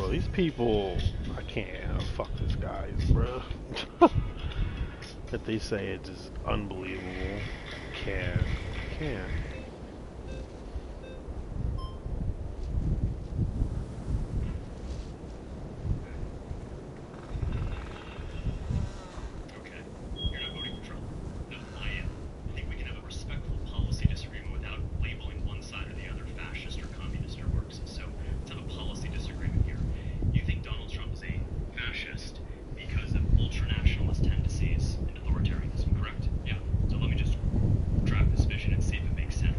bro, these people, I can't fuck these guys, bro. That they say it's just unbelievable. Can't, can't. Okay. You're not voting for Trump. No, I am. I think we can have a respectful policy disagreement without labeling one side or the other fascist or communist or Marxist. So let's have a policy disagreement here. You think Donald Trump is a fascist because of ultranationalist tendencies and authoritarianism, correct? Yeah. So let me just draft this vision and see if it makes sense.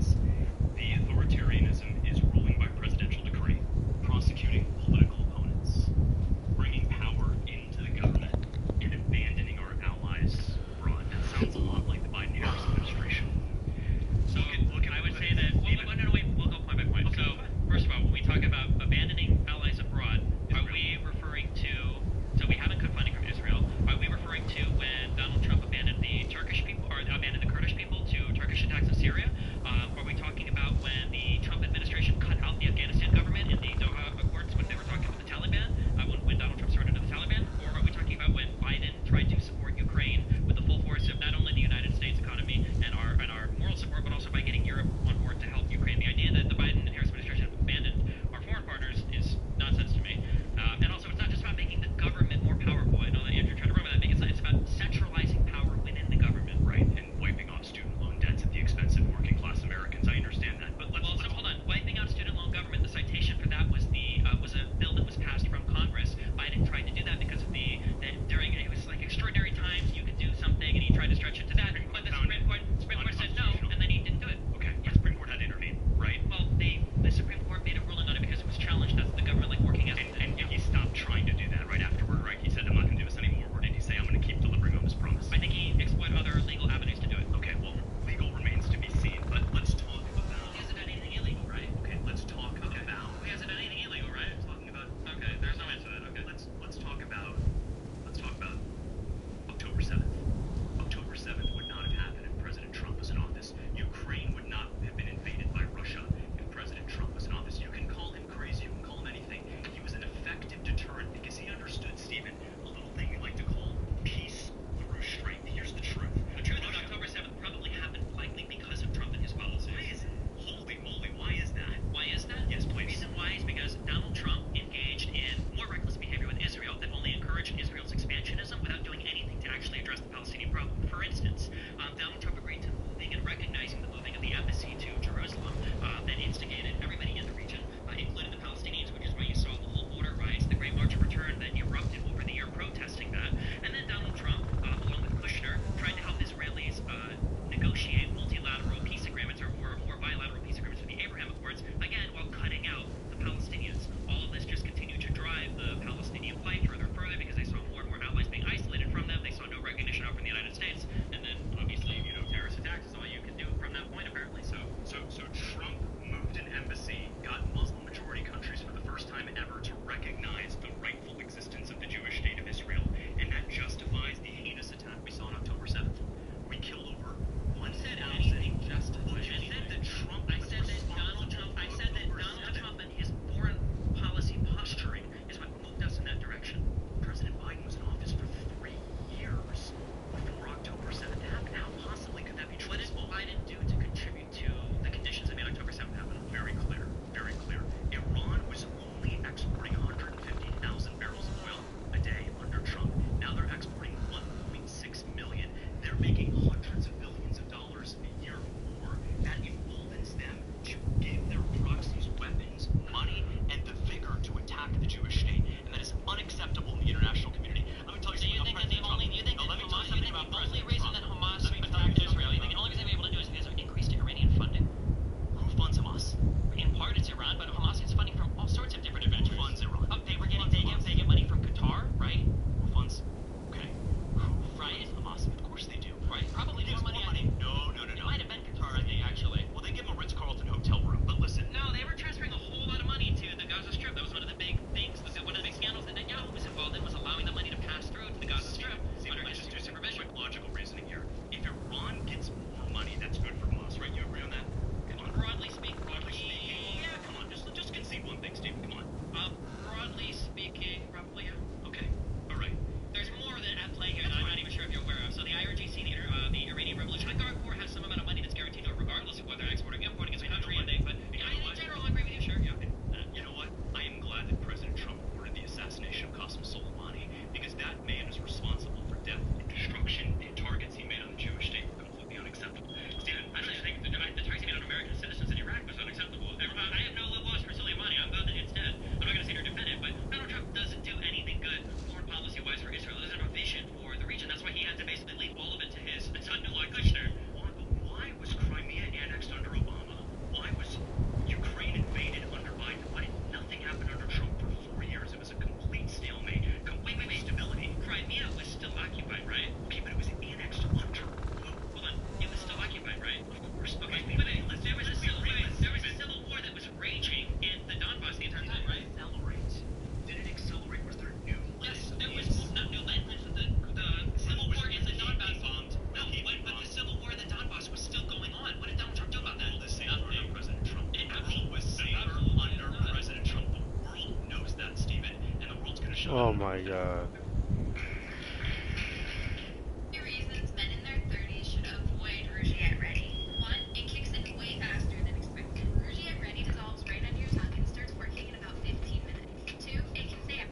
Oh my god. Reasons men in their 30s should avoid Rougiette Ready. One, it kicks in way faster than expected. Rougiette Ready dissolves right under your tongue and starts working in about 15 minutes. Two, it can stay.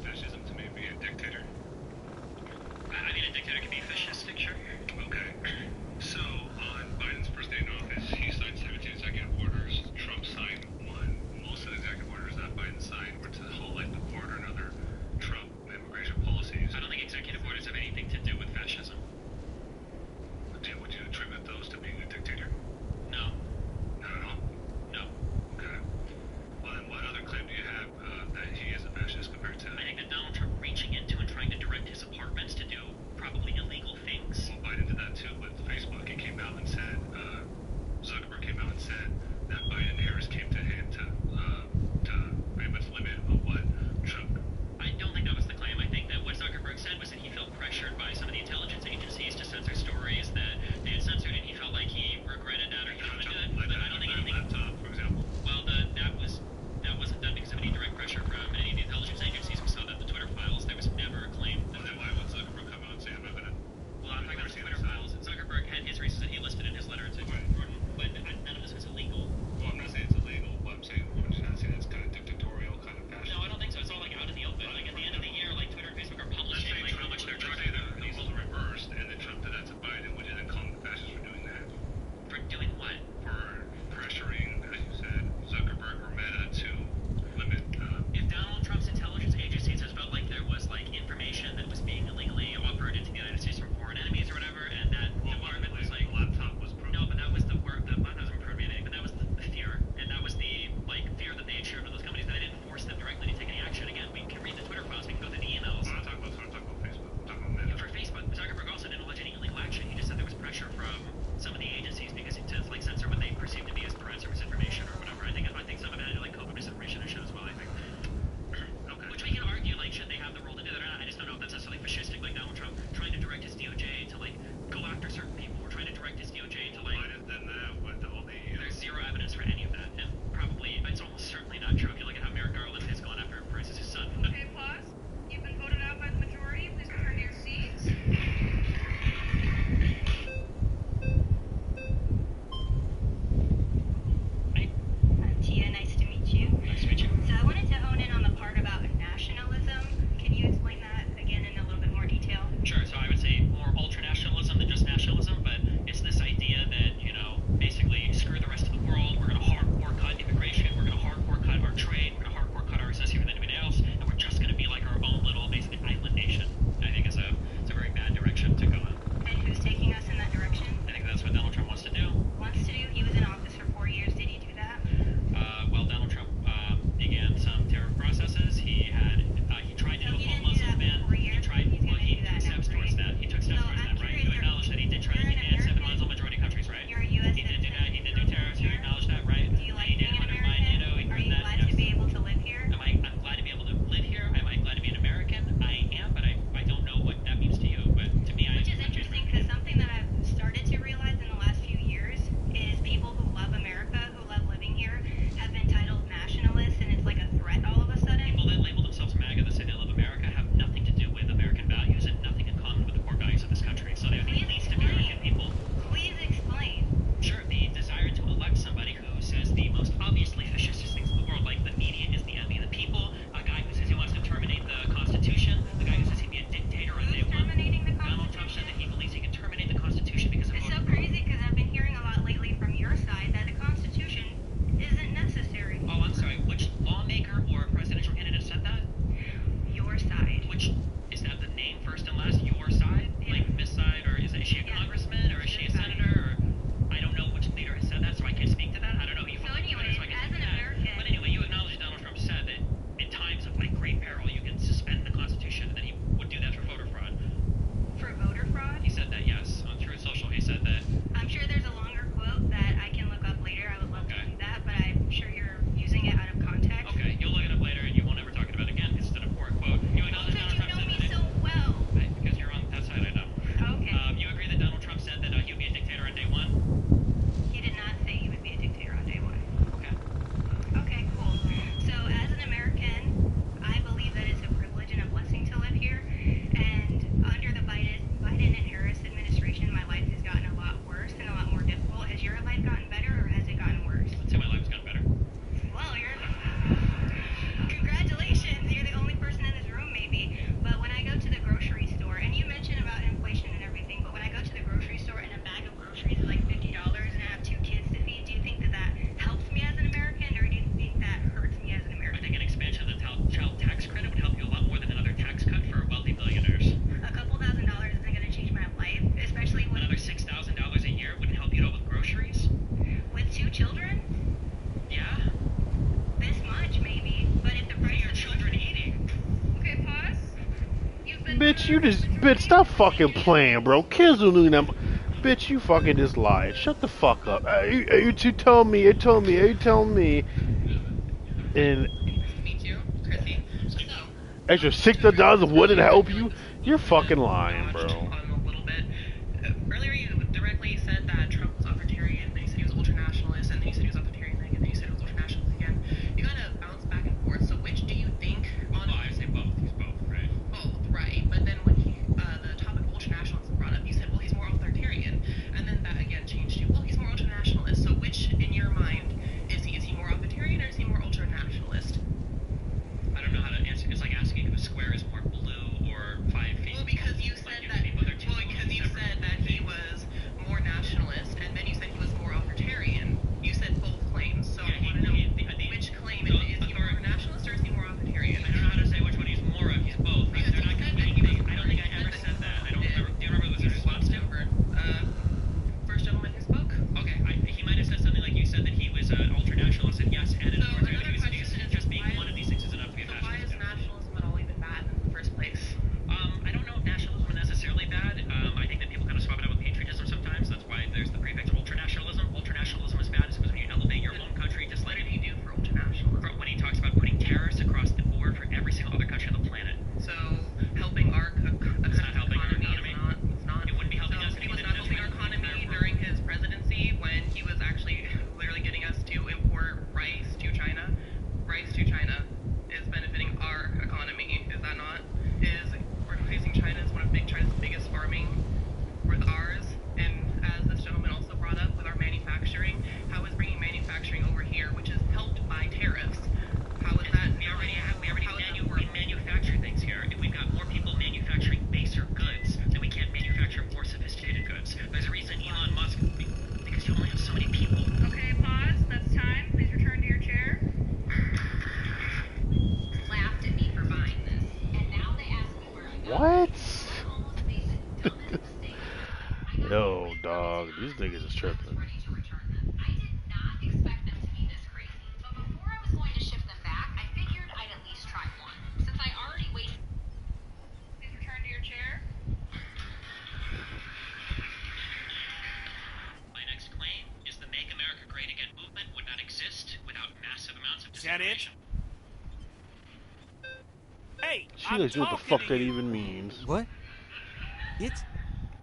Fascism to maybe a dictator. I mean, Bitch, bitch, stop fucking playing, bro. Kids don't do that. Bitch, you fucking just lied. Shut the fuck up. You told me, you told me, you told me. And Me too, Chrissy. So, extra $6 wouldn't help you? You're fucking lying, bro. On a little bit. Earlier you directly said that Trump was authoritarian, then you said he was ultra-nationalist, and then you said he was authoritarian thing, and then you said he was ultra-nationalist again. You kind of bounce back and forth, so which do you think on... Well, I say both. He's both, right? Both, right. But then when the topic of ultra-nationalism brought up, you said, well, he's more authoritarian. And then that again changed to, well, he's more ultra-nationalist. So which, in your mind, is he? Is he more authoritarian or is he more ultra-nationalist? I don't know how to answer. It's like asking if a square is more blue or 5 feet. Well, because you said that. Well, because you said that he was more nationalist, and then you said he was more authoritarian. You said both claims. So I want to know which claim is he more nationalist or is he more authoritarian? I don't know how to say which one he's more of. He's both. Because They're not competing. I don't think I ever said that. I don't remember. Do you remember what was the response to? First gentleman who spoke. Okay, he might have said something like you said that he was ultra nationalist, and yes, and an authoritarian. Just being one of these things is enough to be a So why is nationalist. nationalism at all even bad in the first place? I don't know if nationalism is necessarily bad. I think that people kind of swap it out with patriotism sometimes. That's why there's the prefix ultranationalism. Ultranationalism is bad because when you elevate your own country to What slightly did he do for ultranationalism? when he talks about putting tariffs across the board for every single other country on the planet. So helping our It's not helping our economy economy. is not. It wouldn't be helping So us if he he was didn't not helping our economy during his presidency when he was actually literally getting us to import rice to China. Rice to China is benefiting our economy. Is that not? Is we're facing China as one of China's biggest farming with ours, and as this gentleman also brought up with our manufacturing, how is bringing manufacturing over here, which is helped by tariffs? How is that? We manufacture things here. If we've got more people manufacturing baser goods, then we can't manufacture more sophisticated goods. There's a reason Elon Musk, because you only have so many people. okay, pause. That's time. Please return to your chair. Laughed at me for buying this, and now they ask me where I got What? it. Almost made the dumbest mistake. I got Yo, dog, these niggas is tripping. ready to return them. I did not expect them to be this crazy, but before I was going to ship them back, I figured I'd at least try one. Since I already wasted. Please return to your chair. My next claim is the Make America Great Again movement would not exist without massive amounts of Is that it? disinformation. Hey, She knows what the fuck that even means. What? It's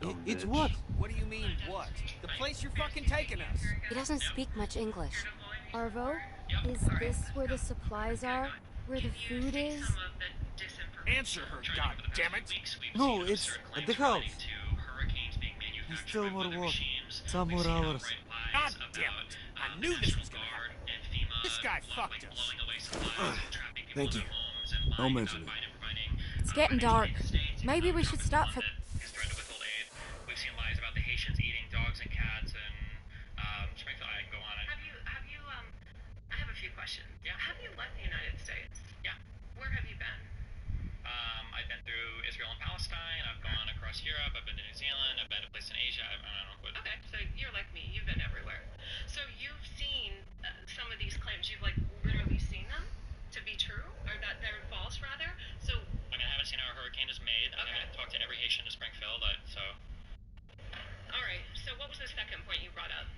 Dumb it's bitch. what? What do you mean, what? The place you're fucking taking us. He doesn't speak much English. Arvo, is this where the supplies are? Where the food is? Some of the disinformation. Answer her, god damn it. No, it's at the house. There's still more work. Some more hours. God damn it. I knew this was gonna happen. This guy fucked us. Thank you. I'll mention it. It's getting dark. Maybe we should stop for... His threat to withhold aid. We've seen lies about the Haitians eating dogs and cats, and Springfield. I can go on. I have a few questions. Yeah. Have you left the United States? Yeah. Where have you been? I've been through Israel and Palestine. I've gone across Europe. I've been to New Zealand. I've been to places in Asia. I don't know what. Okay, so you're like me. You've been everywhere. So you've seen some of these claims. You've like literally seen them to be true, or that they're false rather. So I mean, I haven't seen how a hurricane is made. I Okay. haven't talked to every Haitian in Springfield. So. all right. So what was the second point you brought up?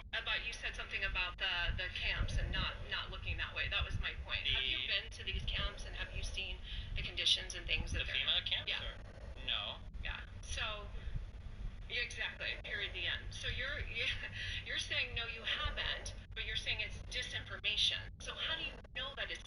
About you said something about the camps and not looking that way. That was my point. Have you been to these camps and have you seen the conditions and things The that they're FEMA camps? Yeah. Or? No. Yeah. So, yeah, exactly. Period. The end. So you're saying no, you haven't, but you're saying it's disinformation. So how do you know that it's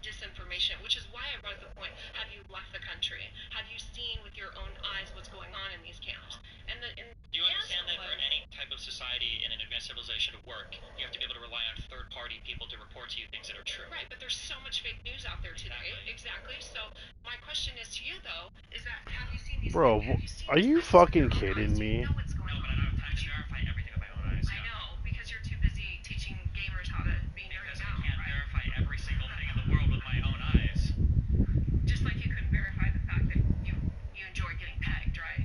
disinformation? Which is why I brought up the point. Have you left the country? Have you seen with your own eyes what's going on in these camps? Do you understand that for any type of society in an advanced civilization to work, you have to be able to rely on third-party people to report to you things that are true? Right, but there's so much fake news out there today. Exactly. So my question is to you though, is that have you seen these? Bro, have you seen are you these fucking with your own kidding eyes? me? You know what's going No, on. but I don't have time to verify everything with my own eyes. I know, because you're too busy teaching gamers how to be nerds Because I out, can't right? verify every single thing in the world with my own eyes. Just like you couldn't verify the fact that you enjoy getting pegged, right?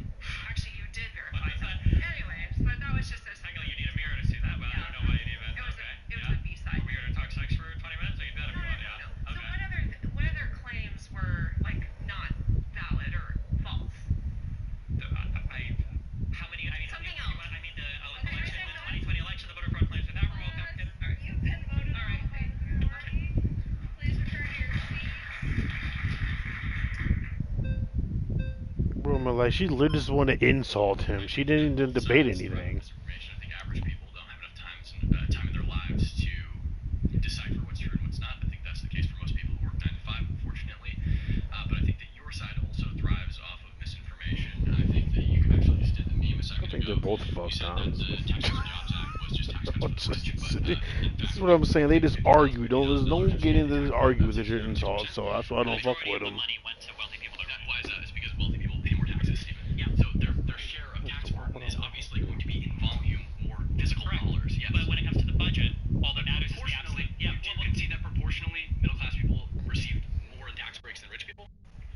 Actually, you did verify that. Anyways, but that was just a Technically, you need a mirror to see that, but I don't know why you need that. It was Okay. it was a B-side. Are we here to talk sex for 20 minutes? I can do that if you want, yeah. So Okay. what other claims were like not woman, like, she literally just want to insult him. She didn't even debate anything. Misinformation. I think average people don't have enough time in their lives to decipher what's true and what's not. I think that's the case for most people who work 9 to 5, unfortunately. But I think that your side also thrives off of misinformation. I think that you can actually just did the meme a second ago. I think they're both fucked on. The Tax Cuts and Jobs Act was just tax cuts for the rich, This is what I'm saying. They just argue. Don't get into this argue with your insult. So that's why I don't fuck with them. money went to wealthy people. Why is that? It's because wealthy people pay more taxes, Stephen. Yeah. So their share of tax burden is obviously going to be in volume more physical dollars. Yes. But when it comes to the budget, all that matters is the absolute. Yeah. You can see that proportionally, middle class people receive more in tax breaks than rich people.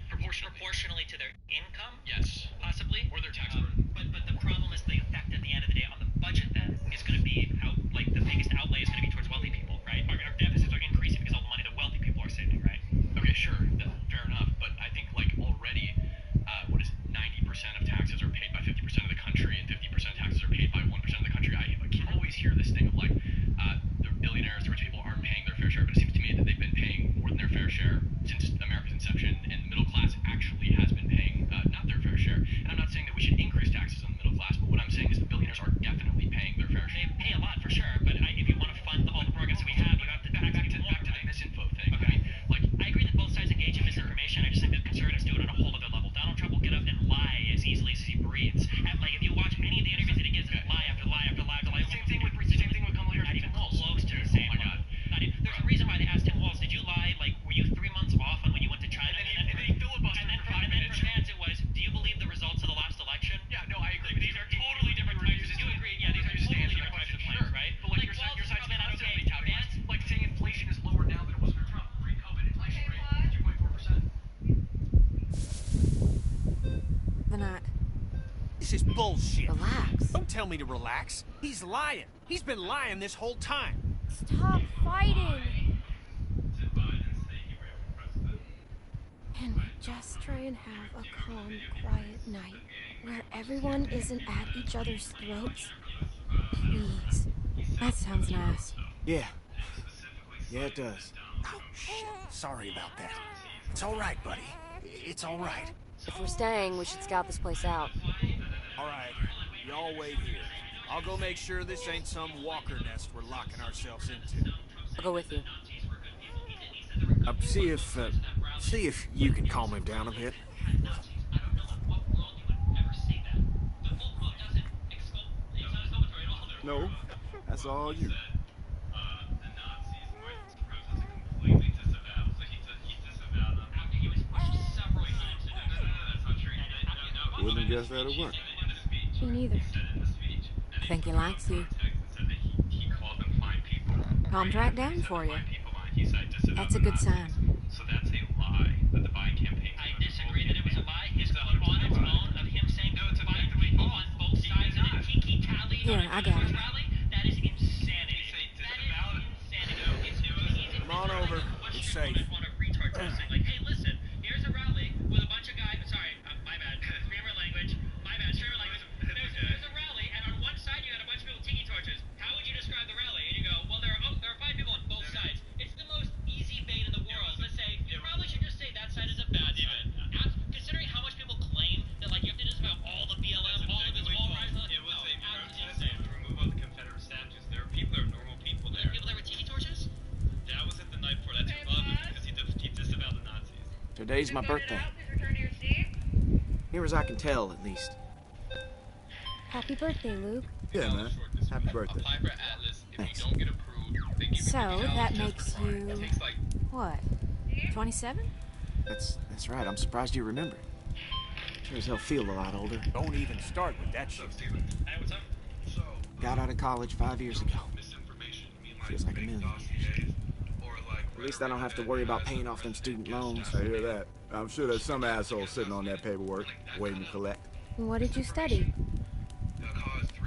Proportionally to their income. Yes. Possibly. Or their tax burden. But the problem is the effect at the end of the day on the budget. Then is going to be how the biggest outlay is going to be towards wealthy people, right? Our deficits are increasing because all the money that wealthy people are saving, right? Okay, sure, fair enough. But I think already, 90% of taxes are paid by 50% of the country, and 50% of taxes are paid by 1% of the country. I can always hear this thing of the billionaires, the rich people aren't paying their fair share, but it seems to me that they've been paying more than their fair share since America's inception, and the middle class actually has been paying not their fair share. And I'm not saying that we should increase taxes on the middle class, but what I'm saying is the billionaires are definitely paying their fair share. They pay a lot for sure, but if you want to fund all the programs that we have, you have to back to the misinfo thing. Okay. I agree that both sides engage in misinformation. I just think that conservatives do it on a whole other level. Donald Trump will get up and lie as easily as he breathes. And if you watch any of the interviews that he gives, lie after lie after lie after lie. Same thing with Kamala Harris. Not even close to the same. Oh my God. There's a reason why they asked Tim Walz, did you lie? Were you 3 months off on when you went to China? And then he filibustered for 5 minutes. And then for Vance it was, do you believe the results of the last election? Yeah, no, I agree. These are totally different types. You agree? Yeah, these are totally different types of claims, right? But your side's constantly touting saying inflation is lower now than it was under Trump. Pre-COVID inflation rate 2.4%. Vanak, This is bullshit. relax. Don't tell me to relax. He's lying. He's been lying this whole time. Stop fighting. Can we just try and have a calm, quiet night where everyone isn't at each other's throats? Please. That sounds nice. Yeah. Yeah, it does. Oh, shit. Sorry about that. It's all right, buddy. It's all right. If we're staying, we should scout this place out. All right. Y'all wait here. I'll go make sure this ain't some walker nest we're locking ourselves into. I'll go with you. See if you can calm him down a bit. No, that's all you. Wouldn't have guessed that it worked. Me neither. I think he likes you. Calm track down for you. That's a good sign. So that's a lie that the Biden campaign. I disagree that it was a lie. His clip on its own of him saying to Biden people on both sides of the tiki tally. Here, I got it. That is insanity. That is insanity. Come on over. It's safe. Hey, listen, here's a rally with a bunch of guys. Sorry, my bad. Streamer language. My bad. Streamer language. There's a rally, and on one side you got a bunch of people with tiki torches. How would you describe the rally? And you go, well, there are 5 people on both sides. It's the most easy bait in the world. Let's say you probably should just say that side is a bad side. Considering how much people claim that you have to just about all the BLM, all of this, all right. It was a protest to remove all the Confederate statues. There are people that are normal people there. People that were tiki torches? That was at the night before. That's above him because he disavowed the Nazis. Today's my birthday. Near as I can tell, at least. Happy birthday, Luke. Yeah, man. Happy birthday. Apply for Atlas. If Thanks. you don't get approved, they give you So, $50 that just makes for it. you- It takes What? 27? That's right. I'm surprised you remember. Sure as hell feel a lot older. Don't even start with that shit. Hey, what's up? So, Got out of college 5 years ago. misinformation. Feels like a million years. At least I don't have to worry about paying off them student loans. I hear that. I'm sure there's some asshole sitting on that paperwork, waiting to collect. What did you study?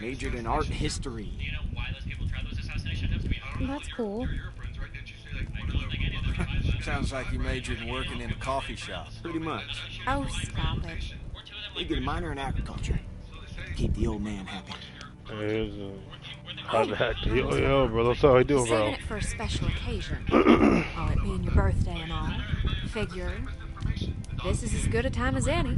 Majored in art history. Do you know why those people tried those assassination attempts? That's cool. Sounds like you majored in working in a coffee shop. Pretty much. Oh, stop it. You get a minor in agriculture. Keep the old man happy. Yo, bro, that's how I do, bro. Saving it for a special occasion. Oh, it being your birthday and all. Figure. This is as good a time as any.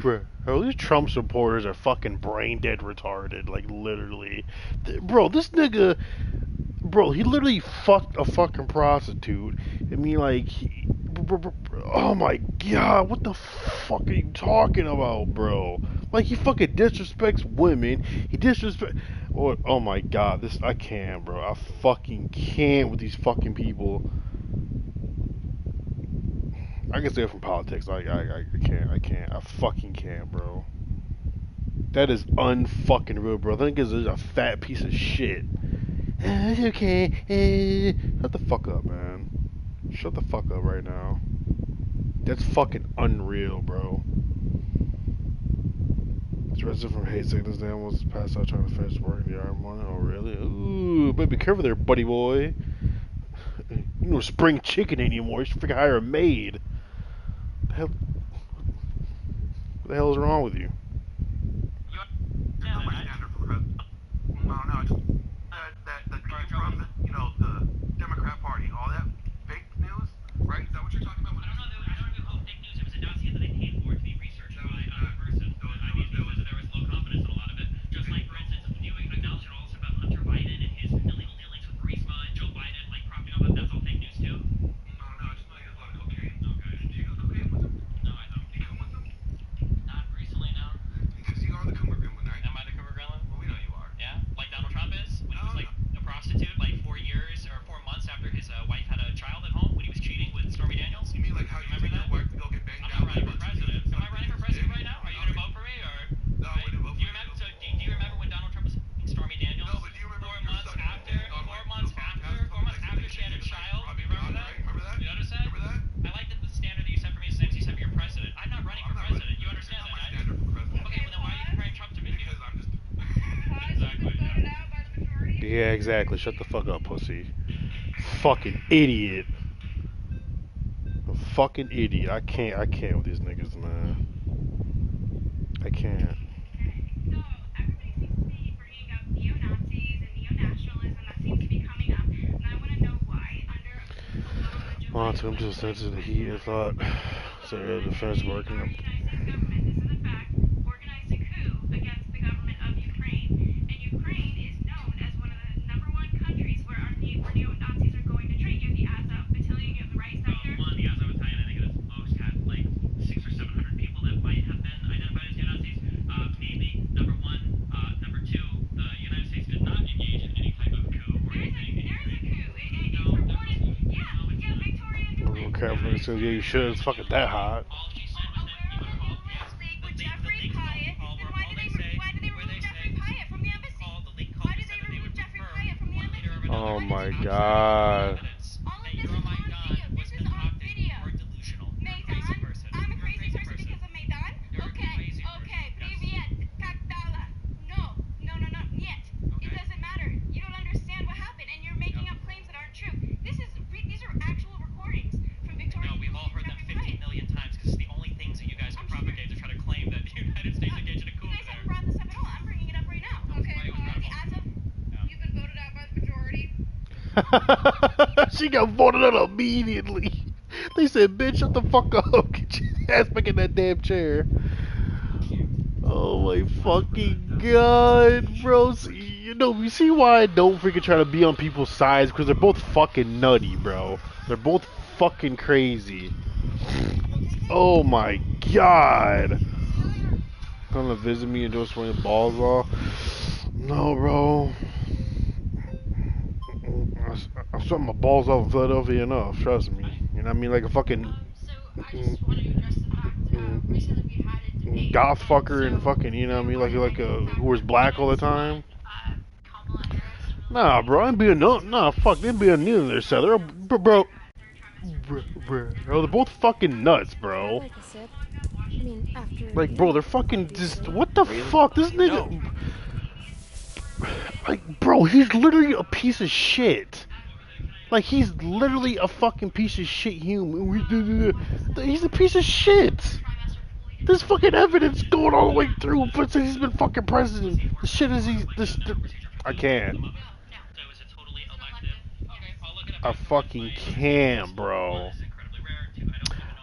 Bro, these Trump supporters are fucking brain dead retarded, like literally. Bro, this nigga, bro, he literally fucked a fucking prostitute. I mean, like, oh my god, what the fuck are you talking about, bro? Like, he fucking disrespects women. He disrespects. Oh my god, I can't, bro. I fucking can't with these fucking people. I can stay from politics. I can't. I fucking can't, bro. That is unfucking real, bro. I think it's a fat piece of shit. It's okay. Shut the fuck up, man. Shut the fuck up right now. That's fucking unreal, bro. This resident from Hate Sickness Dan was passed out trying to finish work in the iron morning. Oh, really? Ooh, but be careful there, buddy boy. You know, spring chicken anymore. You should freaking hire a maid. What the hell is wrong with you? The Democrat Party, all that fake news, right? Is that what you're talking about? I don't know fake news. It was a dossier that they paid for to be researched by a person. I mean, there was low confidence in a lot of it. Just like, for instance, you acknowledged all this about Hunter Biden and his illegal dealings with Burisma and Joe Biden, like propping up. That's all fake news too. No, I just know he has a lot of cocaine. Okay. Did you use cocaine with him? No, I don't. You come with him? Not recently, no. Because you are the Coomer Gremlin, right? Am I the Coomer Gremlin? Well, we know you are. Yeah? Like Donald Trump is? Which was like a prostitute, like 4 years or 4 months after his wife had a child at home when he was cheating with Stormy Daniels. You mean like how you remember that? Your wife to go get banged out? I'm not running for president. Am I running for president right now? Are you gonna vote for me or? No, I wouldn't vote for you. So do you remember when Donald Trump was Stormy Daniels? No, but do you remember 4 months after? 4 months after she had a child. Do you remember that? Remember that? You notice that? Remember that? I like that the standard that you set for me is the same as you set for your president. I'm not running for president. You understand that, right? Okay, well then why are you comparing Trump to me? Because I'm just. Exactly. Yeah, exactly. Shut the fuck up, pussy. Fucking idiot. A fucking idiot. I can't with these niggas, man. I can't. So everybody seems to be bringing up neo-Nazis and neo-nationalism. That seems to be coming up, and I want to know why. On to him to the sense of the heat and thought. So the defense working. This is a fact. Organized a coup against the government of Ukraine, and Ukraine is known as one of the #1 countries where neo-Nazis are going to train. You have the Azov battalion, you have the right sector. The Azov battalion, I think it was most had like 600 or 700 people that might have been identified as neo-Nazis. Maybe #1, #2, the United States did not engage in any type of coup or anything. There is a coup. It's reported. Yeah, Victoria Nuland. Careful, so yeah, you should. It's fucking that hot. Oh my god. She got voted out immediately. They said, bitch, shut the fuck up. Get your ass back in that damn chair. Oh my fucking god, bro. You see why I don't freaking try to be on people's sides? Because they're both fucking nutty, bro. They're both fucking crazy. Oh my god. Come to visit me and just swing balls off? No, bro. I shot my balls off in Philadelphia enough, trust me. You know what I mean? Like a fucking So I just want to address the fact recently we had a debate. goth fucker and fucking, you know what I mean? Like who wears black all the time. Nah, bro, I ain't being fuck, they ain't being neither there, so they're bro, they're both fucking nuts, bro. Like a sip. I mean, after Like, bro, they're fucking just what the fuck? This nigga. Like, bro, he's literally a piece of shit. Like, he's literally a fucking piece of shit human. He's a piece of shit. There's fucking evidence going all the way through, but since he's been fucking president, the shit is I can't. I fucking can't, bro.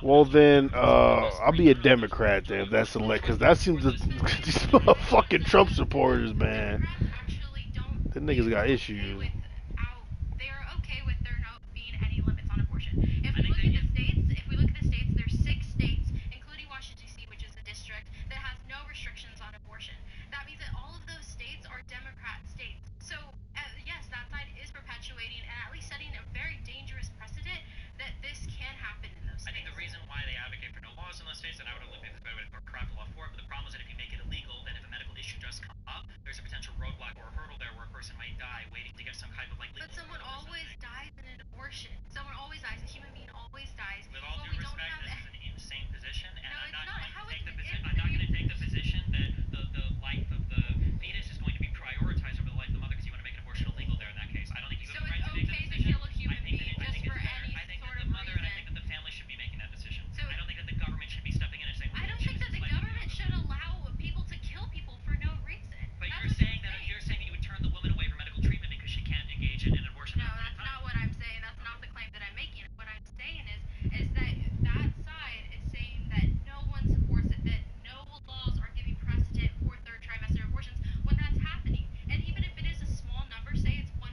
Well then, I'll be a Democrat then if that's elect, because that seems to these motherfucking Trump supporters, man. The niggas got issues. They are okay with there not being any limits on abortion. If we look at the states, there's 6 states, including Washington D.C., which is a district that has no restrictions on abortion. That means that all of those states are Democrat states. So yes, that side is perpetuating and at least setting a very dangerous precedent that this can happen in those states. I think the reason why they advocate for no laws in those states, and I would only make this better way to craft a law for it, but the problem is that if you make it illegal, then if a medical issue does come up, there's a potential roadblock or a hurdle there where a person might die waiting to get some type of like legal. But someone always dies in an abortion. Someone always dies. A human being always dies. With all due respect, this is an insane position, and No, I'm not it's not. going How to take is the it? position. I'm not going to take the position that the life of the fetus is going to be prioritized over the life of the mother because you want to make an abortion illegal there in that case. I don't think you have the right to make that decision. So it's okay to kill a human being just for any I think sort that of the mother and I reason. think that the family should be making that decision. So I don't think that the government should be stepping in and saying. I don't think that the government should allow people to kill people for no reason. But you're saying that you would turn the woman away from medical treatment because she can't engage in an abortion. No, that's not what I'm saying. That's not the claim that I'm making. What I'm saying is that that side is saying that no one supports it, that no laws are giving precedent for third trimester abortions when that's happening. And even if it is a small number, say it's 1%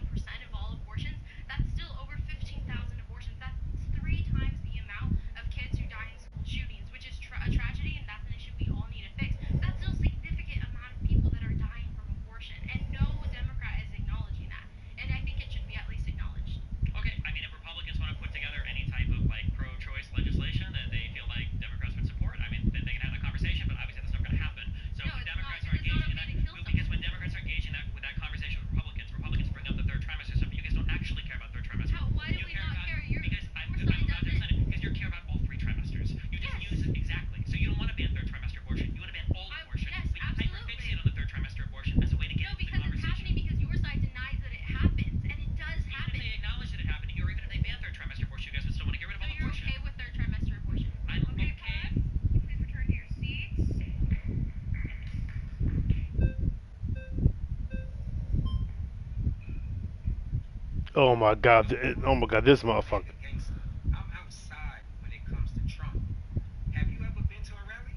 of all abortions, that's still over 15,000 abortions. That's 3 times the amount of kids who die in school shootings, which is a tragedy, and that's an issue we all need to fix. That's still a significant amount of people that are dying from abortion, and no Democrat is acknowledging that. And I think it should be at least acknowledged. Okay, I mean, if Republicans want to put together any type of like pro-choice legislation that they feel like Democrats would support, I mean, then they can have that conversation. But obviously, that's not going to happen. So No, when it's Democrats not. are It's not engaging in okay that, to kill because when Democrats are engaging with that conversation with Republicans, Republicans bring up the third trimester stuff. But you guys don't actually care about third trimester. Why do we not care? Because you care about all 3 trimesters. You just use it exactly. So you don't want to ban third trimester abortion. You want to ban all abortion. Yes, but you hyperfixate on the third trimester abortion as a way to get No, into the because it's conversation. happening because your side denies that it happens, and it does happen. Even if they acknowledge that it happened, or even if they ban third trimester abortion, you guys would still want to get rid of So all you're abortion. okay with third trimester abortion? I'm okay. Please return to your seats. Oh my god, this motherfucker. I'm outside when it comes to Trump. Have you ever been to a rally?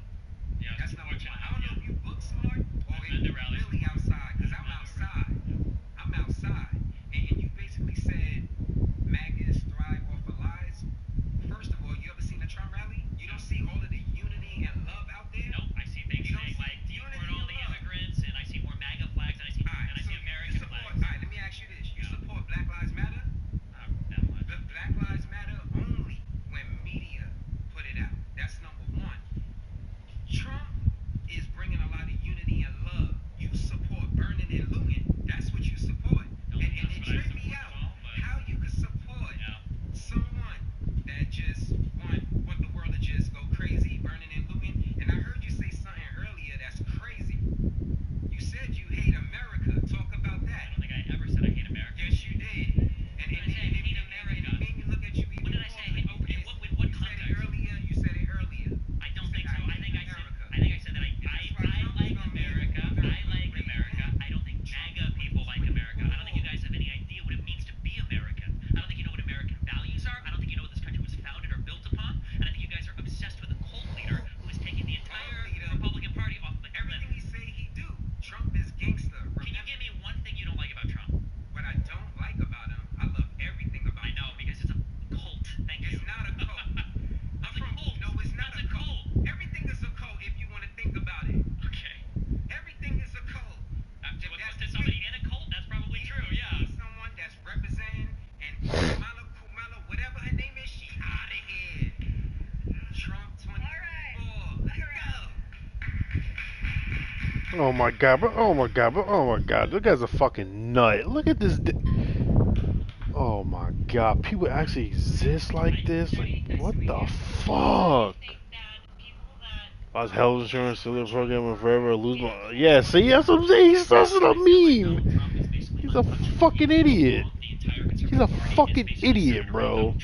Yeah, That's number one. I don't know if you book smart or if you're really outside, because I'm outside. I'm outside. And you basically said MAGAs thrive off of lies. First of all, you ever seen a Trump rally? You don't see all of the unity and love out there? Nope, I see things saying like deport all the immigrants, and I see more MAGA flags, and I see American flags. Alright, let me ask you this. You support Black Lives Matter? That much. Black Lives Matter only when media put it out. That's number one. Trump is bringing a lot of unity and love. You support burning and looting. That's what you support. And it tripped me out how you could support someone that just want the world to just go crazy, burning and looting. And I heard you say something earlier that's crazy. You said you hate America. Talk about that. I don't think I ever said I hate America. Yes, you did. And it made me look at you even When did I say I hate America? In what context? You said it earlier. I don't think so. I think I said that I like America. I like America. I don't think MAGA people like America. I don't think you guys have any idea what it means to be American. I don't think you know what American values are. I don't think you know what this country was founded or built upon. And I think you guys are obsessed with a cult leader who is taking the entire Republican Party off the cliff. Everything he say he do. Trump is gangster. Can you give me one thing you don't like about Trump? What I don't like about him, I love everything about him. I know, because it's a cult. Thank you. It's not a cult. No, it's not a cult. Everything is a cult if you want to think about it. Okay. Everything is a cult. To somebody in a cult, that's probably true, yeah. Someone that's representing and Kumala, whatever her name is, she out of here. Trump 24. Let's go. Oh my god, bro. Oh my god, bro. Oh my god. This guy's a fucking nut. Look at this. Oh my god. People actually exist like this? Like, what the fuck? I was health insurance, still program, and forever lose my. Yeah, see, that's what I'm saying. That's what I mean. He's a fucking idiot. He's a fucking idiot, bro.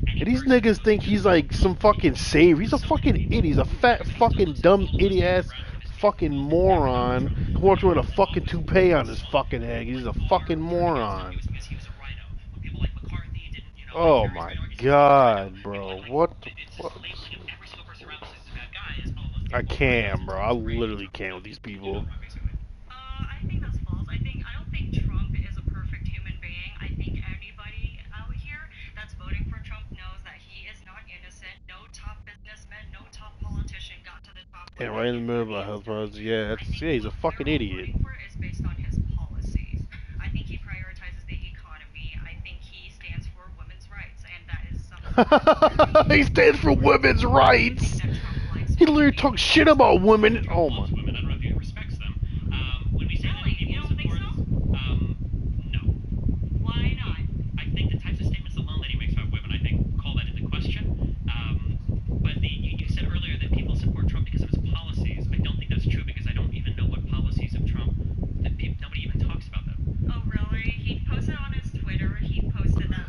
And these niggas think he's like some fucking savior. He's a fucking idiot. He's a fat, fucking, dumb, idiot ass fucking moron who walks around with a fucking toupee on his fucking head. He's a fucking moron. Oh my god, bro. What the fuck? I can, bro. I literally can with these people. I think that's false. I don't think Trump is a perfect human being. I think anybody out here that's voting for Trump knows that he is not innocent. No top businessman, no top politician got to the top. And right in the middle of my health problems. Yeah, he's a fucking idiot. Is based on his policies. I think he prioritizes the economy. I think he stands for women's rights, and that is something. He stands for women's rights. He literally talks shit about women. Oh my. I don't know if he respects them. When we say that he supports, no. Why not? I think the types of statements alone that he makes about women, I think, call that into question. But you said earlier that people support Trump because of his policies. I don't think that's true because I don't even know what policies of Trump that nobody even talks about them. Oh really? He posted on his Twitter. He posted that.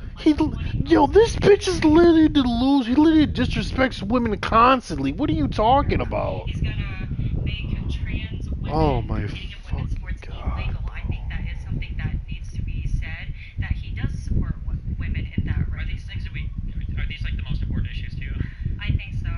Yo, this bitch is literally delusional. He literally disrespects women constantly. What are you talking about? He's gonna make trans women. Oh my fucking fucking god. Illegal. I think that is something that needs to be said. That he does support women in that right. Are these things are these like the most important issues to you? I think so.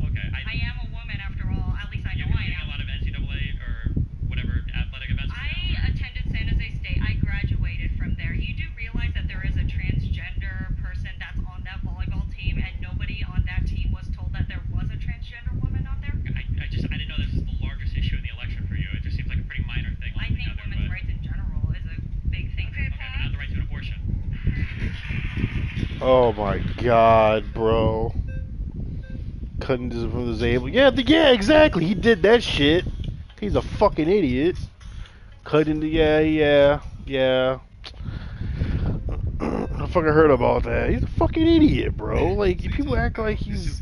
Okay. I am a woman after all. At least I know I am. A lot of NCAA or whatever athletic events. I attended San Jose State. I graduated from there. You do realize that there is a transgender person that's on that volleyball team, and nobody on that team was told that there was a transgender woman on there? I didn't know this is the largest issue in the election for you. It just seems like a pretty minor thing. I think women's rights in general is a big thing. Okay, but not the right to an abortion. Oh my god, bro. Cutting this from the table. Yeah, exactly. He did that shit. He's a fucking idiot. Cutting the yeah. I fucking heard about that. He's a fucking idiot, bro. Like people act like he's.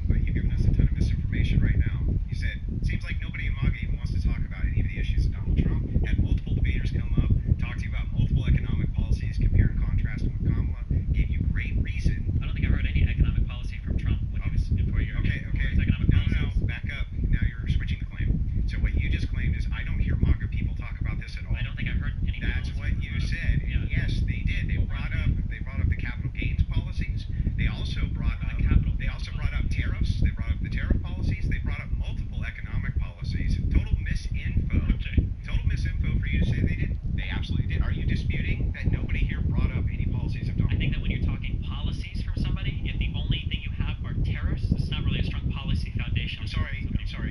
But you've given us a ton of misinformation right now. You said, seems like nobody in MAGA even wants to talk about any of the issues of Donald Trump. Had multiple debaters come up, talk to you about multiple economic policies, compare and contrast them with Kamala, gave you great reason. I don't think I heard any economic policy from Trump when he was before your Okay. No, back up. Now you're switching the claim. So what you just claimed is I don't hear MAGA people talk about this at all. I don't think I heard any. That's what you said. Yeah. Yes, they did. They brought up the capital gains policies. They also brought up tariffs. They brought up the tariff policies. They brought up multiple economic policies. Total misinfo. Okay. Total misinfo for you to say they did. They absolutely did. Are you disputing that nobody here brought up any policies of Donald? I think that when you're talking policies from somebody, if the only thing you have are tariffs, it's not really a strong policy foundation. I'm sorry.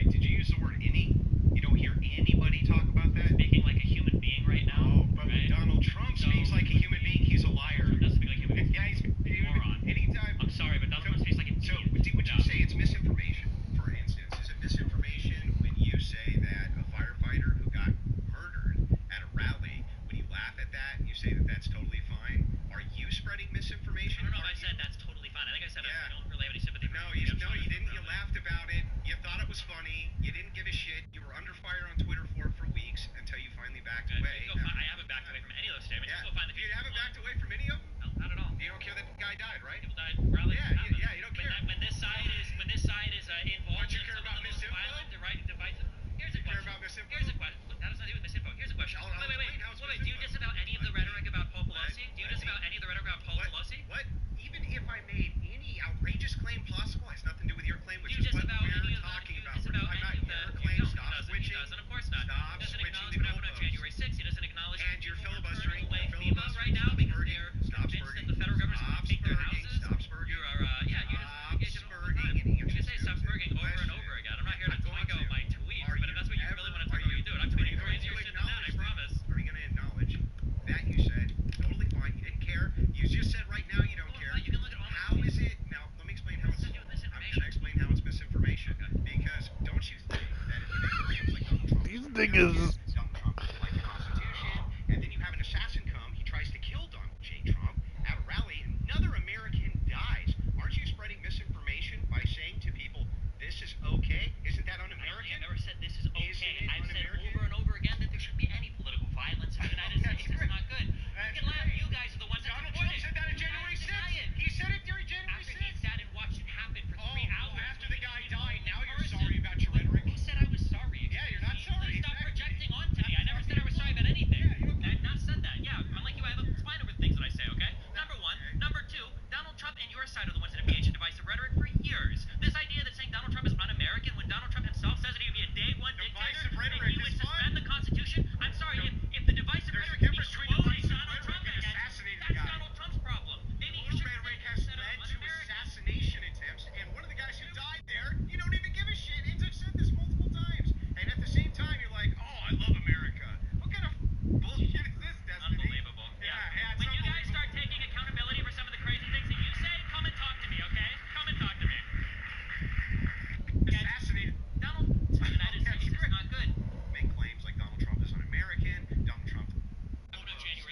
Did you use the word any? You don't hear anybody talk about that? Speaking like a human being right now. Oh, but right? when Donald Trump speaks like a human being, he's a liar. Trump does speak like a human being. Yeah, he's a moron. Anytime. I'm sorry, but Donald Trump speaks like a So, would you say it's misinformation, for instance? Is it misinformation when you say that a firefighter who got murdered at a rally, when you laugh at that and you say that that's totally fine? Are you spreading misinformation? I don't know if I said that's totally fine. I think I said I don't really have any sympathy for You didn't. You laughed about it. You thought it was funny. You didn't give a shit. You were under fire on Twitter for weeks until you finally backed away. I haven't backed away from any of those statements. Yeah. Just go find the You haven't backed away from any of them? No, not at all. You don't care that the guy died, right? People died. Rallies. Yeah, you don't care. When this side is involved Don't you in care some about of the most misinfo? violent, divisive. Here's a You care question. about misinfo? Here's a question. Look, that does not do with misinfo. Here's a question. I'll Wait. explain how it's Do you misinfo. disavow any of the rhetoric about Paul Pelosi? Do you disavow any of the rhetoric about Paul Pelosi? What? Even if I made any outrageous claim possible, has nothing to do with your claim, which Do you is what disavow any we're of talking about. disavow I'm not any of your the claim. no, Stop switching. He doesn't, of course not. Stop He doesn't switching acknowledge the what happened on goalposts. January 6th. He doesn't acknowledge And you're people are filibustering. turning away FEMA right now because they're Stop convinced spurting. that the federal government's going to take their houses. Stop spurting. You are, you just spurting. You can say stop spurting over and over again. I'm not here to talk out my tweets, but if that's what you really want to talk about, you do it. I'm tweeting crazier shit than that, I promise. Are you going to acknowledge that you said totally fine? You didn't care. You just said right now you don't care. You can look at all How is it? Now, let me explain how it's. I'm going to explain how it's misinformation. Because don't you think that if you make claims like Donald Trump, These niggas. Donald Trump like the Constitution, and then you have an assassin come, he tries to kill Donald J. Trump at a rally, and another American dies. Aren't you spreading misinformation by saying to people, this is okay? Isn't that un-American? I never said this is okay. Isn't it I've said un-American? over and over again that there shouldn't be any political violence in the United States. It's not good. You can laugh. You guys are the ones that Donald support Trump it. said that on January 6th. He said it during January 6th. After he sat and watched it happen for 3 hours. After the guy died, now you're sorry about your rhetoric. Who said I was sorry? Yeah, you're not sorry. Stop projecting on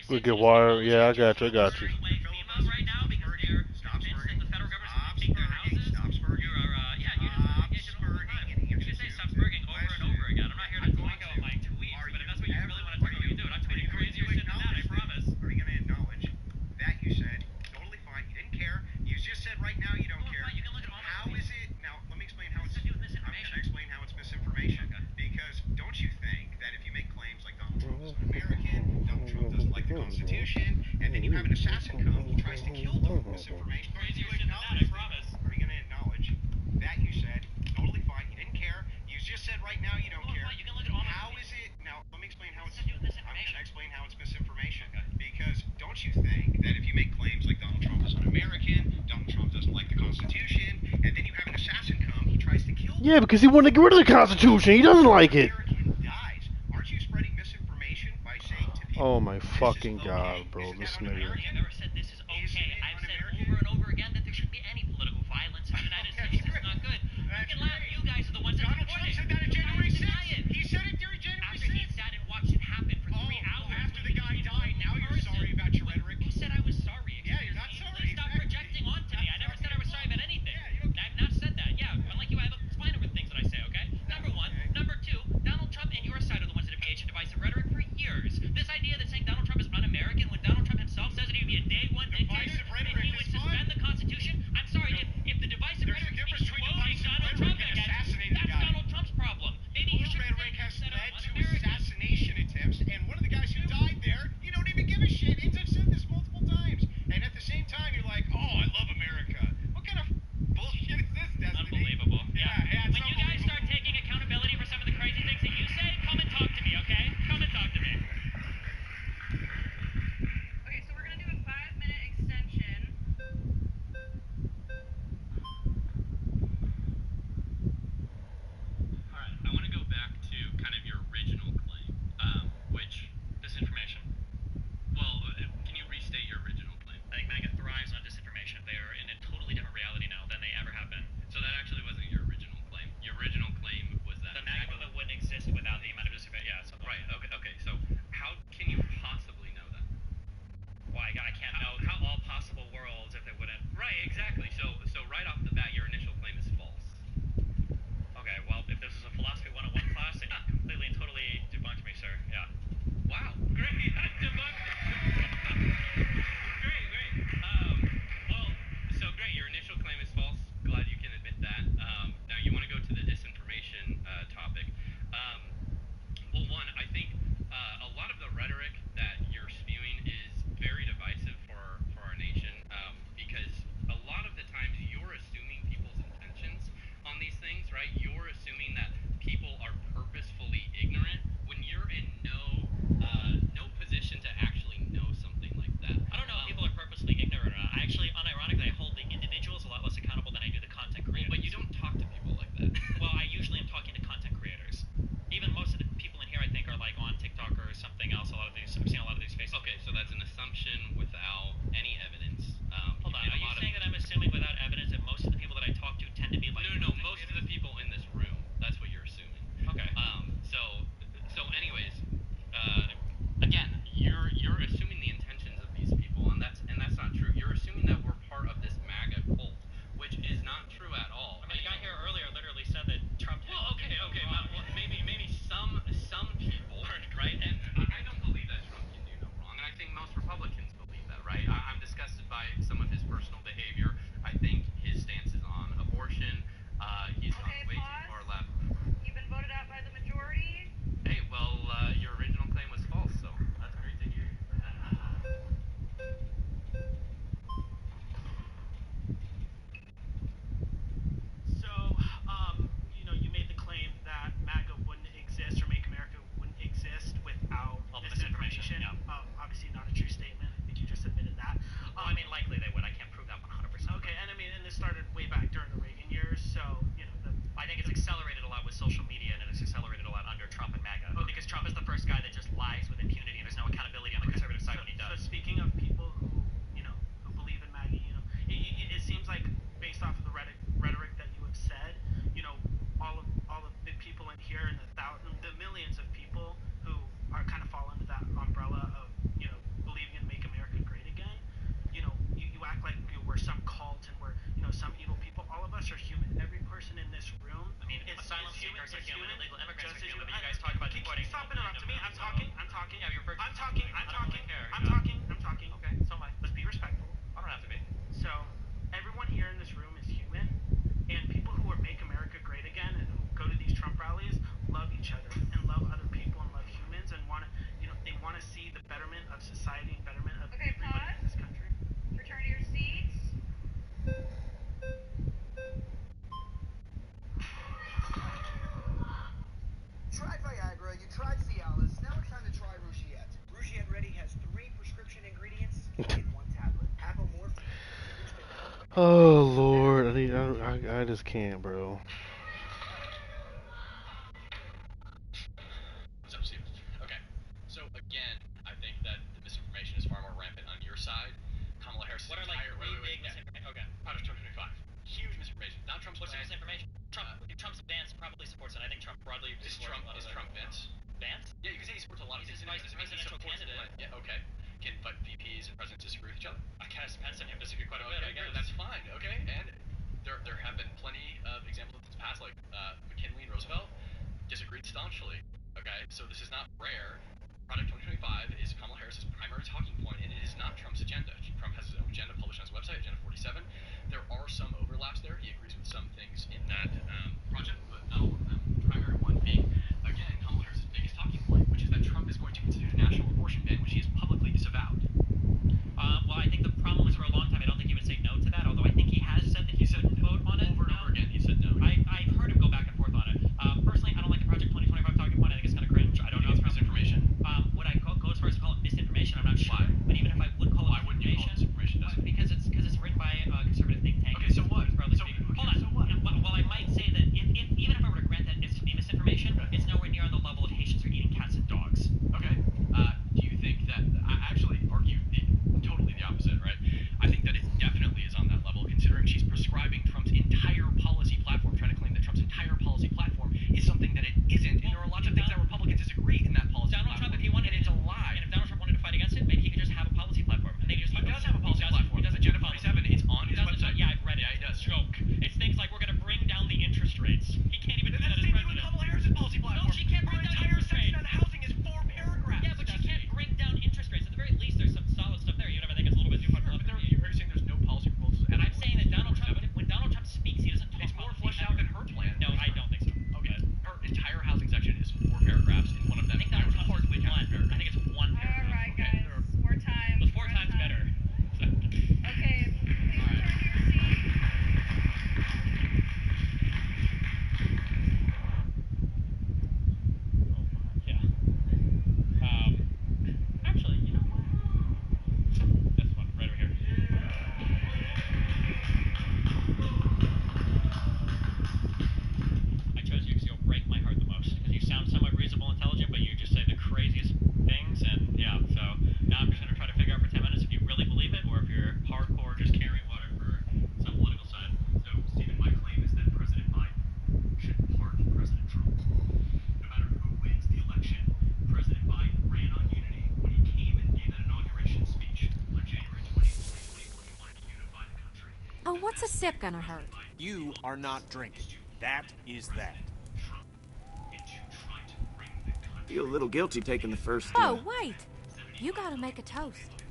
We get wire. Yeah, I got you. I got you. Right now because they're convinced that the federal government's going to take their houses. You are, yeah, you should say stop spurging over and over again. I'm not here to talk about my tweets, but if that's what you really want to talk about, you can do it. I'm tweeting crazier shit than that, I promise. Are you going to acknowledge that you said totally fine, you didn't care, you just said right now you don't care? You can look at all my How is it? Now, let me explain how it's misinformation. I'm going to explain how it's misinformation. Because don't you think that if you make claims like Donald Trump is an American, Donald Trump doesn't like the Constitution, and then you have an assassin come who tries to kill them with misinformation, are you going to acknowledge? I promise. Are you going to acknowledge that you said totally fine, you didn't care, you just said right now you don't care? You can look at all my How is it? Now, let me explain how it's. I'm going to explain how it's misinformation. Because don't you think that if you make claims like Donald Trump is an American, Donald Trump doesn't like the Constitution, and then you have an assassin come, he tries to kill them. Yeah, because he wanted to get rid of the Constitution. He doesn't like it. American dies. Aren't you spreading misinformation by saying to people? Oh my fucking god, bro, this nigga. I've never said this is okay. I've said over and over again that there shouldn't be any political violence in the United States. It's not good. You can laugh. You guys are the ones that Donald Trump said that on January 6th. He said it during January 6th. After he sat and watched it happen for 3 hours. After the guy died, now you're sorry about your rhetoric. Who said I was sorry? Yeah, you're not sorry. Stop projecting onto me. I never said I was sorry about anything. I've not said that. Yeah, unlike you, I have a spine over things that I say, okay? Number one. Number two, Donald Trump and your side are the ones that have engaged in divisive rhetoric for years. This idea that saying Donald Trump is un-American when Donald Trump himself says that he would be a day one dictator, and he would suspend tried Viagra, you tried Cialis, now it's time to try Rougiette. Rougiette Ready has 3 prescription ingredients in 1 tablet. Apomorphine. Oh Lord, I just can't, bro. What's up, Steve? Okay, so again, I think that the misinformation is far more rampant on your side. Kamala Harris. What are like three big misinformation? Okay, out of 2025, huge misinformation. Not Trump's. What's the misinformation? Trump's Vance probably supports it. I think Trump broadly is Trump Vance. Vance? Yeah, you can say he supports a lot of things. He's a presidential candidate. Yeah, okay. But VPs and presidents disagree with each other? I guess Pence and him disagree quite a bit. I guess that's fine. Okay, and there have been plenty of examples in the past, like McKinley and Roosevelt disagreed staunchly. Okay, so this is not rare. Project 2025 is Kamala Harris's primary talking point, and it is not Trump's agenda. Trump has his own agenda published on his website, Agenda 47. There are some overlaps there. He agrees with some things in that project, but not all of them. The primary one being, again, Kamala Harris's biggest talking point, which is that Trump is going to institute a national abortion ban, which he has publicly disavowed. Well, I think the problem is for a long time, I don't think he would say no to that, although I think he has said that he would vote on it. Over and over again, he said no. I've heard him go back and forth on it. Personally, I don't like the Project 2025 talking point. I think it's kind of cringe. I don't know if it's misinformation. Would I go as far as to call it misinformation? I'm not sure. Why? But even if I would call it misinformation, because it's written by a conservative think tank. Okay, so what? Hold on. So what? Well, I might say that even if I were to grant that it's to be misinformation, it's nowhere near on the level of Haitians are eating cats and dogs. Okay. Do you think that I actually argue totally the opposite, right? I think that it definitely is on that level, considering she's prescribing Trump's entire policy platform, trying to claim that Trump's entire policy platform is something that it isn't, and there are lots of things that Republicans disagree in that policy platform. Trump, if he wanted, and it's a lie. And if Donald Trump wanted to fight against it, maybe he could just have a policy platform, and they just. He does have a policy platform. He does. Agenda 47. It's on his website. Yeah, I've read it. Yeah, he does. Joke. It's things like we're going to bring down the interest rates. He can't even do that as president. Kamala Harris's policy platform. No, she can't bring down interest rates. Her entire section on housing is 4 paragraphs. Yeah, but she can't bring down interest rates. At the very least, there's some solid stuff there. Even if I think it's a little bit too far. But you're saying there's no policy proposals. And I'm saying that when Donald Trump speaks, he doesn't talk. It's more fleshed out than her plan. No, I don't think so. Okay. Her entire housing section is 4 paragraphs, and one of them. I think that was hardly one. I think it's 1 paragraph. All right, guys. 4 times. The 4 times better. Okay. Please return to your seat. Yeah. Actually, you know what? This one, right over here. I chose you because you'll break my heart the most. Because you sound somewhat reasonable, intelligent, but you just say the craziest things, and yeah, so now I'm just going to try to figure out for 10 minutes if you really believe it, or if you're hardcore just carrying water for some political side. So, Stephen, my claim is that President Biden should pardon President Trump. No matter who wins the election, President Biden ran on unity when he came and gave that inauguration speech on January 20th, 2020, when he wanted to unify the country. Oh, what's a sip gonna hurt? You are not drinking. That is that. Feel a little guilty taking the first. Oh, wait! You gotta make a toast.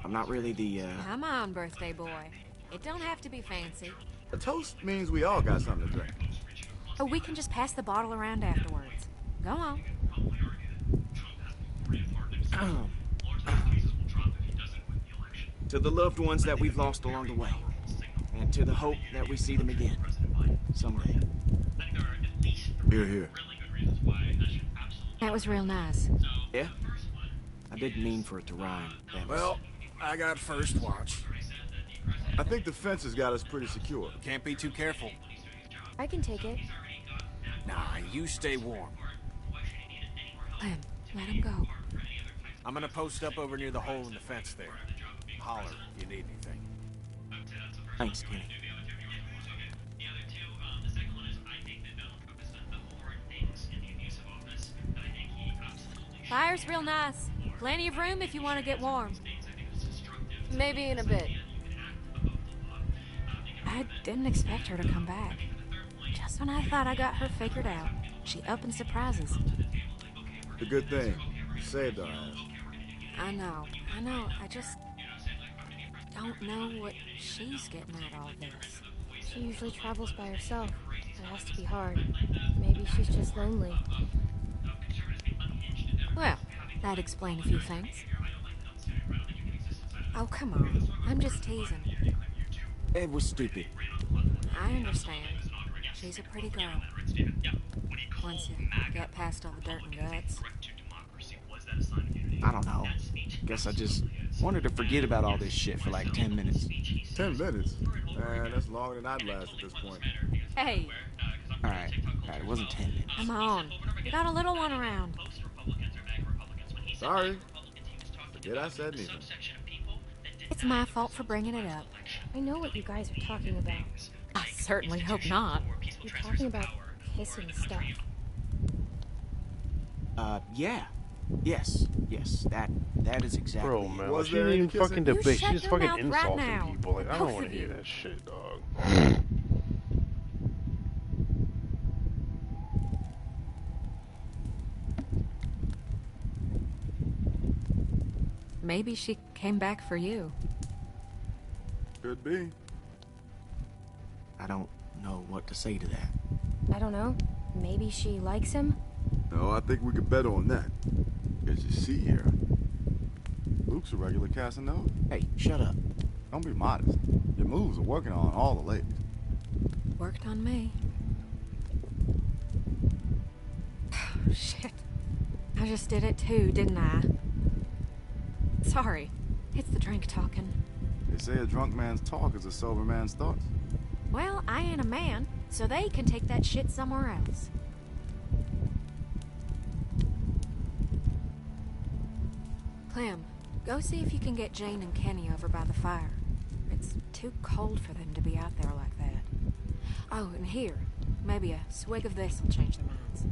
I'm not really the. Come on, birthday boy. It don't have to be fancy. A toast means we all got something to drink. Or we can just pass the bottle around afterwards. Go on. To the loved ones that we've lost along the way. And to the hope that we see them again. Someday. Here, here. That was real nice. Yeah? I didn't mean for it to rhyme. Well, I got first watch. I think the fence has got us pretty secure. Can't be too careful. I can take it. Nah, you stay warm. Clem, let him go. I'm gonna post up over near the hole in the fence there. Holler if you need anything. Thanks, Kenny. Fire's real nice. Plenty of room if you want to get warm. Maybe in a bit. I didn't expect her to come back. Just when I thought I got her figured out, she up and surprises. The good thing. You saved our ass. I know. I just don't know what she's getting at all this. She usually travels by herself. It has to be hard. Maybe she's just lonely. Well, that'd explain a few things. Oh, come on. I'm just teasing. It was stupid. I understand. She's a pretty girl. once you get past all the dirt and guts. I don't know. Guess I just wanted to forget about all this shit for like 10 minutes. 10 minutes? Man, that's longer than I'd last at this point. Hey, Alright, it wasn't 10 minutes. come on. We got a little one around. Sorry. Forget I said anything. It's my fault for bringing it up. I know what you guys are talking about. I certainly hope not. You're talking about kissing stuff. Yeah. Yes, that is exactly Bro, it. man, Was like, she there didn't even any kissing? fucking You debate. She shut just your fucking mouth right insulting now. people. Like, I don't Both want of to hear you. that shit, dog. Maybe she came back for you. Could be. I don't know what to say to that. I don't know. Maybe she likes him? No, I think we could bet on that. As you see here, Luke's a regular Casanova. Hey, shut up. Don't be modest. Your moves are working on all the ladies. Worked on me. Shit. I just did it too, didn't I? Sorry. It's the drink talking. They say a drunk man's talk is a sober man's thoughts. Well, I ain't a man, so they can take that shit somewhere else. Clem, go see if you can get Jane and Kenny over by the fire. It's too cold for them to be out there like that. Oh, and here, maybe a swig of this will change their minds.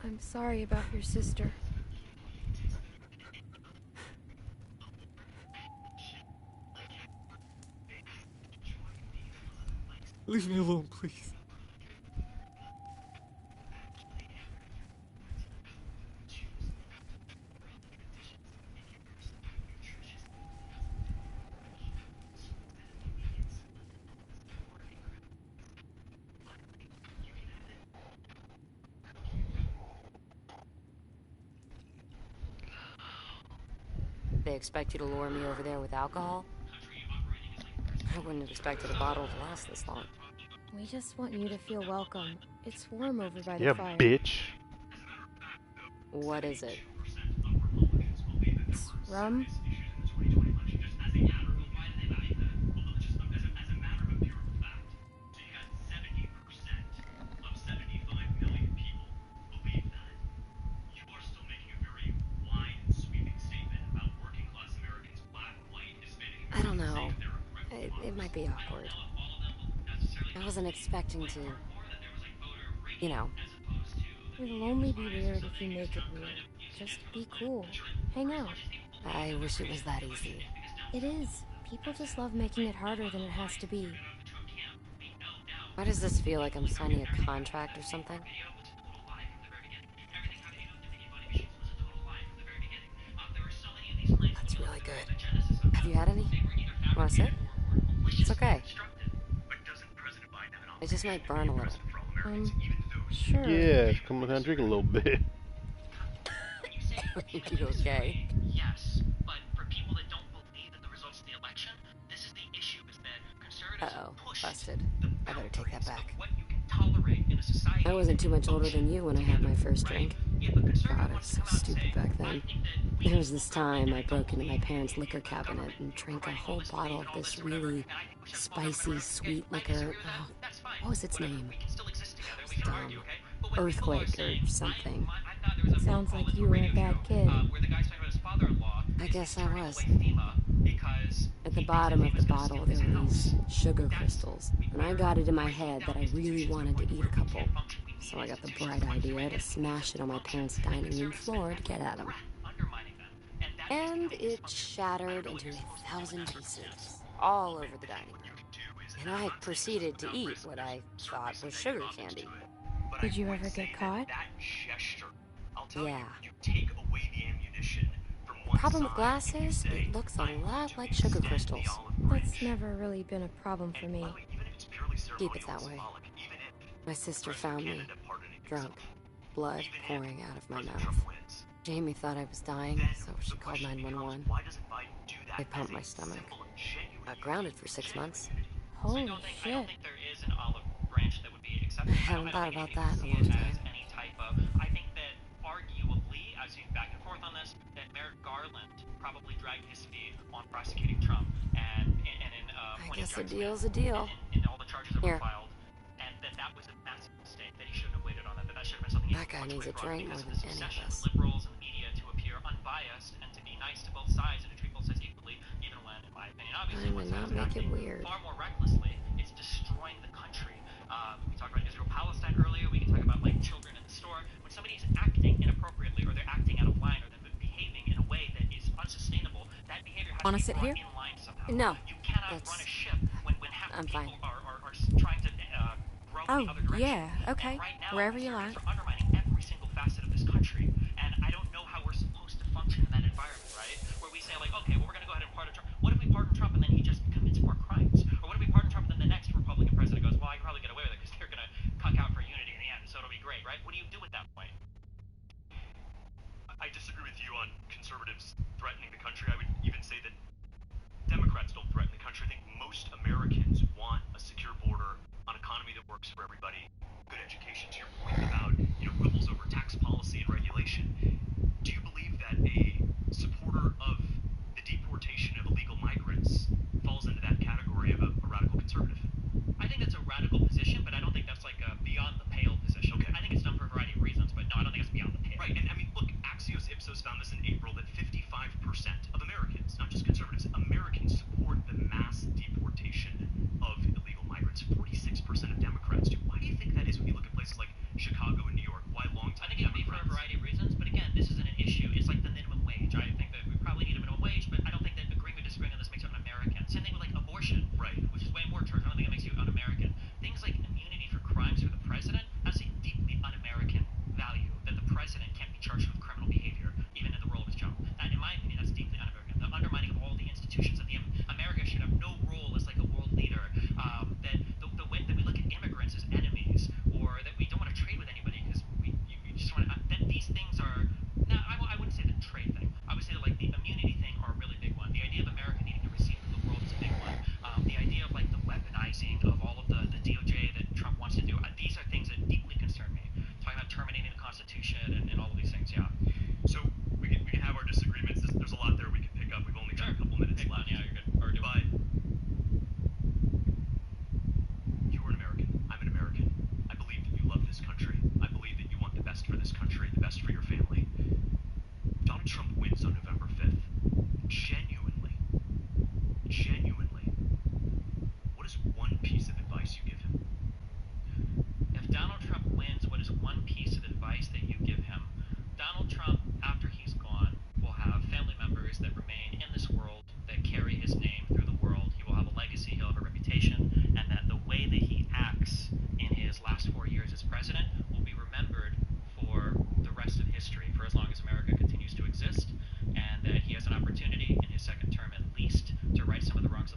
I'm sorry about your sister. Leave me alone, please. They expect you to lure me over there with alcohol? I wouldn't have expected a bottle to last this long. We just want you to feel welcome. It's warm over by the Yeah, fire. bitch. What is it? It's rum. I don't know. It might be awkward. I wasn't expecting to, you know. It'll only be weird if you make it weird. Just be cool. Hang out. I wish it was that easy. It is. People just love making it harder than it has to be. Why does this feel like I'm signing a contract or something? That's really good. Have you had any? Want to sit? It's okay. It just might burn a little. Sure. Yeah, come on, drink a little bit. You okay? Yes, but for people that don't believe that the results Uh-oh, busted. I better take that back. What you can tolerate in a society. I wasn't too much older than you when I had my first drink. God, I was so stupid back then. There was this time I broke into my parents' liquor cabinet and drank a whole bottle of this really spicy, sweet liquor. Oh, what was its name? It was dumb. Earthquake or something. Sounds like you were a bad kid. I guess I was. At the bottom of the bottle, there were these sugar crystals, and I got it in my head that I really wanted to eat a couple. So I got the bright idea to smash it on my parents' dining room floor to get at them. And it shattered into 1,000 pieces, all over the dining room. And I proceeded to eat what I thought was sugar candy. Did you ever get caught? Yeah. The problem with glass is it looks a lot like sugar crystals. That's never really been a problem for me. Keep it that way. My sister found me, drunk, blood pouring out of my mouth. Jamie thought I was dying, so she called 911. They pumped my stomach. Got grounded for 6 months. Holy shit. I haven't thought about that in a long time. I think that arguably, I've seen back and forth on this, that Merrick Garland probably dragged his feet on prosecuting Trump, and I guess a deal's a deal. In all the charges that Here. were filed, and that was a massive mistake, that he shouldn't have waited on that should have been something That guy needs a drink more than any of us. liberals and the media to appear unbiased and to be nice to both sides and to treat both sides equally, even when, in my opinion, obviously, Trying to not make it weird. far more recklessly, it's destroying the country. We talked about Israel-Palestine earlier. We can talk about like children in the store. When somebody's acting inappropriately, or they're acting out of line, or they're behaving in a way that is unsustainable, that behavior has Wanna to be sit brought here? in line somehow. No. You cannot run a ship when half I'm the fine. people are trying to grow in the other direction. Yeah, okay. And right now, Wherever you like. are undermining every single facet of this country, and I don't know how we're supposed to function in that environment, right? Where we say like, okay, well, we're going to go ahead and pardon Trump. What if we pardon Trump and then he just commits more crimes? Or what if we pardon Trump and then the next Republican president goes, well, I can probably get away with it because they're going to cuck out for unity in the end, so it'll be great, right? What do you do at that point? I disagree with you on conservatives threatening the country. I would even say that Democrats don't threaten the country. I think most Americans want a secure border, an economy that works for everybody, good education. To your point about quibbles over tax policy and regulation, do you believe that a supporter of the deportation of illegal migrants falls into that category of a radical conservative? I think that's a radical position, but I don't think that's like a beyond the pale position. Okay. I think it's done for a variety of reasons, but no, I don't think it's beyond the pale. Right, and I mean, look, Axios Ipsos found this in April that 55% of Americans, not just conservatives, Americans support the mass deportation of illegal migrants. 46% of Democrats do. Why do you think that is when you look at places like Chicago and New York? Why long time? I think it would be for a variety of reasons, but again, this isn't an issue. It's like the minimum wage. I think that we probably need a minimum wage, but I don't think that agreeing or disagreeing on this makes you un-American. Same thing with like abortion, right? Which is way more church. I don't think it makes you un-American. Things like immunity for crimes for the president, that's a deeply un-American value, that the president can't be charged with criminal behavior, even in the role of his job. That, in my opinion, that's deeply un-American. The undermining of all the institutions of America should have no role as like a world leader. That the way that we look at immigrants as enemies, or that we don't want to trade with anybody because you just want to. That these things are. No, I wouldn't say the trade thing. I would say that like the immunity thing are a really big one. The idea of America needing to receive from the world is a big one. The idea of like the weaponizing of all of the DOJ that Trump wants to do. These are things that deeply concern me. Talking about terminating the Constitution and all of these things. Yeah. So we can have our disagreements. There's a lot there we can pick up. We've only got a couple minutes left. Yeah, you're good. Or but you are an American. I'm an American. I believe that you love this country. I believe that you want the best for this country, the best for your family. Donald Trump wins on November 5th. Genuinely, what is one piece of advice you give him? If Donald Trump wins, what is one piece of advice that you give him? Donald Trump, after he's gone, will have family members that remain in this world, that carry his name through the world. He will have a legacy, he'll have a reputation, and that the way that he acts in his last 4 years as president will be remembered for the rest of history, for as long as America continues to exist, and that he has an opportunity in his second term at least to right some of the wrongs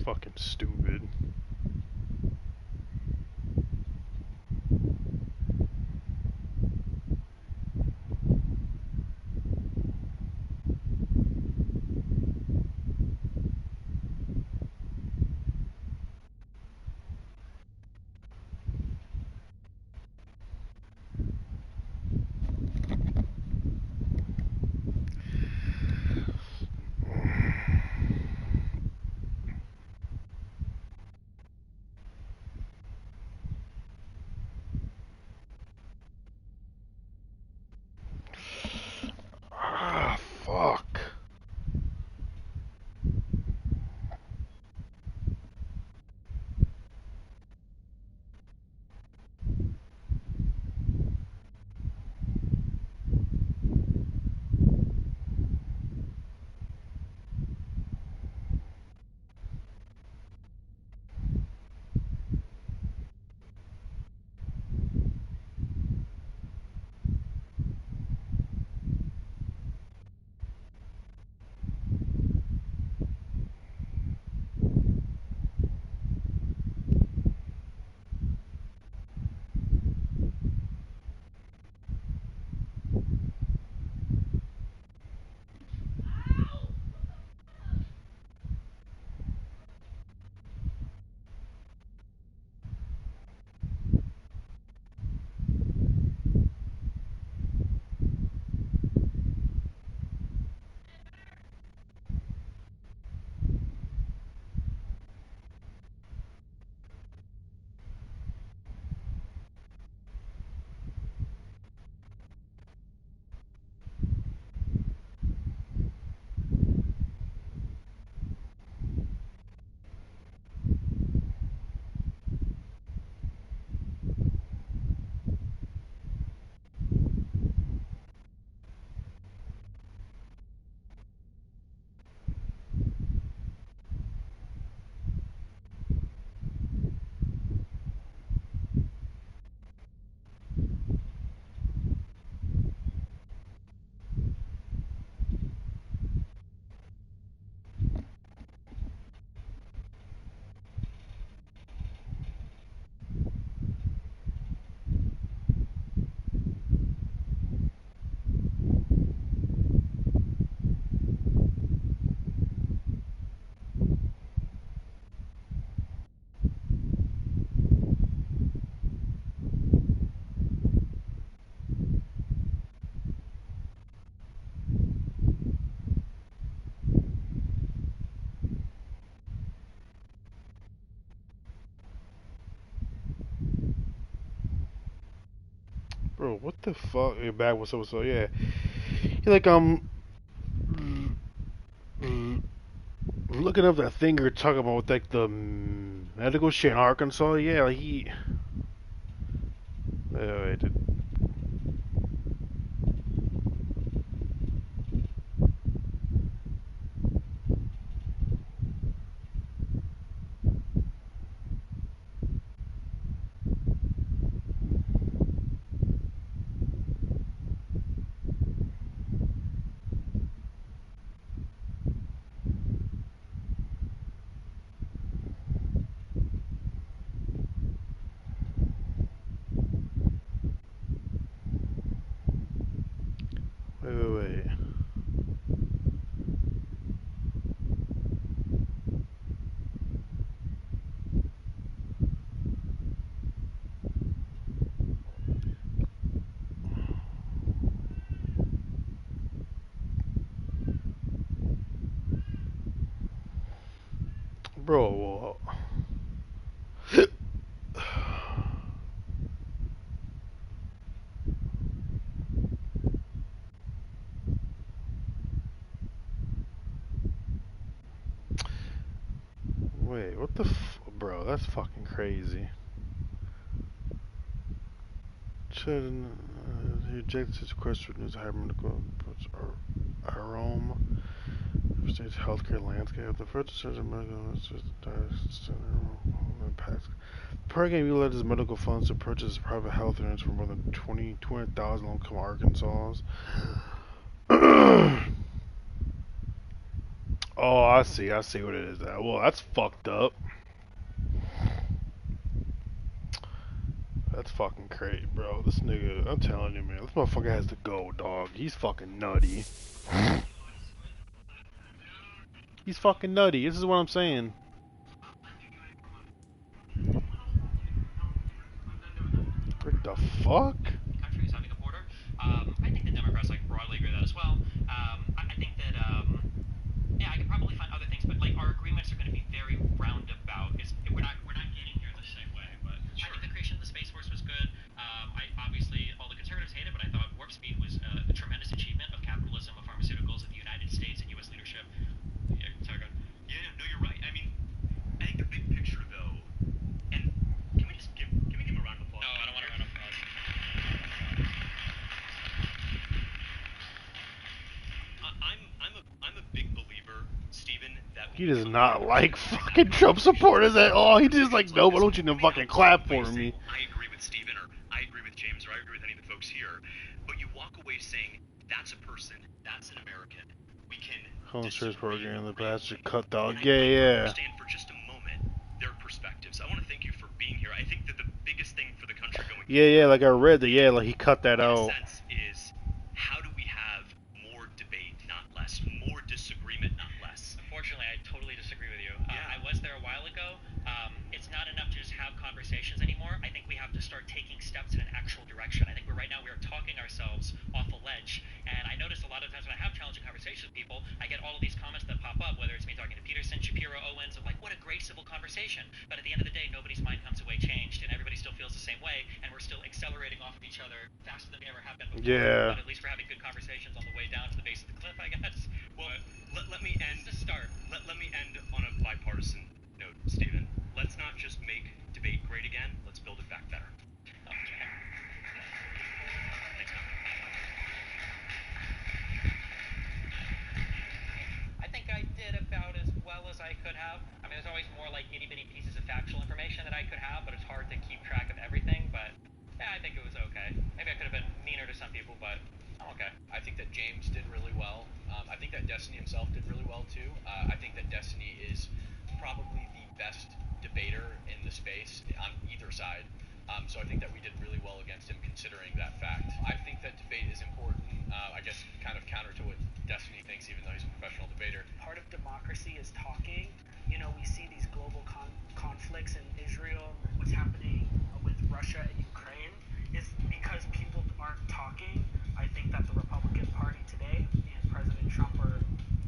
Fucking stupid. Ah, fuck. Bro, what the fuck? You're back. What's up? What's up? Yeah. You're like, looking up that thing you're talking about with like the medical shit in Arkansas. Yeah, like he. Wait, wait. Bro, wait, what the bro, that's fucking crazy. Should he rejects his request for news higher medical approach Arome state's healthcare landscape. The first decision medical impacts. The program utilizes medical funds to purchase private health insurance for more than 200,000 low-income Arkansans. Oh, I see what it is now. Well, that's fucked up. That's fucking crazy, bro. This nigga, I'm telling you, man, this motherfucker has to go, dog. He's fucking nutty. He's fucking nutty. This is what I'm saying. What the fuck? Countries having a border. I think the Democrats like broadly agree with that as well. I think that yeah, I could probably find other things, but like our agreements are going to be very roundabout. We're not getting here the same way. But I think the creation of the Space Force was good. I obviously all the conservatives hate it, but I thought Warp Speed was a tremendous achievement of capitalism, of pharmaceuticals, of the United States and U.S. leadership. Yeah, sorry, go ahead. Yeah, no, you're right. I mean, I think the big picture though, and can we give him a round of applause? No, I don't want a round of applause. I'm a big believer, Stephen, that He does not like fucking Trump supporters at all. He just like, no, why don't you fucking clap for me? I agree with Stephen, or I agree with James, or I agree with any of the folks here. But you walk away saying, that's a person, that's an American. We can Home search program in the past should cut down. I Yeah. understand for just a moment their perspectives. I want to thank you for being here. I think that the biggest thing for the country going Yeah, like I read that. Yeah, like he cut that in out. a sense is how do we have more debate, not less, more disagreement, not less. Unfortunately, I totally disagree with you. I was there a while ago. It's not enough to just have conversations anymore. I think we have to start taking steps in an actual direction. I think right now we are talking ourselves off a ledge. And I notice a lot of times when I have challenging conversations with people, I get all of these comments that pop up, whether it's me talking to Peterson, Shapiro, Owens, of like, what a great civil conversation. But at the end of the day, nobody's mind comes away changed, and everybody still feels the same way, and we're still accelerating off of each other faster than we ever have been before. Yeah. But at least we're having good conversations on the way down to the base of the cliff, I guess. Well, let me end. To start. Let me end on a bipartisan note, Stephen. Let's not just make debate great again. Let's build it back better. Okay. Thanks, man. I think I did about as well as I could have. I mean, there's always more like itty-bitty pieces of factual information that I could have, but it's hard to keep track of everything. But yeah, I think it was okay. Maybe I could have been meaner to some people, but I'm okay. I think that James did really well. I think that Destiny himself did really well too. I think that Destiny is probably the best debater in the space on either side. So I think that we did really well against him considering that fact. I think that debate is important. I guess kind of counter to what Destiny thinks, even though he's a professional debater. Part of democracy is talking. You know, we see these global conflicts in Israel, what's happening with Russia and Ukraine, is because people aren't talking. I think that the Republican Party today and President Trump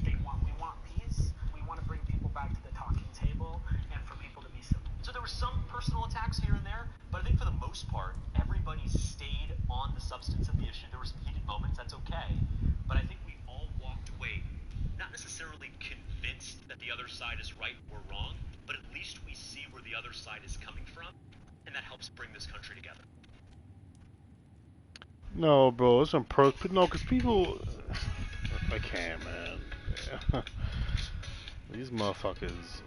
we want peace. We want to bring people back to the talking table and for people to be civil. So there were some personal attacks here and there, but I think for the most part, everybody stayed on the substance of the issue. There were some heated moments, that's okay. But I think we all walked away not necessarily convinced that the other side is right or wrong, but at least we see where the other side is coming from, and that helps bring this country together. No, bro, it's some perks. No, because people... I can't, man. These motherfuckers...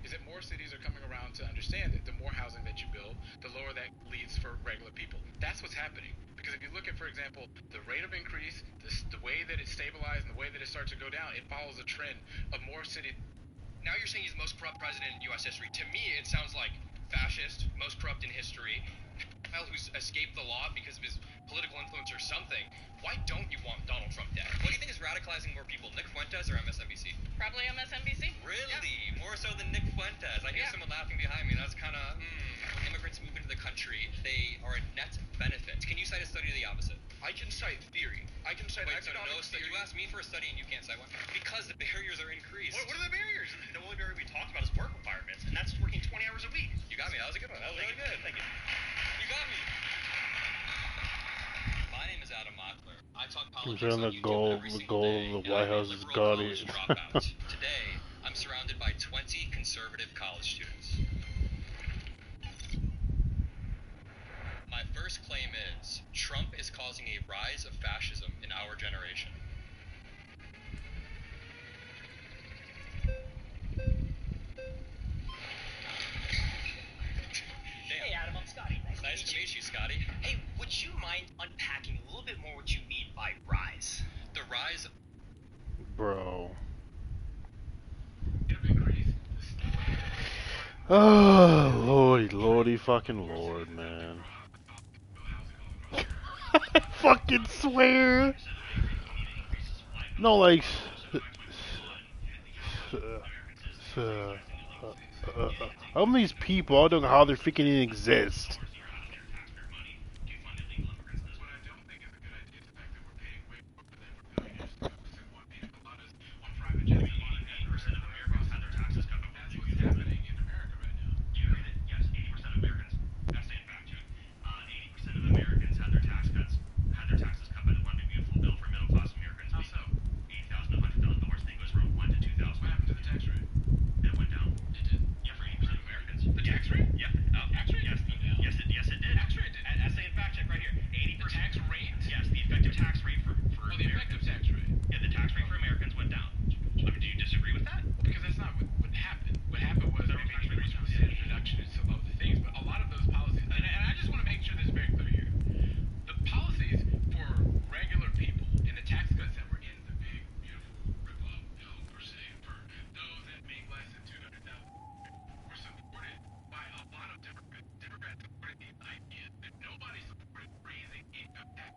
Is that more cities are coming around to understand that the more housing that you build, the lower that leads for regular people. That's what's happening. Because if you look at, for example, the rate of increase, the way that it stabilized and the way that it starts to go down, it follows a trend of more cities. Now you're saying he's the most corrupt president in U.S. history. To me, it sounds like fascist, most corrupt in history, who's escaped the law because of his political influence or something. Why don't you want Donald Trump dead? What do you think is radicalizing more people, Nick Fuentes or MSNBC? Probably MSNBC. Really? Yeah. More so than Nick Fuentes. I hear someone laughing behind me. That's kind of, when immigrants move into the country, they are a net benefit. Can you cite a study to the opposite? I can cite theory. I can cite economic theory. You asked me for a study and you can't cite one? Because the barriers are increased. What are the barriers? The only barrier we talked about is work requirements, and that's working 20 hours a week. You got me. That was a good one. That was really good. Thank you. You got me. My name is Adam Mockler. I talk politics on on the YouTube goal every of single the day, White and I'm a House is liberal gaudy. college dropout. Today, I'm surrounded by 20 conservative college students. My first claim is, Trump is causing a rise of fascism in our generation. Hey Adam, I'm Scotty. Nice to meet you, Scotty. Hey, would you mind unpacking a little bit more what you mean by rise? The rise of... Bro. Oh, lordy, lordy, fucking lord, man. I fucking swear. No, like, how many these people? I don't know how they're freaking even exist.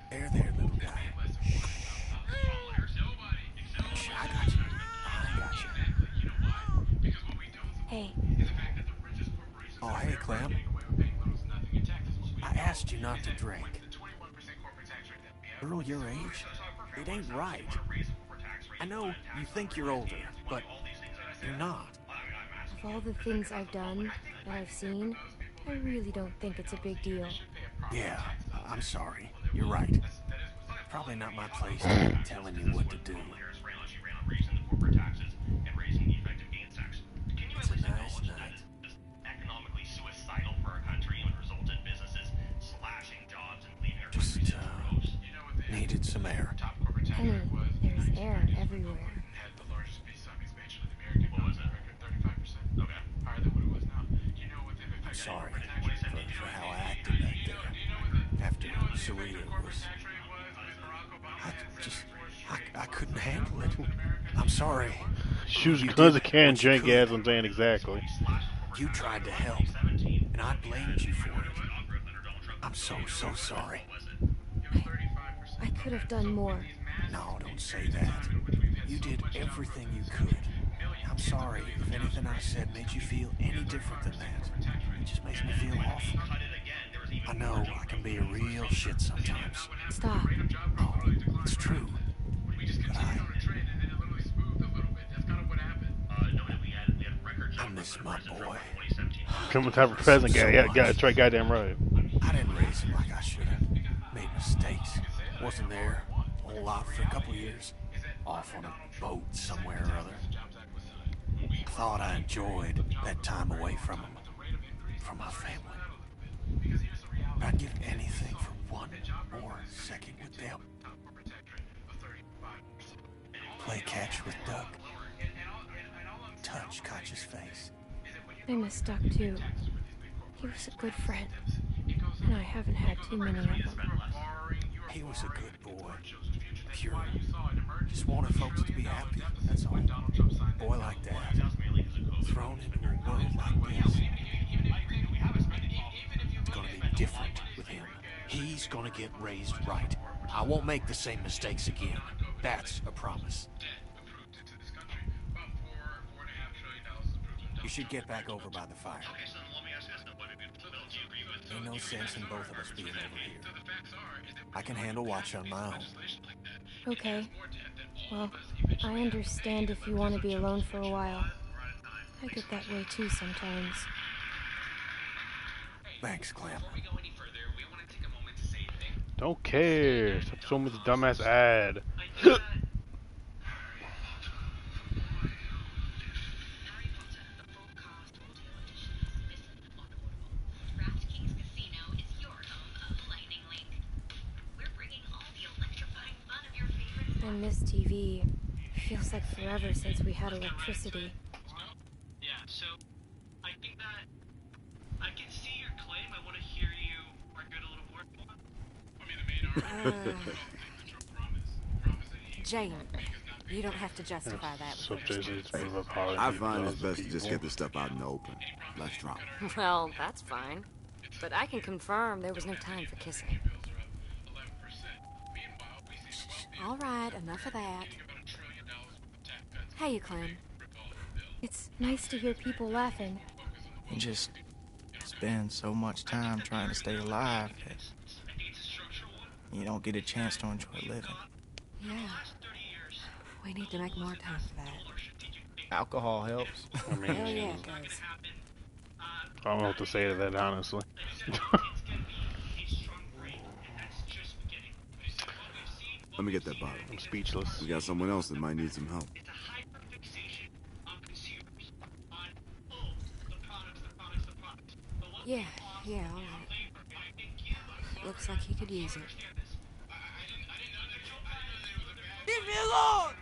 There, there, little guy. Shh, I got you. I got you. Hey. Oh, hey, Clem. I asked you not to drink. Girl your age? It ain't right. I know you think you're older, but you're not. Of all the things I've done, that I've seen, I really don't think it's a big deal. Yeah, I'm sorry. You're right. Probably not my place to be telling you what to do. It's a nice night. Economically suicidal for our country and would result in businesses slashing jobs and leaving our Just needed some air. Penny, there's air everywhere. I'm sorry for how I acted back there. After Sharia was... I couldn't handle it. I'm sorry. Shoots guns that can't drink gas, I'm saying exactly. You tried to help, and I blamed you for it. I'm so sorry. I could have done more. No, don't say that. You did everything you could. I'm sorry if anything I said made you feel any different than that. It just makes me feel awful. I know I can be a real shit sometimes. Stop. Oh, it's true. But I miss my boy. Coming time for present guy. Yeah, that's right, goddamn right. I didn't raise him like I should have. Made mistakes. Wasn't there a whole lot for a couple years. Off on a boat somewhere or other. Thought I enjoyed that time away from him. From my family. But I'd give anything for one more second with them. Play catch with Doug. Touch Koch's face. I miss Doug too. He was a good friend. And I haven't had too many of them. He was a good boy. Pure. Just wanted folks to be happy, that's all. A boy like that. Thrown into a world like this. It's gonna be different with him. He's gonna get raised right. I won't make the same mistakes again. That's a promise. You should get back over by the fire. Ain't no sense in both of us being over here. I can handle watch on my own. Okay. Well, I understand if you want to be alone for a while. I get that way too sometimes. Thanks, Clem. Don't care. Stop showing me the dumbass ad. I miss TV. Feels like forever since we had electricity. Yeah, so I think that I can see your claim. I want to hear you argue it a little more. Jane, You don't have to justify that. So Jason's been of apology. I find it's best to just get this stuff out in the open. Let's drop. Well, that's fine. But I can confirm there was no time for kissing. All right, enough of that. Hey, Clem. It's nice to hear people laughing. You just spend so much time trying to stay alive that you don't get a chance to enjoy living. Yeah. We need to make more time for that. Alcohol helps. I mean, Hell yeah, it does. I don't know what to say to that, honestly. Let me get that bottle. I'm speechless. We got someone else that might need some help. Yeah, all right. Looks like he could use it. Leave me alone!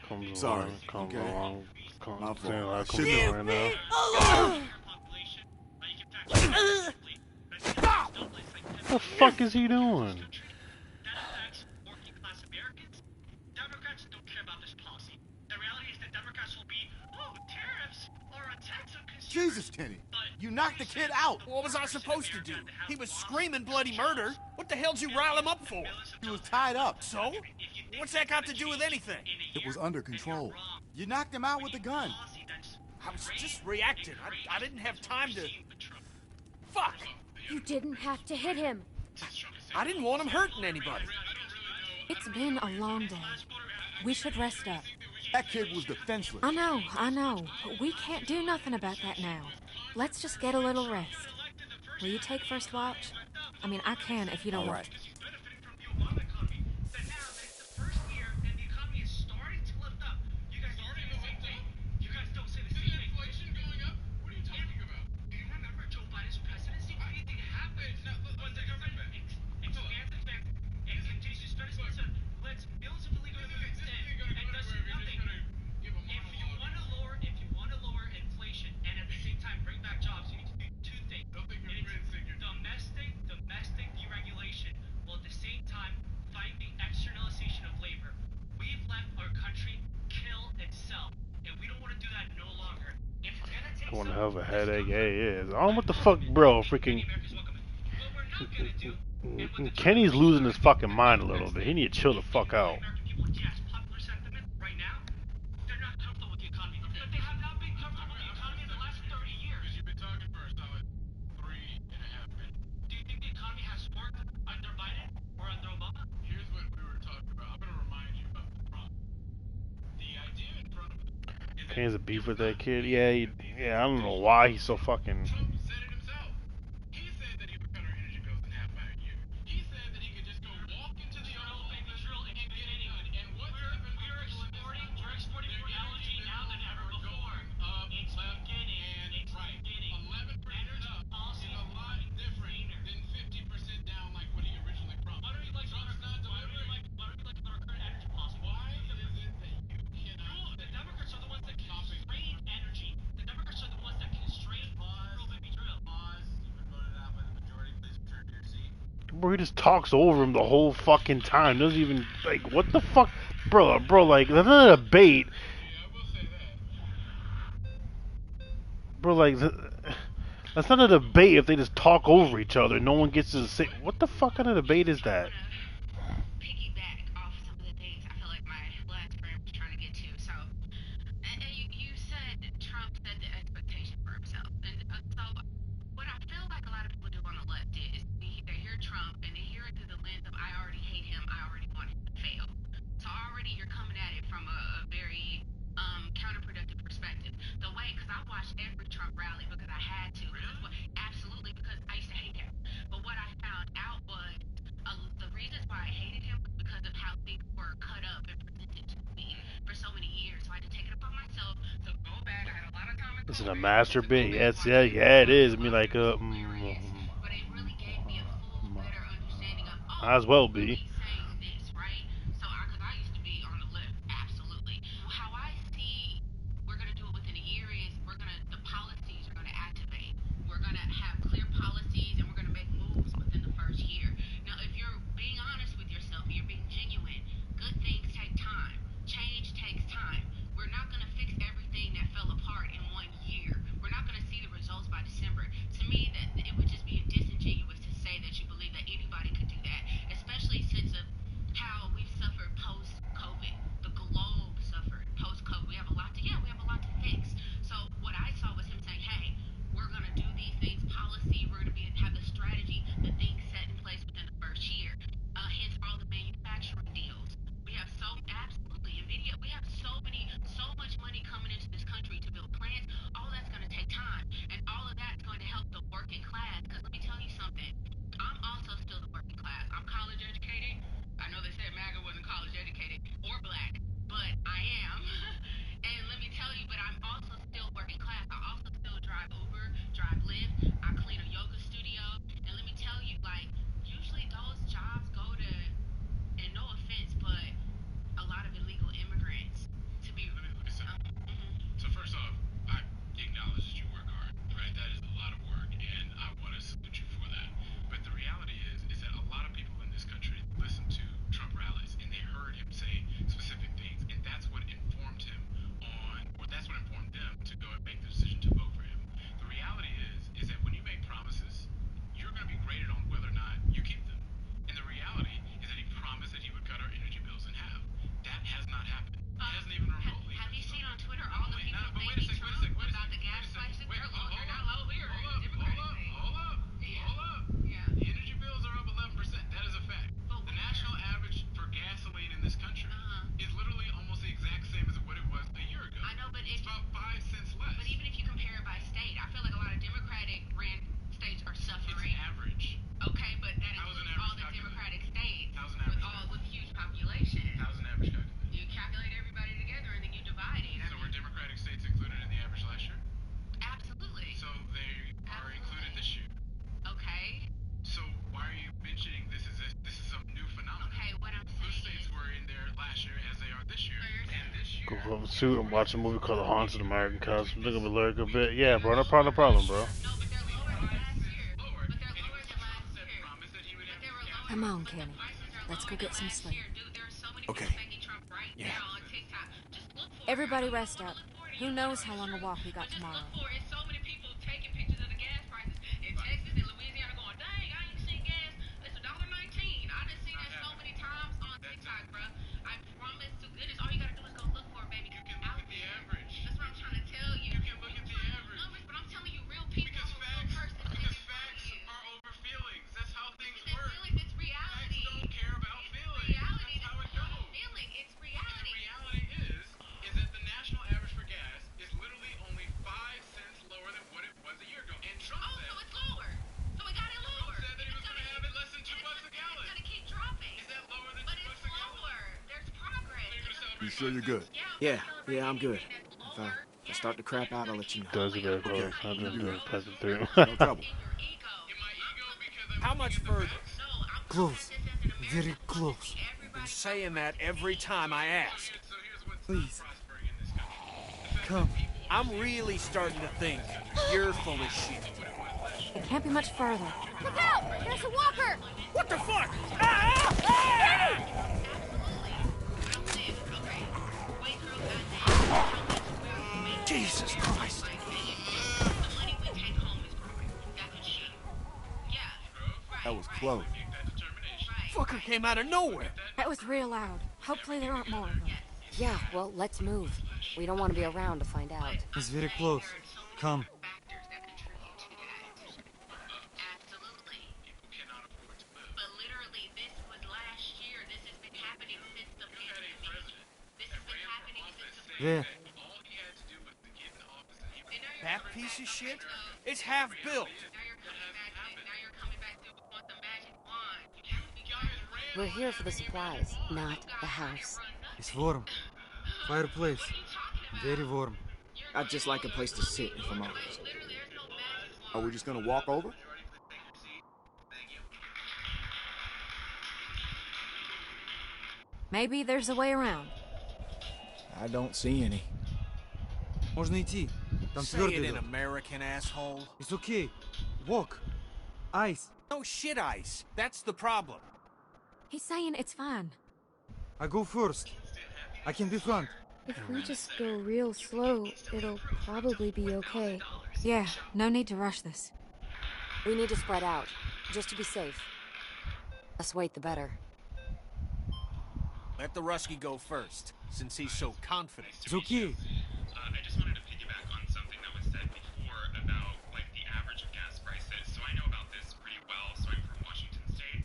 Comes Sorry. along. My fault. Like Should've doing known. right now. What the fuck is he doing? Jesus, Kenny. You knocked the kid out. What was I supposed to do? He was screaming bloody murder. What the hell'd you rile him up for? He was tied up. So? What's that got to do with anything? It was under control. You knocked him out with the gun. I was just reacting. I didn't have time to... Fuck! You didn't have to hit him. I didn't want him hurting anybody. It's been a long day. We should rest up. That kid was defenseless. I know. But we can't do nothing about that now. Let's just get a little rest. Will you take first watch? I mean, I can if you don't want to. One hell of a headache. Yeah, he is. I don't know what the fuck, bro. Freaking. Kenny's losing his fucking mind a little bit. He need to chill the fuck out. Kenny's a beef with that kid. Yeah, I don't know why he's so fucking. Bro, he just talks over him the whole fucking time. Doesn't even, like, what the fuck? Bro, like, that's not a debate. Bro, like, that's not a debate if they just talk over each other. No one gets to say, what the fuck kind of debate is that? Is it a masturbate? Yes, yeah, it is. I mean, like, might as well be. that's what informed them to go and make the decision to vote for him. The reality is that when you make promises, you're going to be graded on whether or not you keep them. And the reality is that he promised that he would cut our energy bills in half. That has not happened. It hasn't even remotely. Have you seen on Twitter all the people thanking Trump about the gas prices? They're low. They're not low here. Hold up. Yeah. The energy bills are up 11%. That is a fact. The national average for gasoline in this country is literally almost the exact same as what it was a year ago. I know, but it's about 5 cents less. But even if you compare it by state, I feel like a lot of Democratic ran states are suffering. It's average. Okay, but that includes all the Democratic states with huge population. How's an average calculated? You calculate everybody together and then you divide it. So were Democratic states included in the average last year? Absolutely. So they are included this year. Okay. So why are you mentioning this is some new phenomenon? Okay, what I'm saying. Blue states were in there last year as they are this year. And this year. Go from suit and watch a movie called The Haunted American Cosmos. Look at the lyric a bit. Yeah, bro, no problem, bro. Come on, Kenny. Let's go get some sleep. Okay. Yeah. Everybody rest up. Who knows how long a walk we got tomorrow. You sure you're good? Yeah, I'm good. If I start to crap out, I'll let you know. Does it there, bro? I'm just doing pass it through. No trouble. How much further? Close. Very close. You've been saying that every time I ask. Please. Come. I'm really starting to think you're full of shit. It can't be much further. Look out! There's a walker! What the fuck? Jesus Christ. That was close. Fucker came out of nowhere. That was real loud. Hopefully there aren't more of them. Yeah, well, let's move. We don't want to be around to find out. It's very close. Come. Where? That piece of shit? It's half built. We're here for the supplies, not the house. It's warm. Fireplace. Very warm. I'd just like a place to sit, if I'm honest. Are we just gonna walk over? Maybe there's a way around. I don't see any. Можно идти. Там Say твердый it in лед. American, asshole. It's okay. Walk. Ice. No shit ice. That's the problem. He's saying it's fine. I go first. I can be front. If we just go real slow, it'll probably be okay. Yeah, no need to rush this. We need to spread out, just to be safe. Less wait, the better. Let the Rusky go first, since he's so confident. It's okay. I just wanted to piggyback on something that was said before about, like, the average of gas prices. So I know about this pretty well. So I'm from Washington State,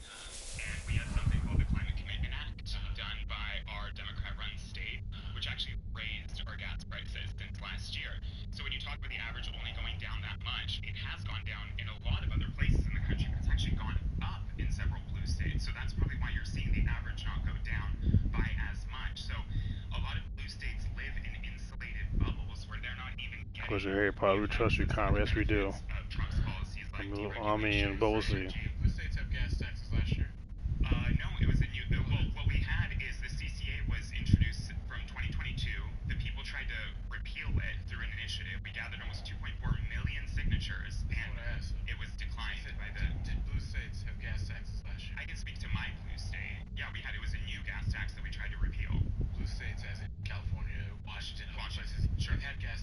and we had something called the Climate Commitment Act done by our Democrat-run state, which actually raised our gas prices since last year. So when you talk about the average only going down that much, it has gone down in a lot of other places in the country, but it's actually gone up in several blue states. So that's probably why you're seeing the average not go down by as much. So a lot of blue states live in insulated bubbles where they're not even getting... What's your Harry Potter? We trust you, Conrad. Yes, we do. Trump's policies like I mean, but we'll see. Blue states have gas taxes last year. No, it was a new... Well, what we had is the CCA was introduced from 2022. The people tried to repeal it through an initiative. We gathered almost 2.4 million signatures, and it was declined by the... Did blue states have gas taxes last year? I can speak to my blue state. Yeah, we had... It was a new gas tax that we tried to repeal. Blue states, as in California, Washington, other places, sure, had gas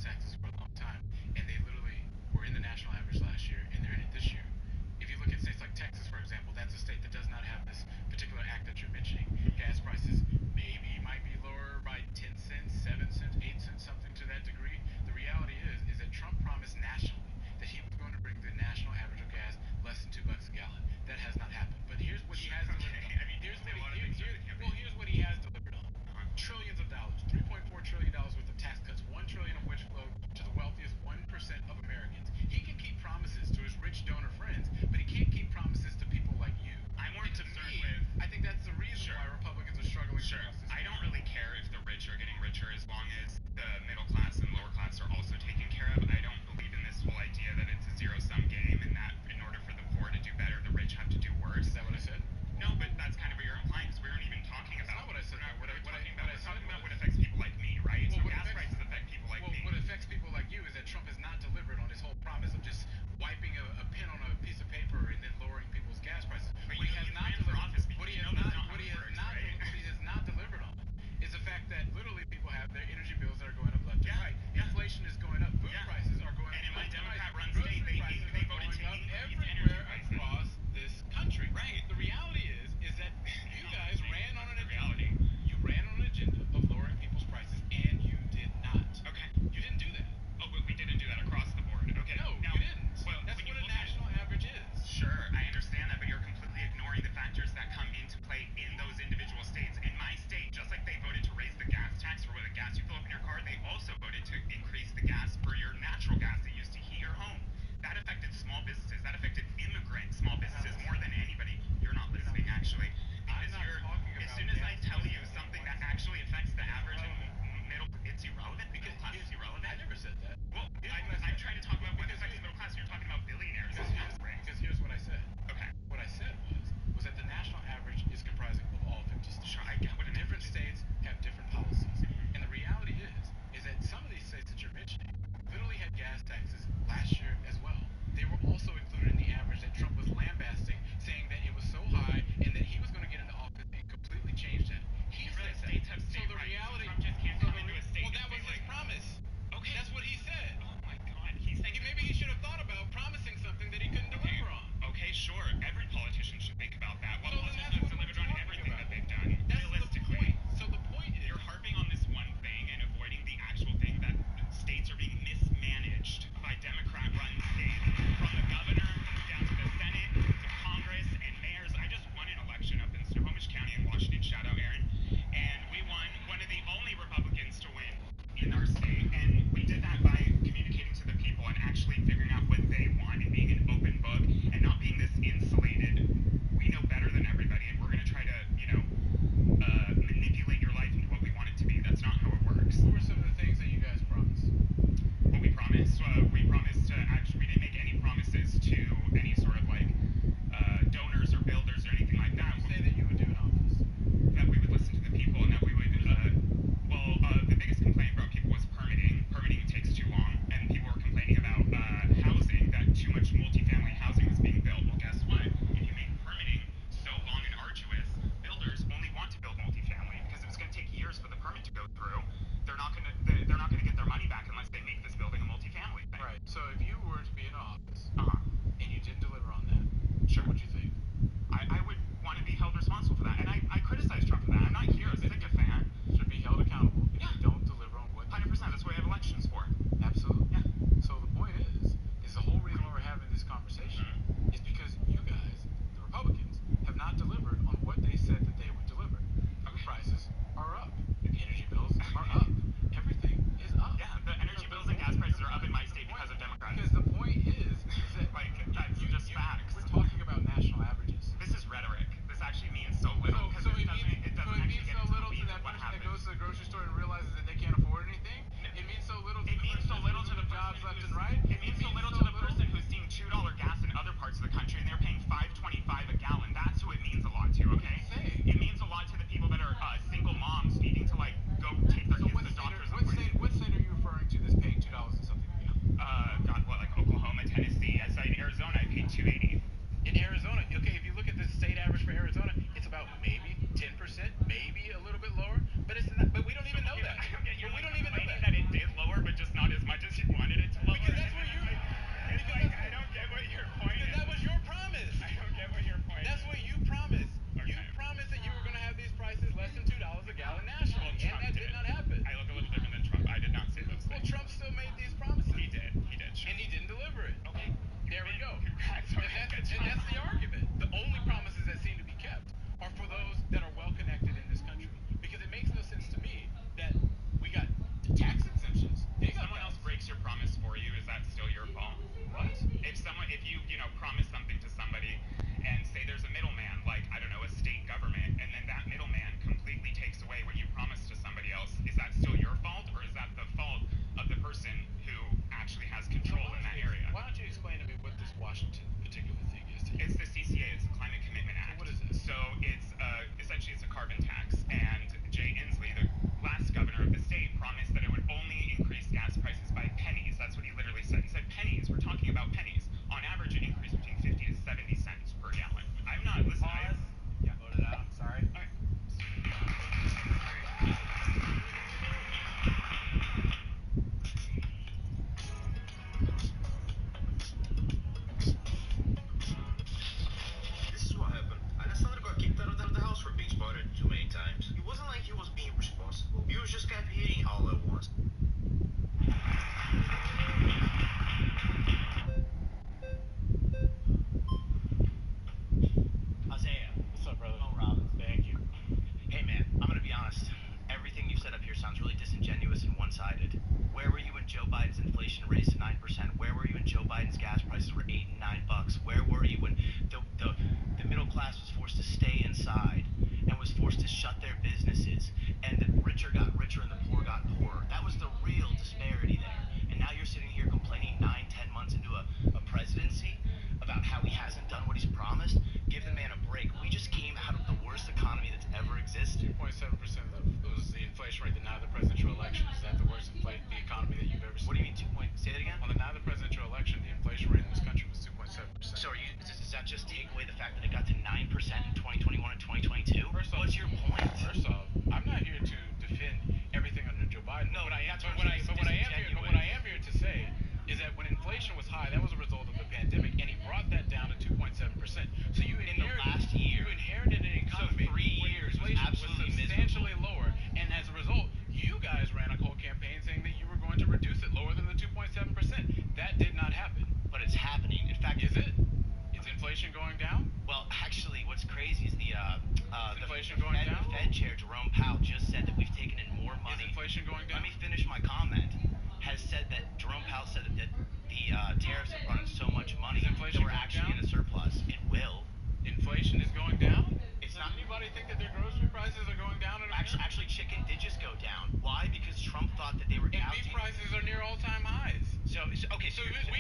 pal said that the tariffs have brought in so much money that inflation we're going actually down? in a surplus. It will. Inflation is going down? It's Does not. anybody think that their grocery prices are going down? Actually, chicken did just go down. Why? Because Trump thought that they were And gouging. beef prices are near all-time highs. So we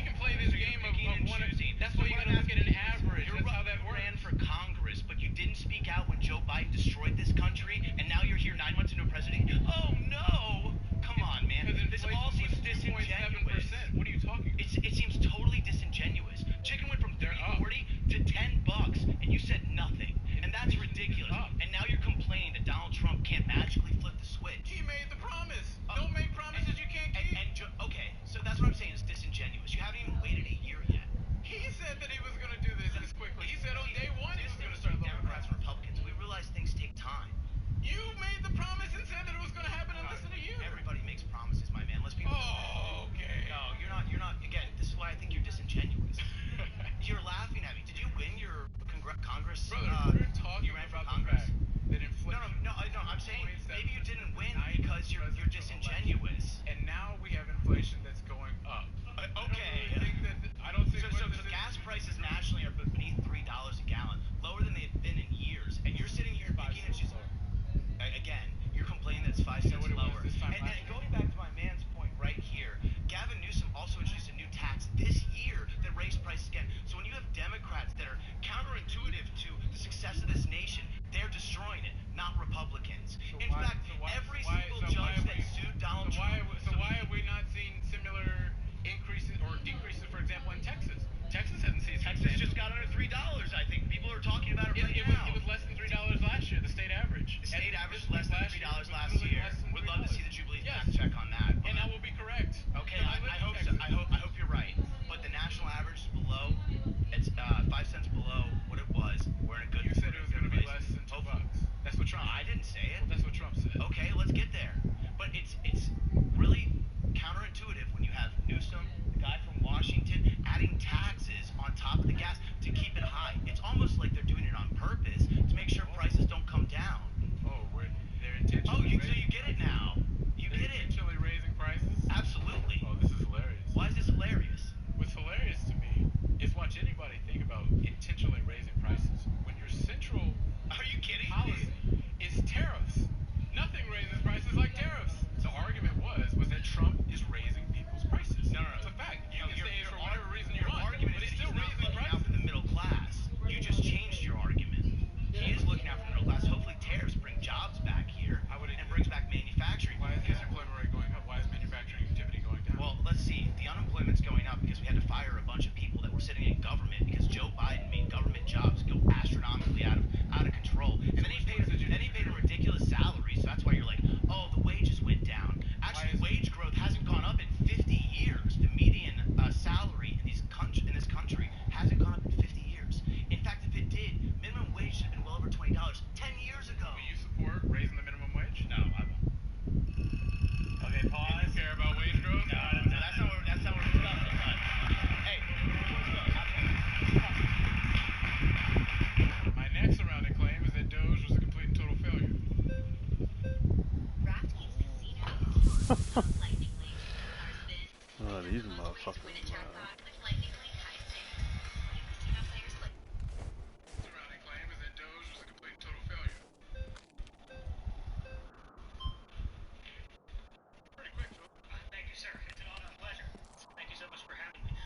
can play this game of one. That's why you gotta look at an average. That's how that works. You ran for Congress, but you didn't speak out when Joe Biden destroyed this country, and now you're here 9 months into a presidency. Oh no! Come on, man. This all seems disingenuous. What are you talking about? It seems totally disingenuous. Chicken went from $3.40 to $10, and you said nothing, and that's ridiculous. And now you're complaining that Donald Trump can't magically flip the switch. He made the promise. Don't make promises you can't keep. Okay, so that's what I'm saying is disingenuous. You haven't even waited a year yet. He said that he was going to do this quickly. He said on day one he was going to start lowering Democrats and Republicans. We realize things take time. You made the promise and said that it was going to happen in less than a year. Everybody makes promises, my man. Let's be real. Oh, okay. No, you're not. Again, this is why I think you're disingenuous. You're laughing at me. Did you win your Congress? Brother, we're talking you ran for about Congress. the fact that inflation. No. I'm saying maybe you didn't win because you're disingenuous. And now we have inflation that's going up. Okay. I don't think. So gas prices nationally are beneath $3 a gallon, lower than they've been in years, and you're sitting here making it just. Again, you're complaining that it's 5 cents lower. And going back to my man's point right here, Gavin Newsom also introduced a new tax this year that raised prices again. So when you have Democrats that are counterintuitive to the success of this nation, they're destroying it, not Republicans. In fact, every single judge that sued Donald Trump. So why have we not seen similar increases or decreases, for example, in Texas? Texas hasn't seen. Texas just got under $3. I think people are talking about it right now. It was less than $3 last year. The state average. The state average was less than $3 last year. Would love to see the Jubilee fact check on that. And that will be correct. Okay, I hope so. I hope you're right. But the national average is below. It's 5 cents below what it was. We're in a good. You said it was going to be less than $2. That's what Trump. I didn't say it. Well, that's what Trump said. Okay, let's get there. But it's really counterintuitive when you have Newsom, the guy from Washington, adding taxes on top of the gas to keep it high. It's almost like they're doing it on purpose to make sure prices don't come down. Oh, they're intentionally. So you get it now. You get it. Intentionally raising prices. Absolutely. Oh, this is hilarious. Why is this hilarious? What's hilarious to me is watch anybody think about intentionally raising prices when your central policy is tariffs. Nothing raises prices like tariffs. The argument was that Trump is raising people's prices. No. It's a fact. You can say it for whatever reason you want, argument but is it's still he's not raising looking prices. out for the middle class. You just changed your argument. He is looking out for the middle class. Hopefully tariffs bring jobs back here and brings back manufacturing. Why is the unemployment rate going up? Why is manufacturing activity going down? Well, let's see. The unemployment's going up because we had to fire a bunch of people that were sitting in government because Joe Biden made government jobs go astronomically out of control. And then he paid a ridiculous salary, so that's why you're like, oh, the wages went down. Actually, wage growth hasn't gone up in 50 years. The median salary in this country hasn't gone up in 50 years. In fact, if it did, minimum wage should have been well over $20 10 years ago. Do you support raising the minimum wage? No, I won't. Okay, pause. You care about wage growth? No, that's not what we're discussing. But hey, my next surrounding claim is that Doge was a complete and total failure. Oh, these motherfuckers. Surrounding claim is that Doge was a complete and total failure. Pretty quick, Phil. Thank you, sir. It's an honor and pleasure. Thank you so much for having me.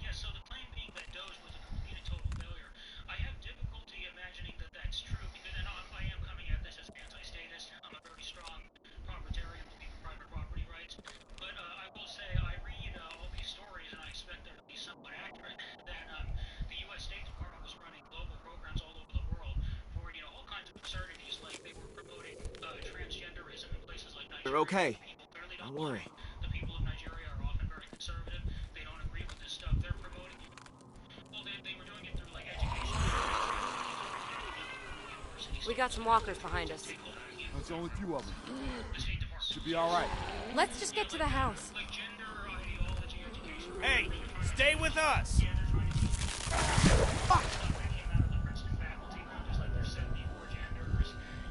Yes, so the claim being that Doge was a complete and total failure, I have difficulty imagining that that's true because I am coming at this as anti-statist. I'm a very strong proprietarian, believe in private property rights. But I will say I read all these stories and I expect them to be somewhat accurate. That the U.S. State Department was running global programs all over the world for all kinds of absurdities, like they were promoting transgenderism in places like Nigeria. They're okay. People clearly Don't worry. The people of Nigeria are often very conservative. They don't agree with this stuff they're promoting. Well, they were doing it through like education. We got some walkers behind us. That's only a few of them. Should be all right. Let's just get to the house. Hey, stay with us.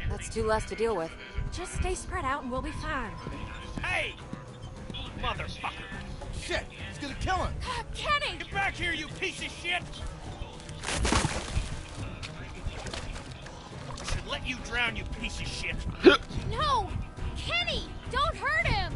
That's two less to deal with. Just stay spread out and we'll be fine. Hey! Motherfucker. Shit! shit! I should let you drown, you piece of shit. No! Kenny! Don't hurt him!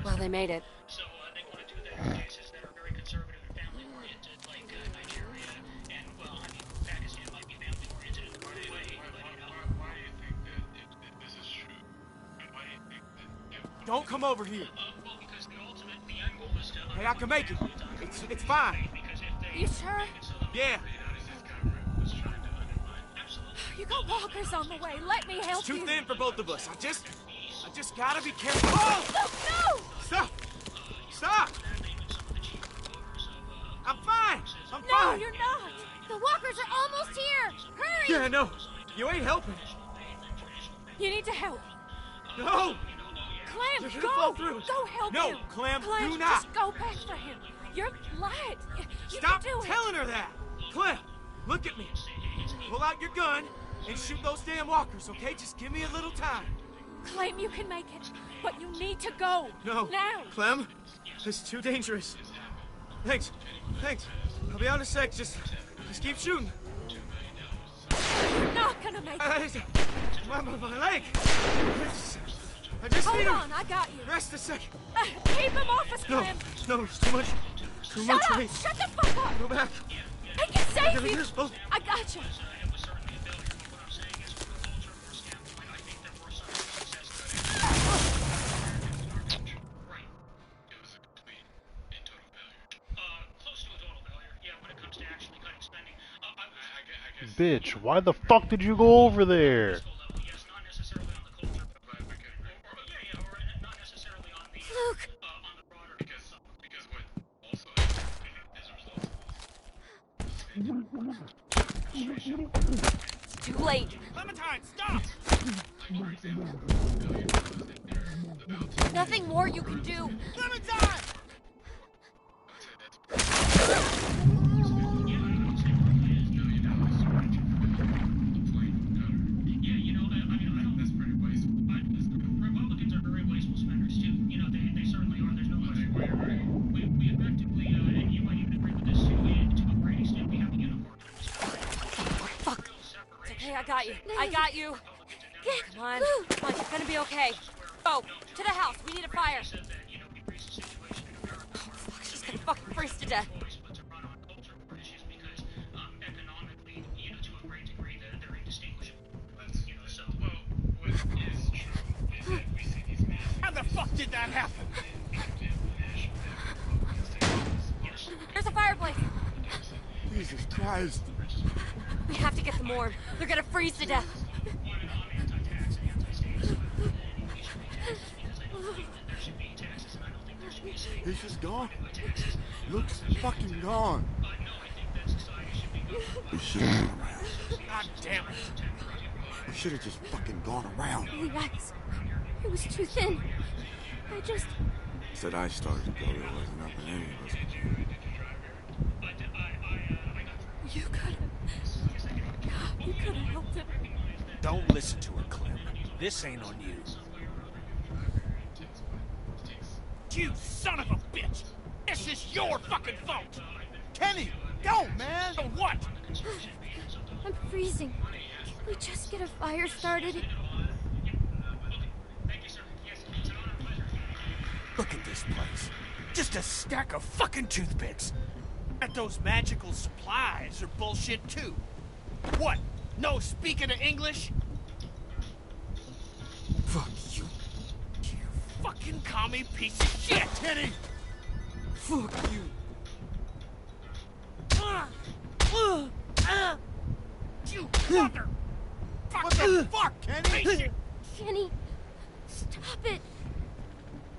Well, they made it. So they want to do that in cases that are very conservative and family-oriented, like Nigeria, and, well, I mean, Pakistan might be family-oriented in a right way, but, you know... Why do you think that this is true? Why do you think that... Don't come over here. Well, because the end goal is to... Hey, I can make it. It's fine. You sure? Yeah. You got walkers on the way. Let me help It's too you. thin for both of us. I just gotta be careful. Oh! No! Stop! Stop! I'm fine! I'm No, fine! you're not! The walkers are almost here! Hurry! Yeah, no. You ain't helping. You need to help. No! Clem, You're gonna go! fall through. Go help No, him! Clem, Clem, do not. just go back for him. You're light. You Stop can do telling her that! Clem, look at me. Pull out your gun and shoot those damn walkers, okay? Just give me a little time. Clem, you can make it. But you need to go. No. Now. Clem, it's too dangerous. Thanks. I'll be out in a sec. Just keep shooting. You're not gonna make it. My leg. I just Hold need to on, I got you. rest a second. Keep him off us, No, Clem. no, it's too much. Too much Shut up! weight. Shut the fuck up! Go back. I can save you! Oh. I got you. Bitch, why the fuck did you go over there? Luke! It's too late. Clementine, stop! Nothing more you can do. Clementine! Republicans are very wasteful spenders, too. You know, they certainly are. There's no question. We effectively, and you might even agree with this, too, to a great extent, we have a unicorn. Fuck. It's okay, I got you. I got you. Come on. Come on, you're gonna be okay. Go. To the house. We need a fire. Oh, fuck, she's gonna fucking freeze to death. How the fuck did that happen? There's a fireplace. Jesus Christ. We have to get them warm. They're gonna freeze to death. He's just gone. Luke's fucking gone. We should have gone around. God damn it. We should have just fucking gone around. Relax. It was too thin. I just... Said I started to go. There wasn't nothing any of us could do. You could have helped him. Don't listen to her, Clem. This ain't on you. You son of a bitch! This is your fucking fault! Kenny, go, man! So what? I'm freezing. Can we just get a fire started? Look at this place. Just a stack of fucking toothpicks. At those magical supplies are bullshit too. What? No speaking of English? Fuck you. You fucking commie piece of shit! Kenny! Fuck you. You mother! What the fuck, Kenny? Kenny, stop it.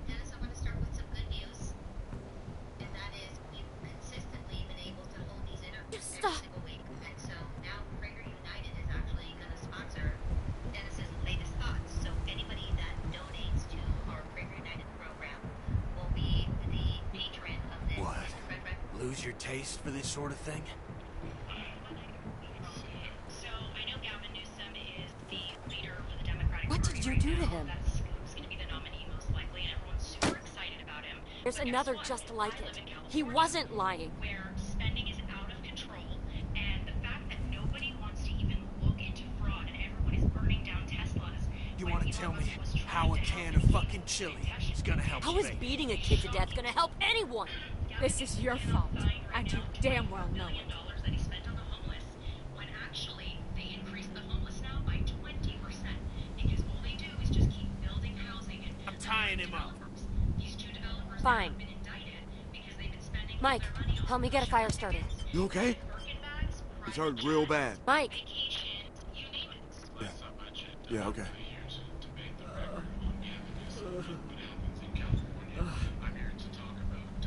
Dennis, I'm going to start with some good news. And that is, we've consistently been able to hold these interviews every single week. And so now Prager United is actually going to sponsor Dennis's latest thoughts. So anybody that donates to our Prager United program will be the patron of this. What? Lose your taste for this sort of thing? do to him? That's who's going to be the nominee most likely, and everyone's super excited about him. There's But guess another what? just like I live it. in He California, wasn't lying. where spending is out of control, and the fact that nobody wants to even look into fraud, and everyone is burning down Teslas. You when want to Elon tell me Musk was trying how a to can help of the fucking chili is gonna help How is Spain? beating a kid to death gonna help anyone? This is your fault, and you damn well know it. that he spent on the homeless, when actually they increased the homeless now by 20%, because all they do is just keep building housing and I'm tying him up. these two developers Fine. have been indicted because they've been spending Mike, their money on help me get a fire started. You okay? It's hurt real bad. Mike! you name it. Yeah, okay.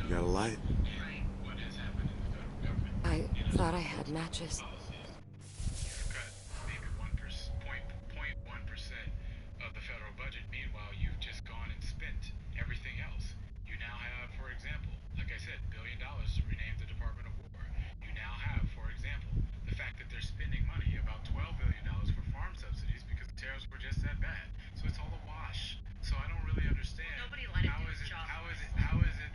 You got a light? I thought I had matches. Maybe 0.1% of the federal budget. Meanwhile, you've just gone and spent everything else. You now have, for example, like I said, $1 billion to rename the Department of War. You now have, for example, the fact that they're spending money, about $12 billion for farm subsidies because the tariffs were just that bad. So it's all a wash. So I don't really understand. Nobody let him how do is his job. How is it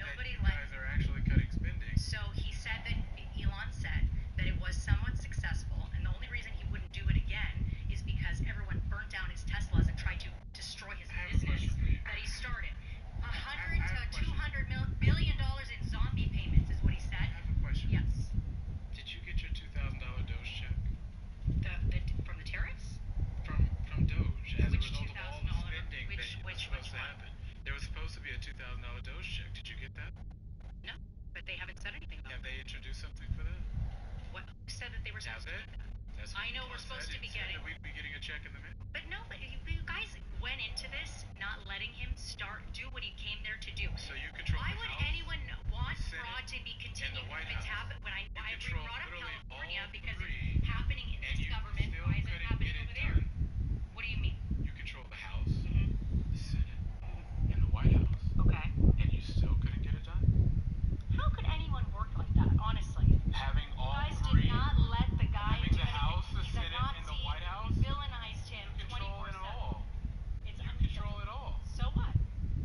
Nobody that you guys are actually cutting spending? So he said that Elon said that it was somewhat successful, and the only reason he wouldn't do it again is because everyone burnt down his Teslas and tried to destroy his business that he started. $100 to $200 billion in zombie payments is what he said. I have a question. Yes. Did you get your $2,000 Doge check? From the tariffs? From Doge as Which a result of all the spending which that was supposed to happen. There was supposed to be a $2,000 Doge check. Did you get that? No, but they haven't said anything about Have they introduced something for that? what who said that they were supposed to get that. That's what I know Elon we're supposed said. to be He said getting. that we'd be getting a check in the mail. But no, but you guys went into this not letting him do what he came there to do. So you control Why the would House, anyone want Senate, fraud to be continuing White if it's House. happened? When I control brought up literally California all because three, it's happening in and this you government. still Why is it couldn't happening get it over there? done. What do you mean? You control the House, the Senate, and the White House. Okay. And you still couldn't get it done? How could anyone work like that? Honestly. Having You all guys three, did not let the guy having do the House, the anything. He's a Senate, and the Nazi. White House, You villainized him you control it 24/7. all. It's You control it all. So what?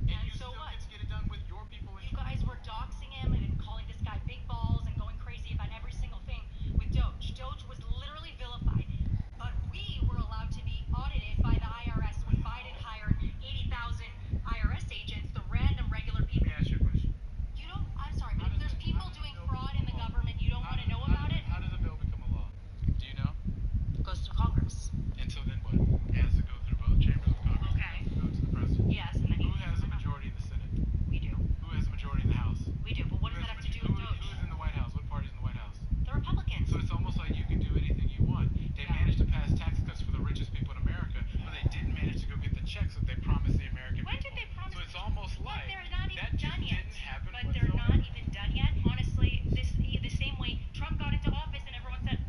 And you so still what? get to get it done with your people in You guys were doxing him and calling this guy big balls and going crazy about every single thing with Doge. Doge was literally vilified. But we were allowed to be audited by the IRS when Biden hired 80,000 IRS agents, the random regular people. Let me ask you a question. You don't, I'm sorry, but if there's people doing fraud in the government, you don't want to know about it? How does a bill become a law? Do you know? It goes through Congress. And so then what? It has to go through both chambers of Congress. Okay. Go to the president. Yes, and then Who has a majority in the Senate? we do. Who has a majority in the House? We do, but what does that have to do with Doge? Who's in the White House? What party's in the White House? The Republicans. So it's almost like you can do anything you want. They managed to pass tax cuts for the richest people in America, but they didn't manage to go get the checks that they promised the American When people. did they promise? So it's almost like they're not even that just done yet. didn't happen But they're whatsoever. not even done yet. Honestly, the same way Trump got into office and everyone said,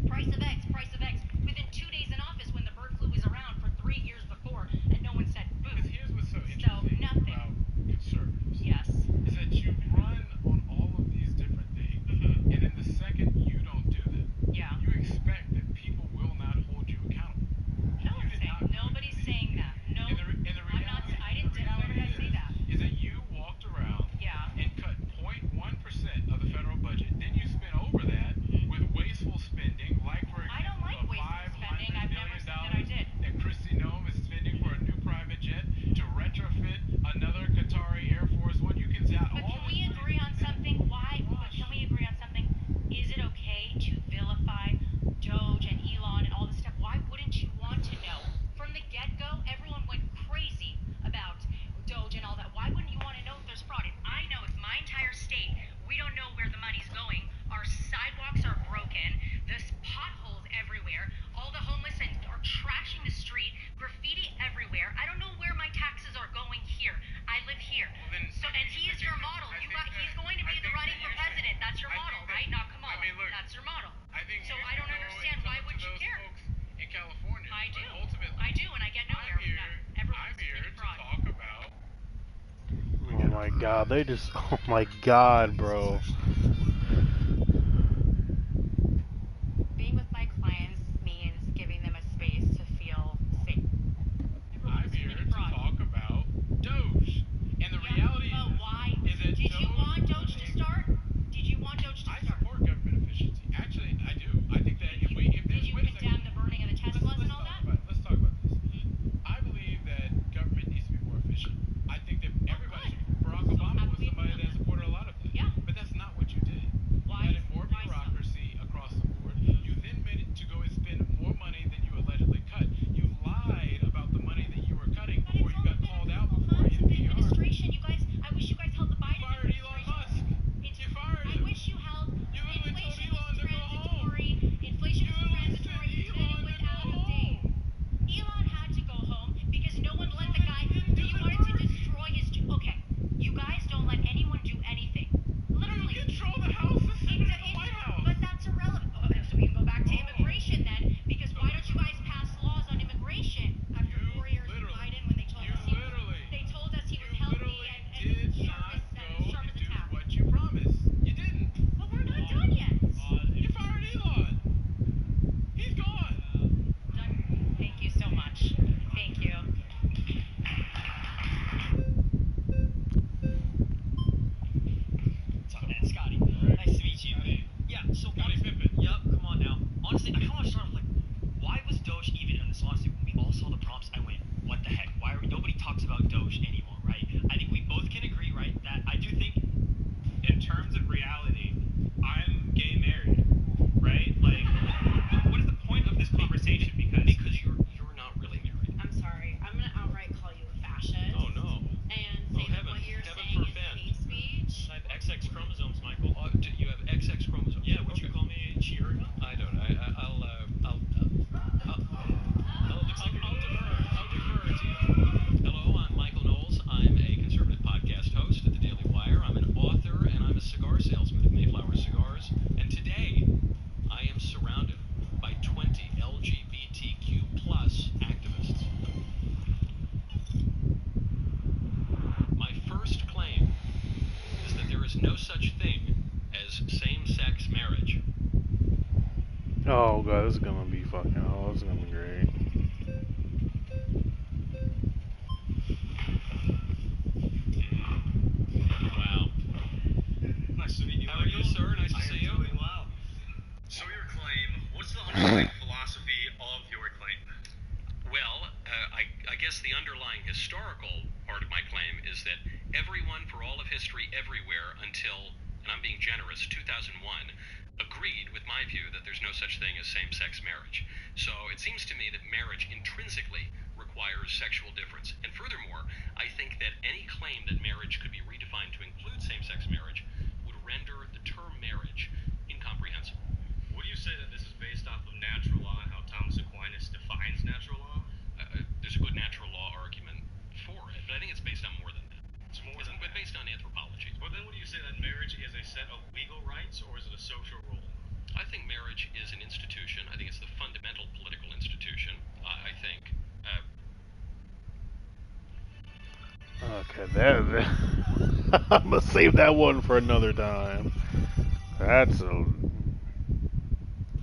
price of X, price of X. Within 2 days in office when the bird flu was around for 3 years before and no one said boo. Because here's what's so interesting nothing. about conservatives. Yes. Is that you run on all of these different things, and then the second you don't do them, Yeah. you expect that people will not hold you accountable. No one's saying. Nobody's saying that. No. And the I'm not. I didn't. Where did I say that? is that you walked around and cut 0.1% of the federal budget. Then you spent over that with wasteful spending, like for example, I don't like wasteful spending. I've never said that I did. that Kristi Noem is spending for a new private jet to retrofit another Qatari Air Force One. You can say But can we agree on something? Why? But can we agree on something? Is it okay to vilify Doge and Elon and all this stuff? Why wouldn't you want to know? From the get-go, everyone went crazy about Doge and all that. Why wouldn't you want to know if there's fraud? If I know if my entire state, we don't know where the money's going, our sidewalks are broken, there's potholes everywhere, all the homeless are trashing the street, graffiti everywhere. I don't know where my taxes are going here. I live here. And he is your model. He's going to be the running for president. That's your model, right? Not Kamala. That's your model. So I don't understand. Why would you care? In California, I do. ultimately, I do, and I get nowhere with that. I'm here to talk about. Oh my god, they just. Oh my god, bro. Being with my clients means giving them a space to feel safe. I'm here Oh god, this is gonna be fucking. Oh, this is gonna be great. Wow. Nice to meet you. How are you, sir? Nice to see you. Doing well. So your claim, what's the underlying philosophy of your claim? Well, I guess the underlying historical part of my claim is that everyone for all of history everywhere until, and I'm being generous, 2001, agreed with my view that there's no such thing as same-sex marriage. So it seems to me that marriage intrinsically requires sexual difference. And furthermore, I think that any claim that marriage could be redefined to include same-sex marriage would render the term marriage incomprehensible. Would you say that this is based off of natural law and how Thomas Aquinas defines natural law? There's a good natural law argument for it, but I think it's based on more than that. It's more than that. Based on anthropology. But then would you say that marriage is a set of legal rights or is it a social rule? I think marriage is an institution. I think it's the fundamental political institution. I think. Okay, that I'm gonna save that one for another time. That's a. Don't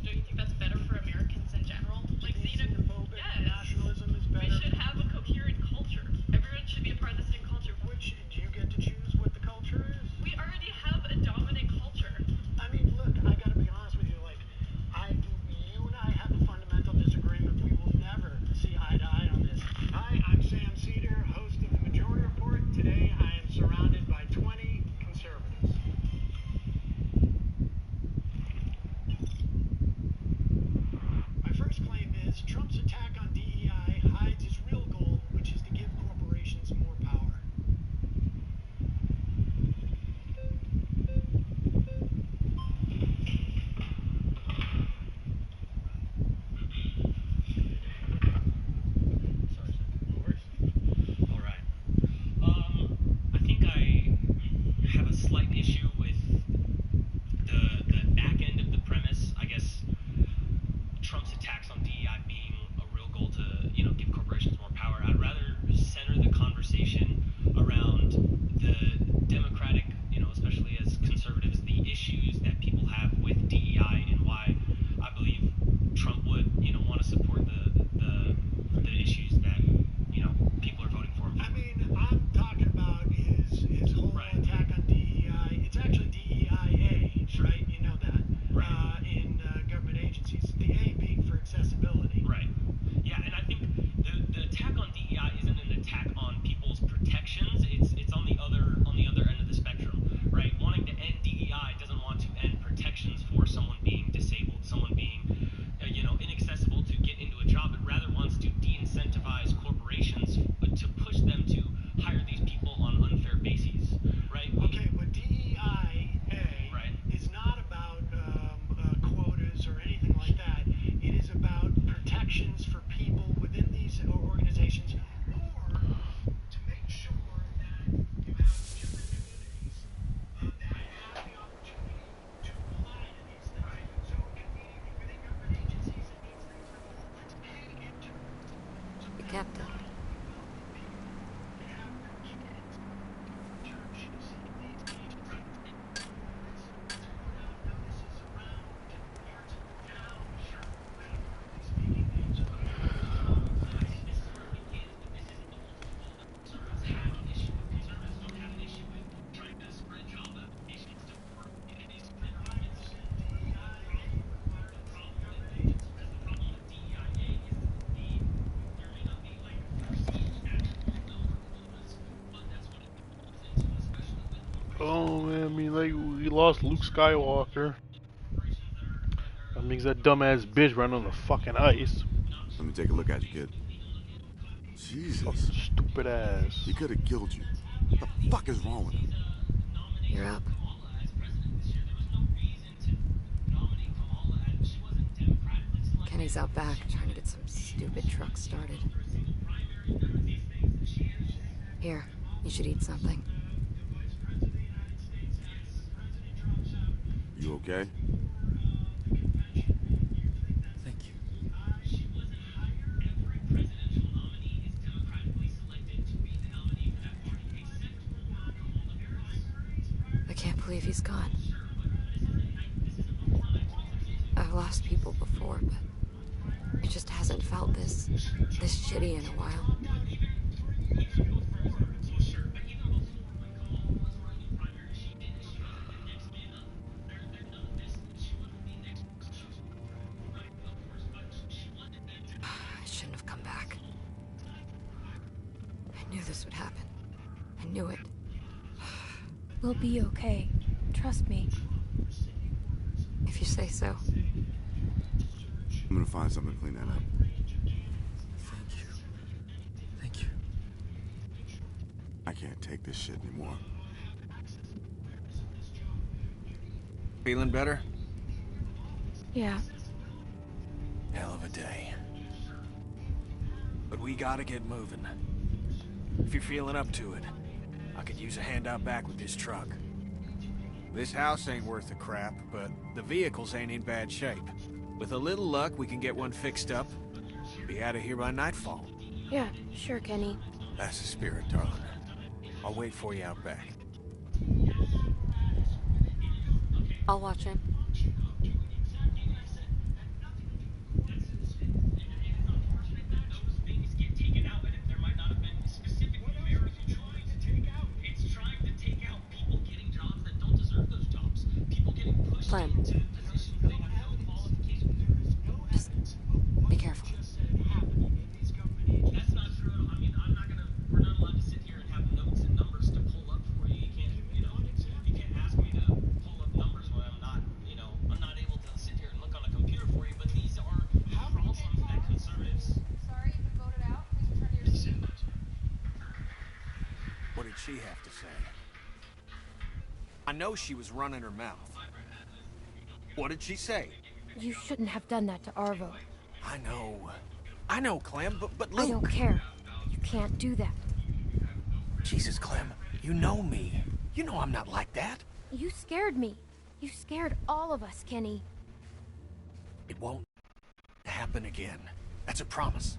you think that's better for Americans in general? Like, nationalism is better. We should have a coherent culture. Everyone should be a part of the same culture. Which, do you get to choose what the culture is? We already have a dominant culture. I mean, look, I gotta be honest with you, like, you and I have a fundamental disagreement. We will never see eye to eye on this. Hi, I'm Sam Cedar, host of the Majority Report. Today I am surrounded by 20 conservatives. My first claim is Trump's attack on DEI hides his real goal, which is to give corporations more power. All right. I think I have a slight issue with the back end of the premise. I guess Trump's attacks on DEI being a real goal to, give corporations more power. I'd rather center the conversation around the democratic, especially as conservatives, the issues that people have with DEI and why I believe Trump would, want to support the issues that, people are voting for. I mean, I'm talking about his whole attack on DEI. It's actually DEIA, right? You know that. Right. In government agencies. The A being for accessibility. Right. Yeah, and I think the attack on DEI isn't an attack on people's protections. It's on the other end of the spectrum, right? Wanting to end DEI doesn't want to end protections for someone being disabled, someone being, inaccessible to get into a job. It rather wants to de-incentivize corporations to push them to hire these people on unfair bases, right? Okay, but DEIA is not about quotas or anything like that. It is about protections for people within these organizations, or to make sure that you have different communities that have the opportunity to apply to these things. So it can be within government agencies, it means things like pay interns. You kept it. Oh man, I mean, like, we lost Luke Skywalker. That means that dumbass bitch ran on the fucking ice. Let me take a look at you, kid. Jesus. Fucking stupid ass. He could have killed you. What the fuck is wrong with him? You're up. Kenny's out back trying to get some stupid truck started. Here, you should eat something. You okay? Thank you. I can't believe he's gone. I've lost people before, but it just hasn't felt this shitty in a while. I shouldn't have come back. I knew this would happen. I knew it. We'll be okay. Trust me. If you say so. I'm gonna find something to clean that up. Thank you. Thank you. I can't take this shit anymore. Feeling better? Yeah. Hell of a day. But we gotta get moving. If you're feeling up to it, I could use a hand out back with this truck. This house ain't worth a crap, but the vehicles ain't in bad shape. With a little luck, we can get one fixed up. Be out of here by nightfall. Yeah, sure, Kenny. That's the spirit, darling. I'll wait for you out back. I'll watch him. Clem. Just be careful. That's not true. I mean, we're not allowed to sit here and have notes and numbers to pull up for you. You can't ask me to pull up numbers when I'm not able to sit here and look on a computer for you, but these are problems that conservatives. Sorry, you've been voted out. Please return to your seat. What did she have to say? I know she was running her mouth. What did she say? You shouldn't have done that to Arvo. I know, Clem, but Luke... I don't care. You can't do that. Jesus, Clem, you know me. You know I'm not like that. You scared me. You scared all of us, Kenny. It won't happen again. That's a promise.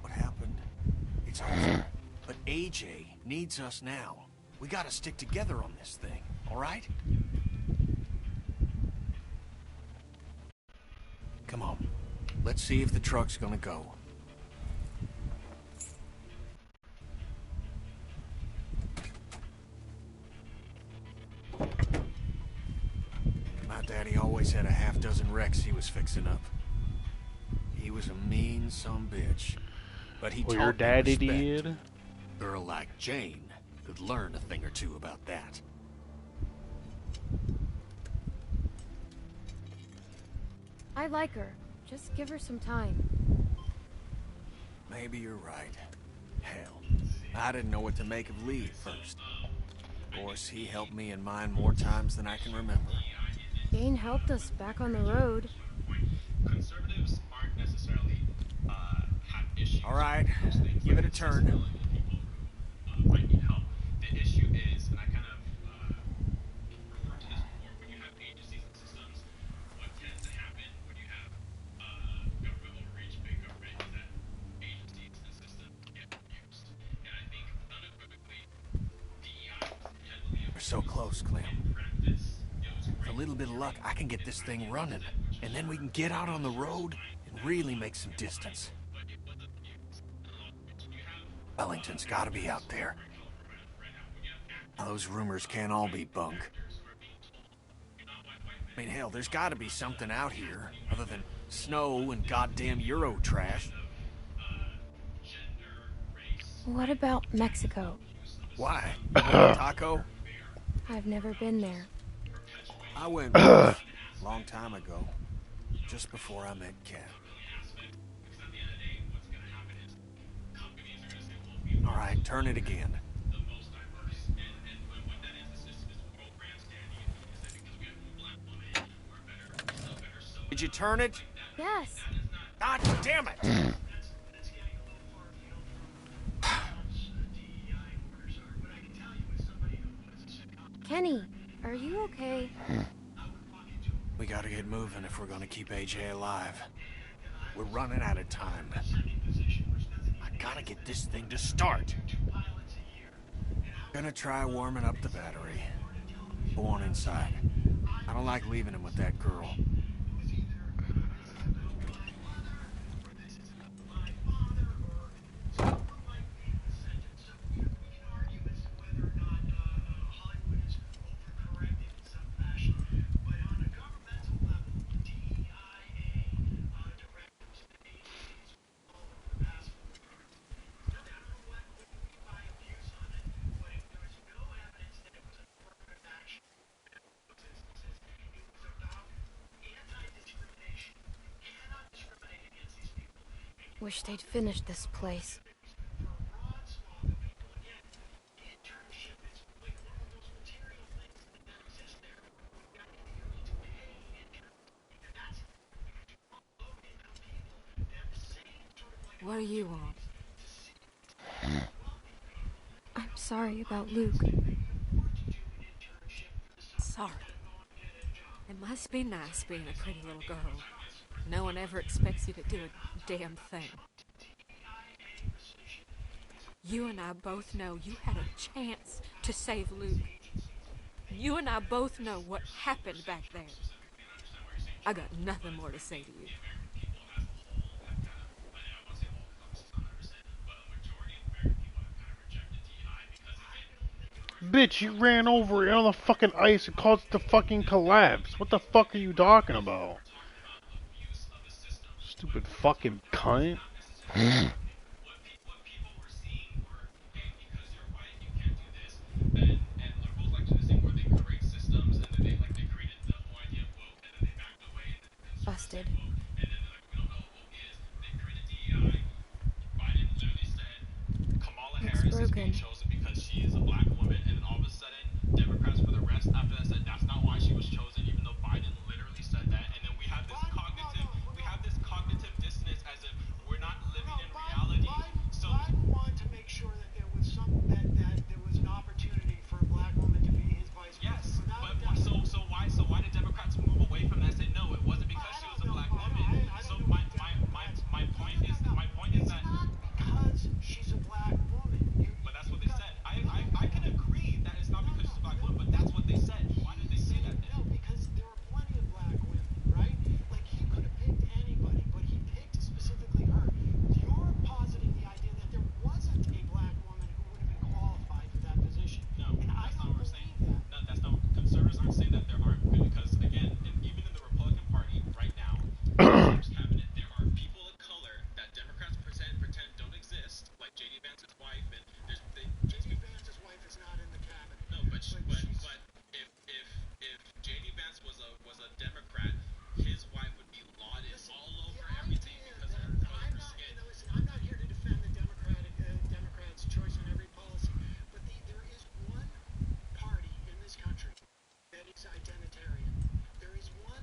What happened? It's over. But AJ needs us now. We gotta stick together on this thing, all right? Come on. Let's see if the truck's gonna go. My daddy always had a half-dozen wrecks he was fixing up. He was a mean sumbitch. But he Well, taught your me daddy respect. did? A girl like Jane could learn a thing or two about that. I like her. Just give her some time. Maybe you're right. Hell, I didn't know what to make of Lee at first. Of course, he helped me and mine more times than I can remember. Jane helped us back on the road. Conservatives aren't necessarily have issues. All right, give it a turn. Might need help. The issue is, and I kind of referred to this before, when you have agencies and systems, what tends to happen when you have government overreach, big government, is that agencies and systems get abused. And I think unequivocally, DEI heavily We're so close, Clem. With a little bit of luck, I can get this thing running, and then we can get out on the road and really make some distance. Wellington's gotta be out there. Now, those rumors can't all be bunk. I mean, hell, there's gotta be something out here other than snow and goddamn Euro trash. What about Mexico? Why? You want a taco? I've never been there. I went once, a long time ago, just before I met Kat. All right, turn it again. Did you turn it? Yes. God damn it! Kenny, are you okay? We gotta get moving if we're gonna keep AJ alive. We're running out of time. I gotta get this thing to start. Gonna try warming up the battery. Go on inside. I don't like leaving him with that girl. Wish they'd finished this place. What do you want? I'm sorry about Luke. Sorry. It must be nice being a pretty little girl. No one ever expects you to do a damn thing. You and I both know you had a chance to save Luke. You and I both know what happened back there. I got nothing more to say to you. Bitch, you ran over it on the fucking ice and caused it to fucking collapse. What the fuck are you talking about? Stupid fucking cunt. Busted. Harris is being chosen because she is a black woman, and then all of a sudden, Democrats for the rest after that said that's not why she was chosen, even though Biden literally said that. And then we have this cognitive dissonance as if we're not living in reality. So Biden wanted to make sure that there was that there was an opportunity for a black woman to be his vice president. Yes, but so why did Democrats move away from that and say no, it wasn't because she was a black woman. So my point is that because she's a black woman. But that's what they said. I can agree that it's not because she's a black woman, but that's what they said. Why did they say that then? No, because there were plenty of black women, right? Like, he could have picked anybody, but he picked specifically her. You're positing the idea that there wasn't a black woman who would have been qualified for that position. No, and I that's not don't what we're believe saying. that. No, that's not. Conservatives aren't saying that there aren't, because again, even in the Republican Party right now, Trump's cabinet, there are people of color that Democrats pretend don't exist, like J.D. Vance's wife, and J.D. Vance's wife is not in the cabinet. No, but if J.D. Vance was a Democrat, his wife would be lauded all over everything because of her color of her skin. Listen, I'm not here to defend the Democrats' choice on every policy, but there is one party in this country that is identitarian. There is one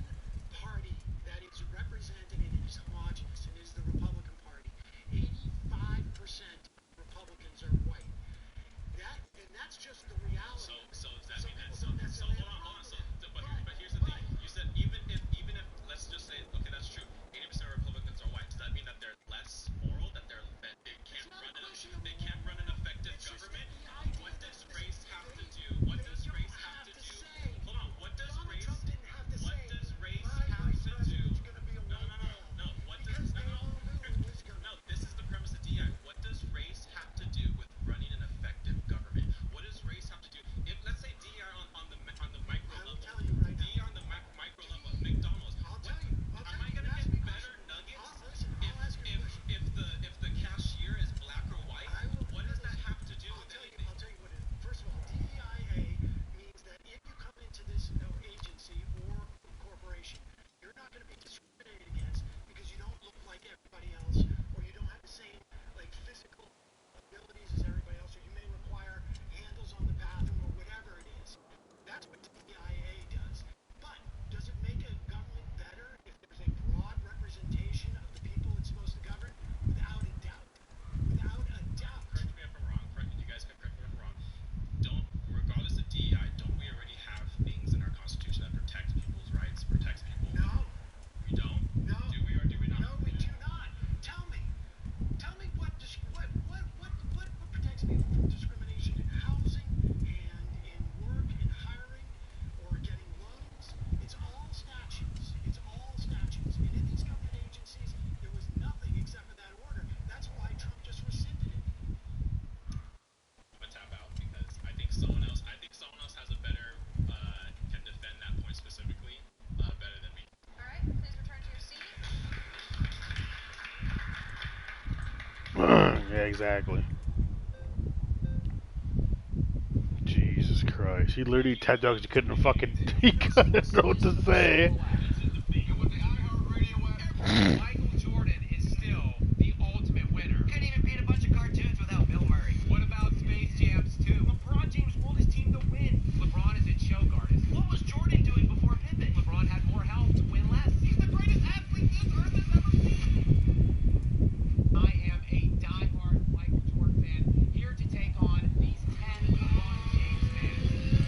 party that is represented and is homogenous, and is the Republican Party. 85% Republicans are white. That's just the reality. So does that mean that? So hold on. But here's the thing. You said even if let's just say, okay, that's true. 80% of Republicans are white. Does that mean that they're less moral? That they can't run an effective government? What does race have to do? What does race have to do? Hold on. What does race have to do? No. No. This is the premise of DI. What does race have to do with running an effective government? What does race have to do? exactly. Jesus Christ. He literally tapped out because he couldn't fucking... He couldn't know what to say. Michael Jordan is still the ultimate winner. Couldn't even beat a bunch of cartoons without Bill Murray. What about Space Jams 2? LeBron James rolled his team to win. LeBron is a choke artist. What was Jordan doing before Pippen? LeBron had more help to win less. He's the greatest athlete this earth has ever seen. I am a diehard Michael Jordan fan, here to take on these 10 LeBron James fans.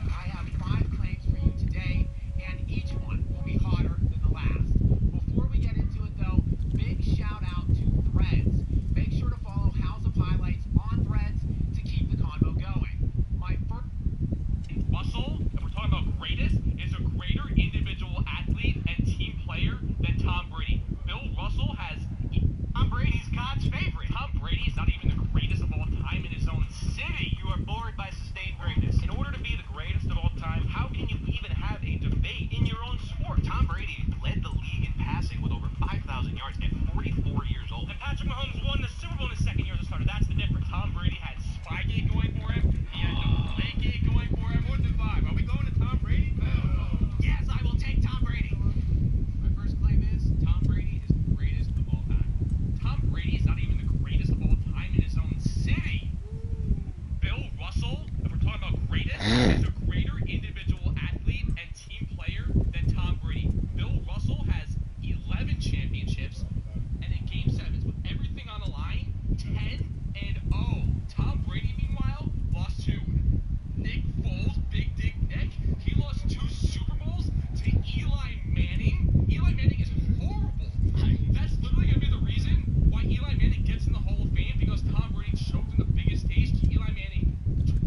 I have 5 claims for you today, and each one will be hotter than the last. Before we get into it, though, big shout out to Threads. Make sure to follow House of Highlights on Threads to keep the convo going. My first... Russell, if we're talking about greatest, is a greater individual athlete and team player than Tom Brady. Bill Russell has... Tom Brady's God's favorite. Tom Brady's not even the greatest of all time in his own city. You are bored by sustained greatness. In order to be the greatest of all time, how can you even have a debate in your own sport? Tom Brady led the league in passing with over 5,000 yards at 44 years old. And Patrick Mahomes won the Super Bowl in his second year as a starter. That's the difference. Tom Brady had Spygate going for him. He had Deflategate going for him. What's the vibe? Are we going to Tom Brady? Yes, I will take Tom Brady. My first claim is Tom Brady is the greatest of all time. Tom Brady's not even the greatest of all time in his own city. Bill Russell, if we're talking about greatest, is a greater individual athlete and team player than Tom Brady. Bill Russell has 11 championships, and in Game 7s with everything on the line, 10-0. Tom Brady, meanwhile, lost to Nick Foles, Big Dick Nick. He lost 2 Super Bowls to Eli Manning. Eli Manning is horrible. That's literally going to be the reason why Eli Manning gets in the Hall of Fame, because Tom Brady choked on the biggest stage to Eli Manning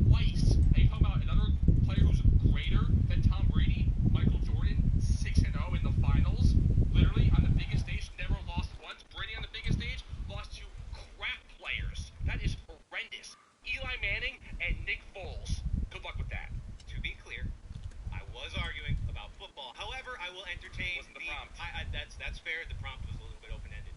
twice. And you talk about another player who's greater than Tom Brady, Michael Jordan, 6-0 in the finals. Literally on the biggest stage, never lost once. Brady on the biggest stage lost to crap players. That is horrendous. Eli Manning and Nick Foles. Good luck with that. To be clear, I was arguing about football. However, I will entertain Wasn't the prompt. That's fair. The prompt was a little bit open-ended.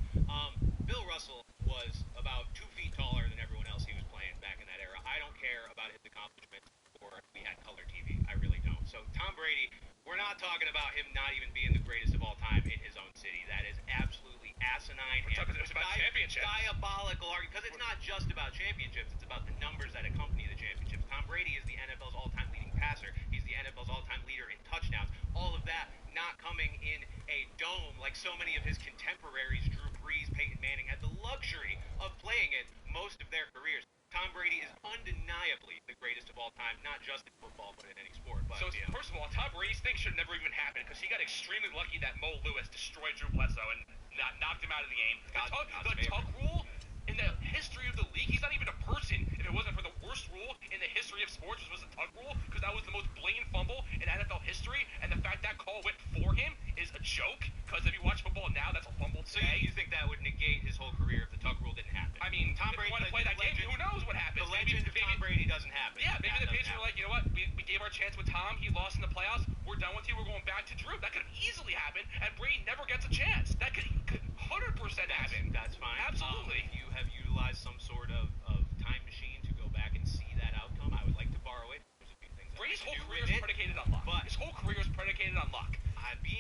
Bill Russell was about 2 feet taller than everyone else he was playing back in that era. I don't care about his accomplishments before we had color TV. I really don't. So Tom Brady, we're not talking about him not even being the greatest of all time in his own city. That is absolutely asinine. It's about championship. Diabolical argument, because it's not just about championships. It's about the numbers that accompany the championships. Tom Brady is the NFL's all-time leading passer. He's the NFL's all-time leader in touchdowns. All of that not coming in a dome like so many of his contemporaries, Drew Brees, Peyton Manning, had the luxury of playing in most of their careers. Tom Brady is undeniably the greatest of all time, not just in football, but in any sport. But, So, first of all, Tom Brady's thing should never even happen, because he got extremely lucky that Mo Lewis destroyed Drew Bledsoe and knocked him out of the game. The tuck rule in the history of the league, he's not even a person if it wasn't for the worst rule in the history of sports, which was the tuck rule, because that was the most blatant fumble in NFL history, and the fact that call went for him is a joke, because if you watch football now, that's a fumble today. So you think that would negate his whole career if the tuck rule didn't happen? I mean, Tom if Brady, you want to play that game, who knows what happens? The legend of Tom Brady doesn't happen. Yeah, maybe the Patriots were like, you know what, we gave our chance with Tom, he lost in the playoffs, we're done with you, we're going back to Drew. That could have easily happened, and Brady never gets a chance. That could 100% happen. That's fine. Absolutely. If you have utilized some sort of time machine to go back and see that outcome, I would like to borrow it. There's a few things Brady's whole career is predicated on luck. His whole career is predicated on luck.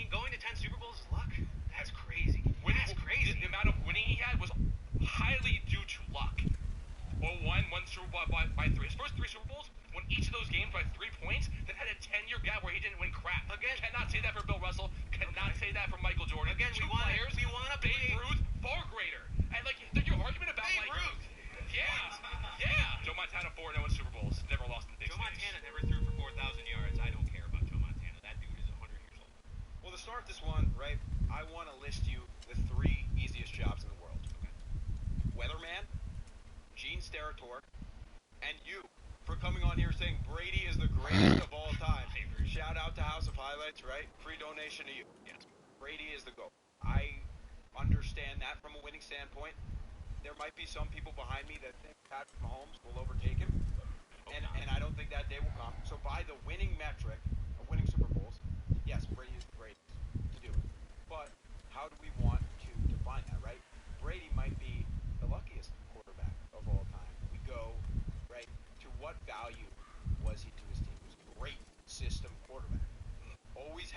Going to 10 Super Bowls is luck. That's crazy. That's crazy. The amount of winning he had was highly due to luck. 0-1, won Super Bowl by 3. His first 3 Super Bowls won each of those games by 3 points, then had a 10-year gap where he didn't win crap. Again, cannot say that for Bill Russell. Cannot say that for Michael Jordan. Again, Two players, Babe Ruth, far greater. And like your argument about Babe Ruth. Yeah. Joe Montana 4-0 in Super Bowls, never lost in the big Joe stage. Montana never threw for 4,000 yards. I don't care about Joe Montana. That dude is 100 years old. Well, to start this one, right, I want to list you the 3 easiest jobs in the world. Okay. Weatherman, Gene Steratore, and you for coming on here saying Brady is the greatest of all time. Shout out to House of Highlights, right? Free donation to you. Yes. Brady is the GOAT. I understand that from a winning standpoint. There might be some people behind me that think Patrick Mahomes will overtake him, and I don't think that day will come. So by the winning metric of winning Super Bowls, yes, Brady is the greatest to do it. But how do we want to define that, right? Brady might be the luckiest.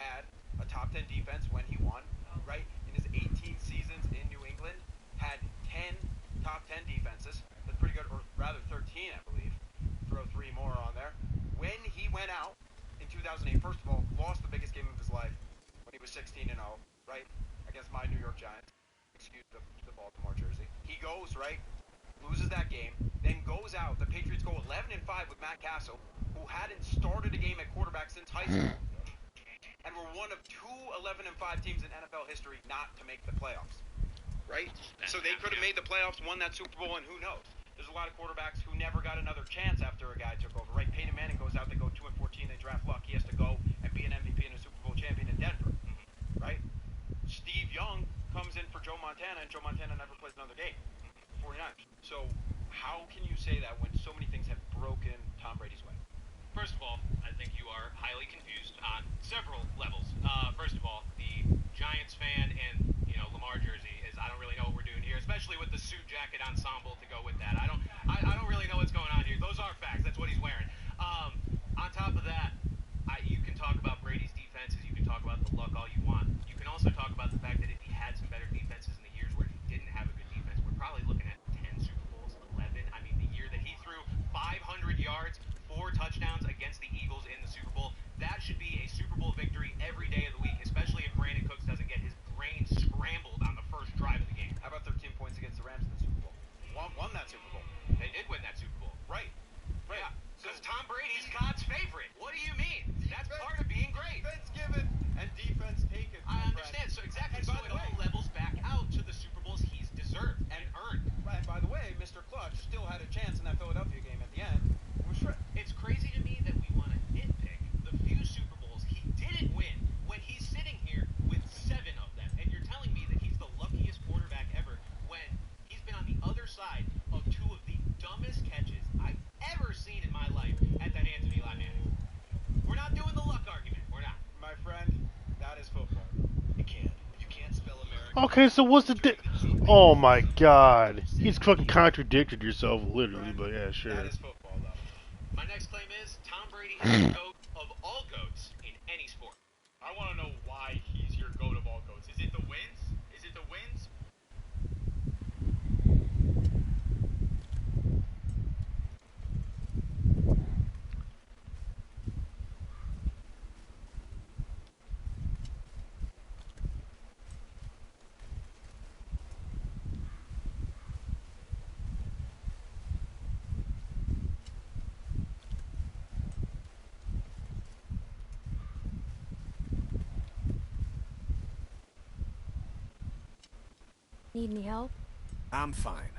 had a top 10 defense when he won, right? In his 18 seasons in New England, had 10 top 10 defenses. That's pretty good, or rather 13, I believe. Throw 3 more on there. When he went out in 2008, first of all, lost the biggest game of his life when he was 16-0, right? Against my New York Giants. Excuse the Baltimore jersey. He goes, right? Loses that game, then goes out. The Patriots go 11-5 with Matt Castle, who hadn't started a game at quarterback since high school, and were one of 2 11-5 teams in NFL history not to make the playoffs, right? So they could have made the playoffs, won that Super Bowl, and who knows? There's a lot of quarterbacks who never got another chance after a guy took over, right? Peyton Manning goes out, they go 2-14, they draft Luck. He has to go and be an MVP and a Super Bowl champion in Denver, right? Steve Young comes in for Joe Montana, and Joe Montana never plays another game. 49ers. So how can you say that when so many things have broken Tom Brady's way? First of all, I think you are highly confused on several levels. First of all, the Giants fan and Lamar jersey is, I don't really know what we're doing here, especially with the suit jacket ensemble to go with that. I don't really know what's going on here. Those are facts. That's what he's wearing. On top of that, you can talk about Brady's defenses. You can talk about the luck all you want. You can also talk about the fact that if he had some better defenses in the years where he didn't have a good defense, we're probably looking at 10 Super Bowls, 11. I mean, the year that he threw 500 yards, 4 touchdowns against the Eagles in the Super Bowl, that should be a Super Bowl victory every day of the week, especially if Brandon Cooks doesn't get his brain scrambled on the first drive of the game. How about 13 points against the Rams in the Super Bowl? Won that Super Bowl. They did win that Super Bowl. Right. Yeah, because Tom Brady's God's favorite. What do you mean? That's part of being great. Defense given and defense taken. I understand. So exactly. So it all levels back out to the Super Bowls he's deserved and earned. Right. And by the way, Mr. Clutch still had a chance in that Philadelphia game at the end. It's crazy to me that we want to nitpick the few Super Bowls he didn't win when he's sitting here with 7 of them, and you're telling me that he's the luckiest quarterback ever when he's been on the other side of 2 of the dumbest catches I've ever seen in my life at the hands of Eli Manning. We're not doing the luck argument. We're not. My friend, that is football. You can't spell America. Okay, so what's the Oh my God, he's fucking contradicted yourself literally, but yeah, sure. That is football, though. My next claim is Tom Brady is the GOAT of all GOATs in any sport. I want to know why he's your GOAT of all GOATs. Is it the wins? Is it the wins? Need any help? I'm fine.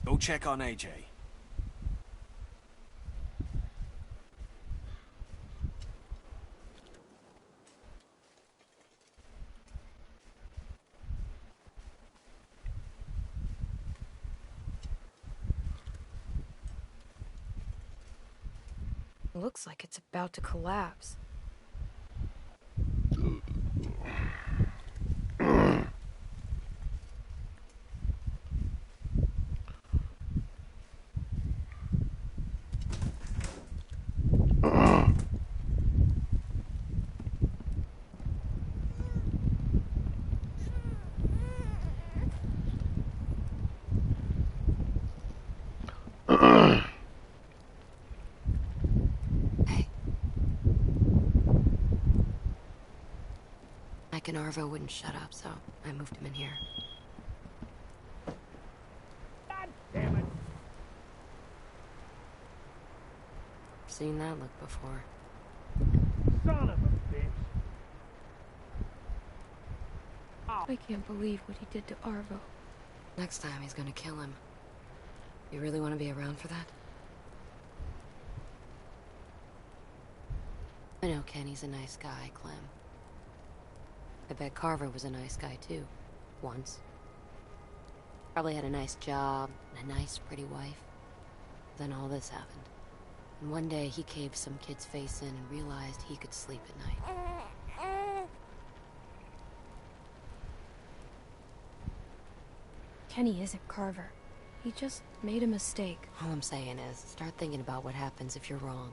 Go check on AJ. Looks like it's about to collapse. Mike and Arvo wouldn't shut up, so I moved him in here. God damn it! Seen that look before. Son of a bitch! I can't believe what he did to Arvo. Next time he's gonna kill him. You really want to be around for that? I know Kenny's a nice guy, Clem. I bet Carver was a nice guy too, once. Probably had a nice job and a nice, pretty wife. Then all this happened. And one day he caved some kid's face in and realized he could sleep at night. Kenny isn't Carver. He just made a mistake. All I'm saying is, start thinking about what happens if you're wrong.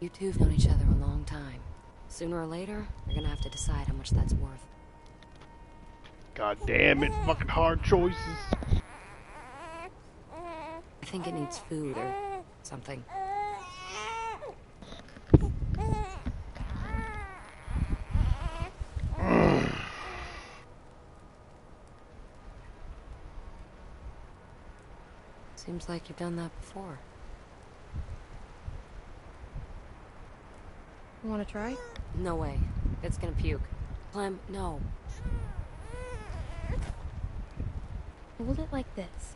You two have known each other a long time. Sooner or later, you're gonna have to decide how much that's worth. God damn it, fucking hard choices. I think it needs food or something. Seems like you've done that before. You wanna try? No way. It's gonna puke. Clem, no. Hold it like this.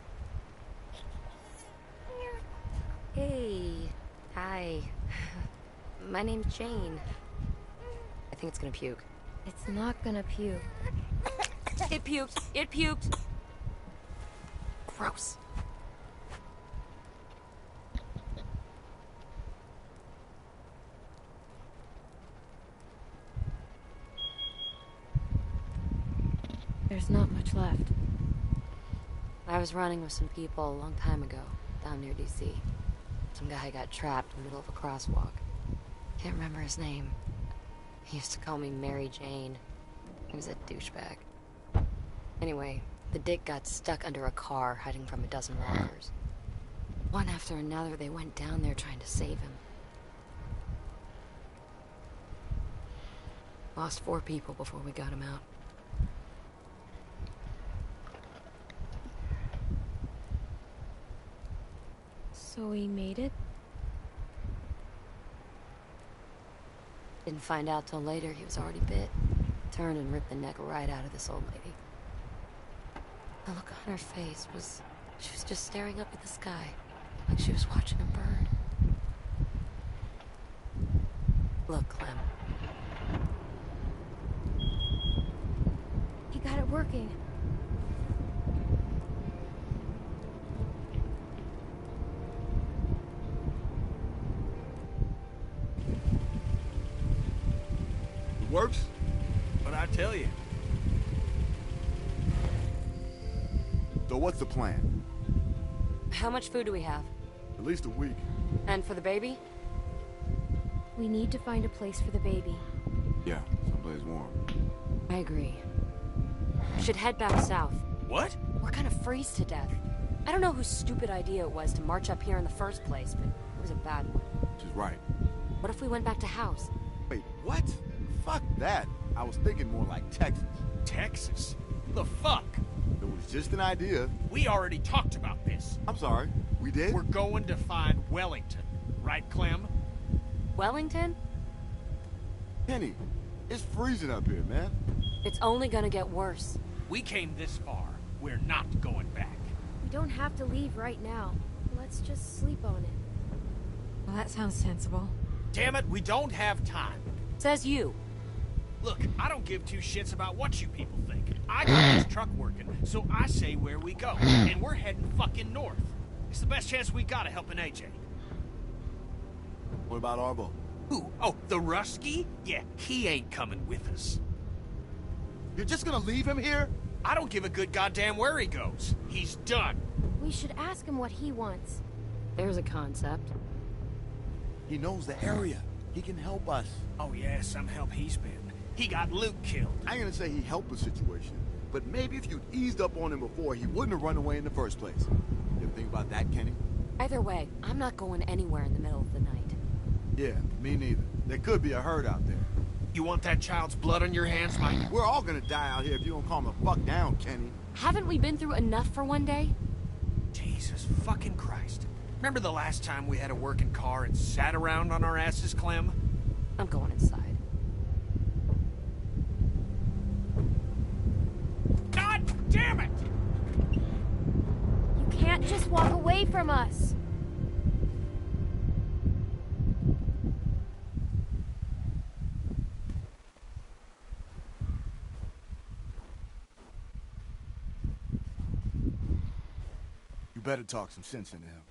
Hey. Hi. My name's Jane. I think it's gonna puke. It's not gonna puke. It puked. It puked. Gross. There's not much left. I was running with some people a long time ago, down near DC. Some guy got trapped in the middle of a crosswalk. Can't remember his name. He used to call me Mary Jane. He was a douchebag. Anyway, the dick got stuck under a car hiding from a dozen walkers. One after another, they went down there trying to save him. Lost 4 people before we got him out. So we made it? Didn't find out till later he was already bit. Turned and ripped the neck right out of this old lady. The look on her face was... she was just staring up at the sky, like she was watching a bird. Look, Clem. He got it working. Works? But I tell you. So what's the plan? How much food do we have? At least a week. And for the baby? We need to find a place for the baby. Yeah, someplace warm. I agree. We should head back south. What? We're gonna freeze to death. I don't know whose stupid idea it was to march up here in the first place, but it was a bad one. She's right. What if we went back to house? Wait, what? Fuck that. I was thinking more like Texas. Texas? The fuck? It was just an idea. We already talked about this. I'm sorry. We did? We're going to find Wellington. Right, Clem? Wellington? Kenny, it's freezing up here, man. It's only gonna get worse. We came this far. We're not going back. We don't have to leave right now. Let's just sleep on it. Well, that sounds sensible. Damn it, we don't have time. Says you. Look, I don't give 2 shits about what you people think. I got this truck working, so I say where we go. And we're heading fucking north. It's the best chance we got of helping AJ. What about Arbo? Who? Oh, the Rusky? Yeah, he ain't coming with us. You're just gonna leave him here? I don't give a good goddamn where he goes. He's done. We should ask him what he wants. There's a concept. He knows the area. He can help us. Oh yeah, some help he's been. He got Luke killed. I ain't gonna say he helped the situation, but maybe if you'd eased up on him before, he wouldn't have run away in the first place. You ever think about that, Kenny? Either way, I'm not going anywhere in the middle of the night. Yeah, me neither. There could be a herd out there. You want that child's blood on your hands, Mike? We're all gonna die out here if you don't calm the fuck down, Kenny. Haven't we been through enough for one day? Jesus fucking Christ. Remember the last time we had a working car and sat around on our asses, Clem? I'm going inside. God damn it! You can't just walk away from us. You better talk some sense into him.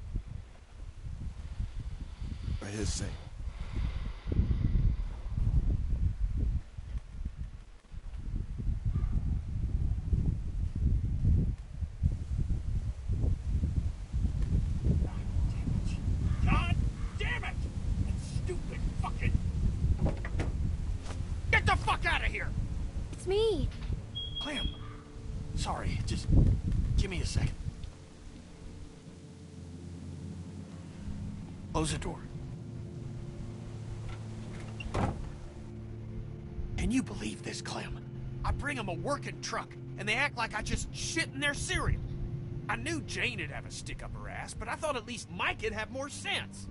For his sake. God damn it! That stupid fuck out of here! It's me. Clem. Sorry, just give me a second. Close the door. Can you believe this, Clem? I bring them a working truck, and they act like I just shit in their cereal. I knew Jane'd have a stick up her ass, but I thought at least Mike'd have more sense.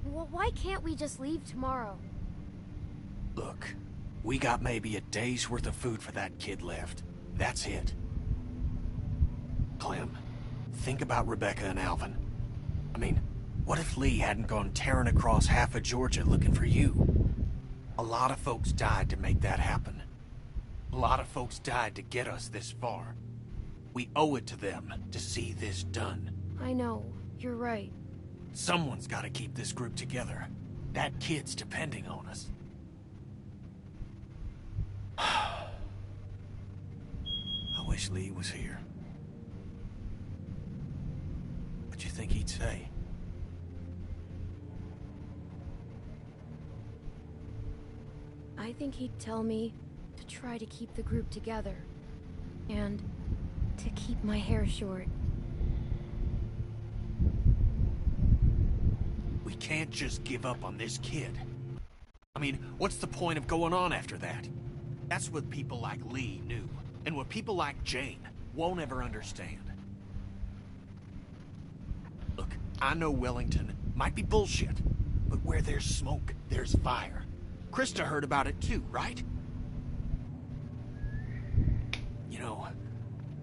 Well, why can't we just leave tomorrow? Look, we got maybe a day's worth of food for that kid left. That's it. Clem, think about Rebecca and Alvin. I mean, what if Lee hadn't gone tearing across half of Georgia looking for you? A lot of folks died to make that happen. A lot of folks died to get us this far. We owe it to them to see this done. I know, you're right. Someone's got to keep this group together. That kid's depending on us. I wish Lee was here. What you think he'd say? I think he'd tell me to try to keep the group together. And to keep my hair short. We can't just give up on this kid. I mean, what's the point of going on after that? That's what people like Lee knew, and what people like Jane won't ever understand. Look, I know Wellington might be bullshit, but where there's smoke, there's fire. Krista heard about it too, right? You know,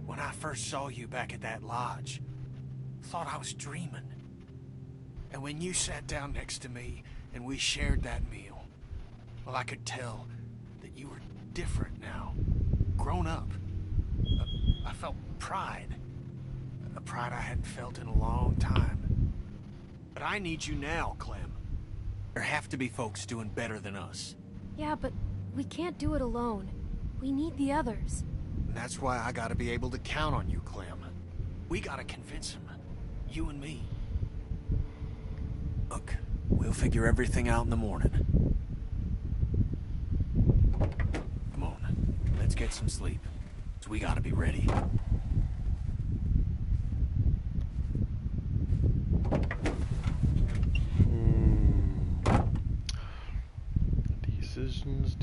when I first saw you back at that lodge, I thought I was dreaming. And when you sat down next to me and we shared that meal, well, I could tell that you were different now, grown up. I felt pride, a pride I hadn't felt in a long time. But I need you now, Clem. There have to be folks doing better than us. Yeah, but we can't do it alone. We need the others. And that's why I gotta be able to count on you, Clem. We gotta convince him. You and me. Look, we'll figure everything out in the morning. Come on, let's get some sleep. So we gotta be ready. Decisions.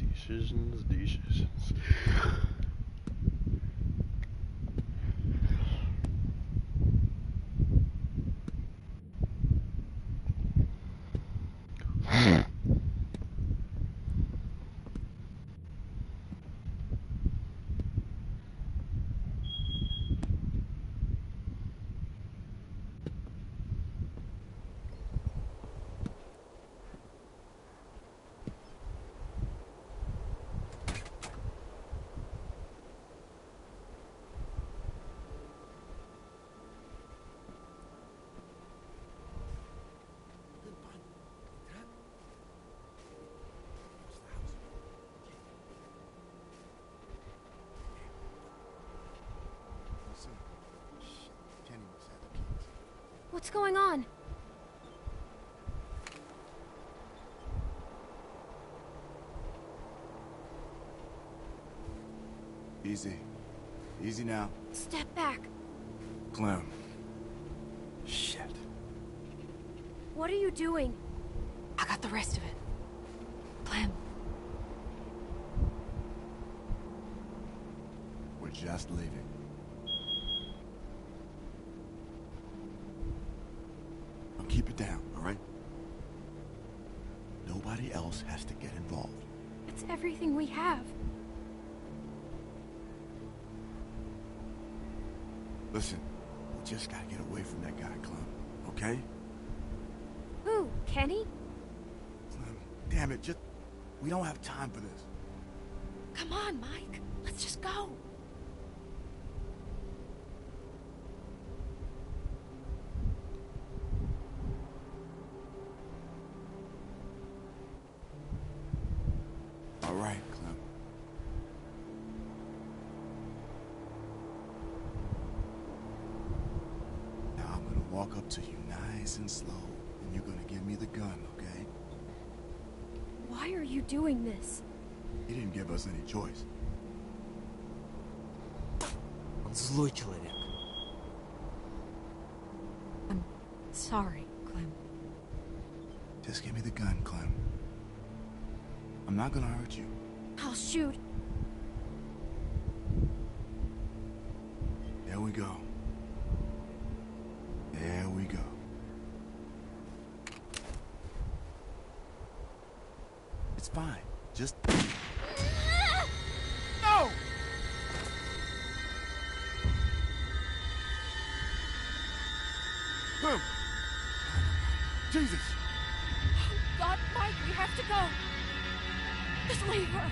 What's going on? Easy. Easy now. Step back. Clem. Shit. What are you doing? I got the rest of it. Clem. We're just leaving. Now keep it down, all right? Nobody else has to get involved. It's everything we have. Listen, we just gotta get away from that guy, Clem, okay? Who? Kenny? Clem, damn it, just... We don't have time for this. Come on, Mike. Let's just go. All right, Clem. Now I'm gonna walk up to you nice and slow, and you're gonna give me the gun, okay? Why are you doing this? He didn't give us any choice. Он злой человек. I'm sorry, Clem. Just give me the gun, Clem. I'm not gonna hurt you. I'll shoot. There we go. There we go. It's fine. Just... No! Clem! Jesus! God, Mike, we have to go. Just leave her.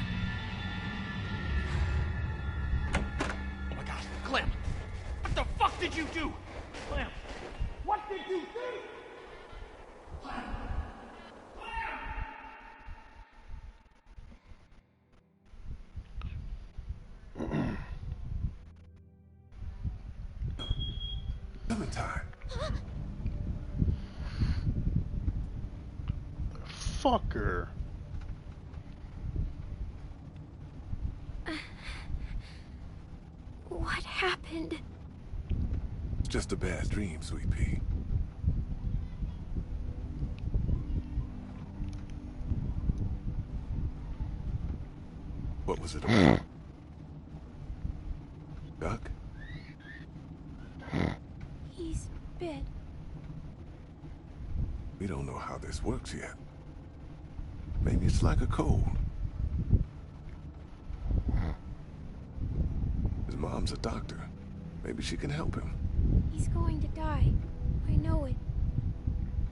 Oh my God, Clem! What the fuck did you do? Clem! What did you do? Clem! Clementine! Fucker. What happened? It's just a bad dream, Sweet Pea. What was it about? Duck? He's bit. We don't know how this works yet. Maybe it's like a cold. His mom's a doctor. Maybe she can help him. He's going to die. I know it.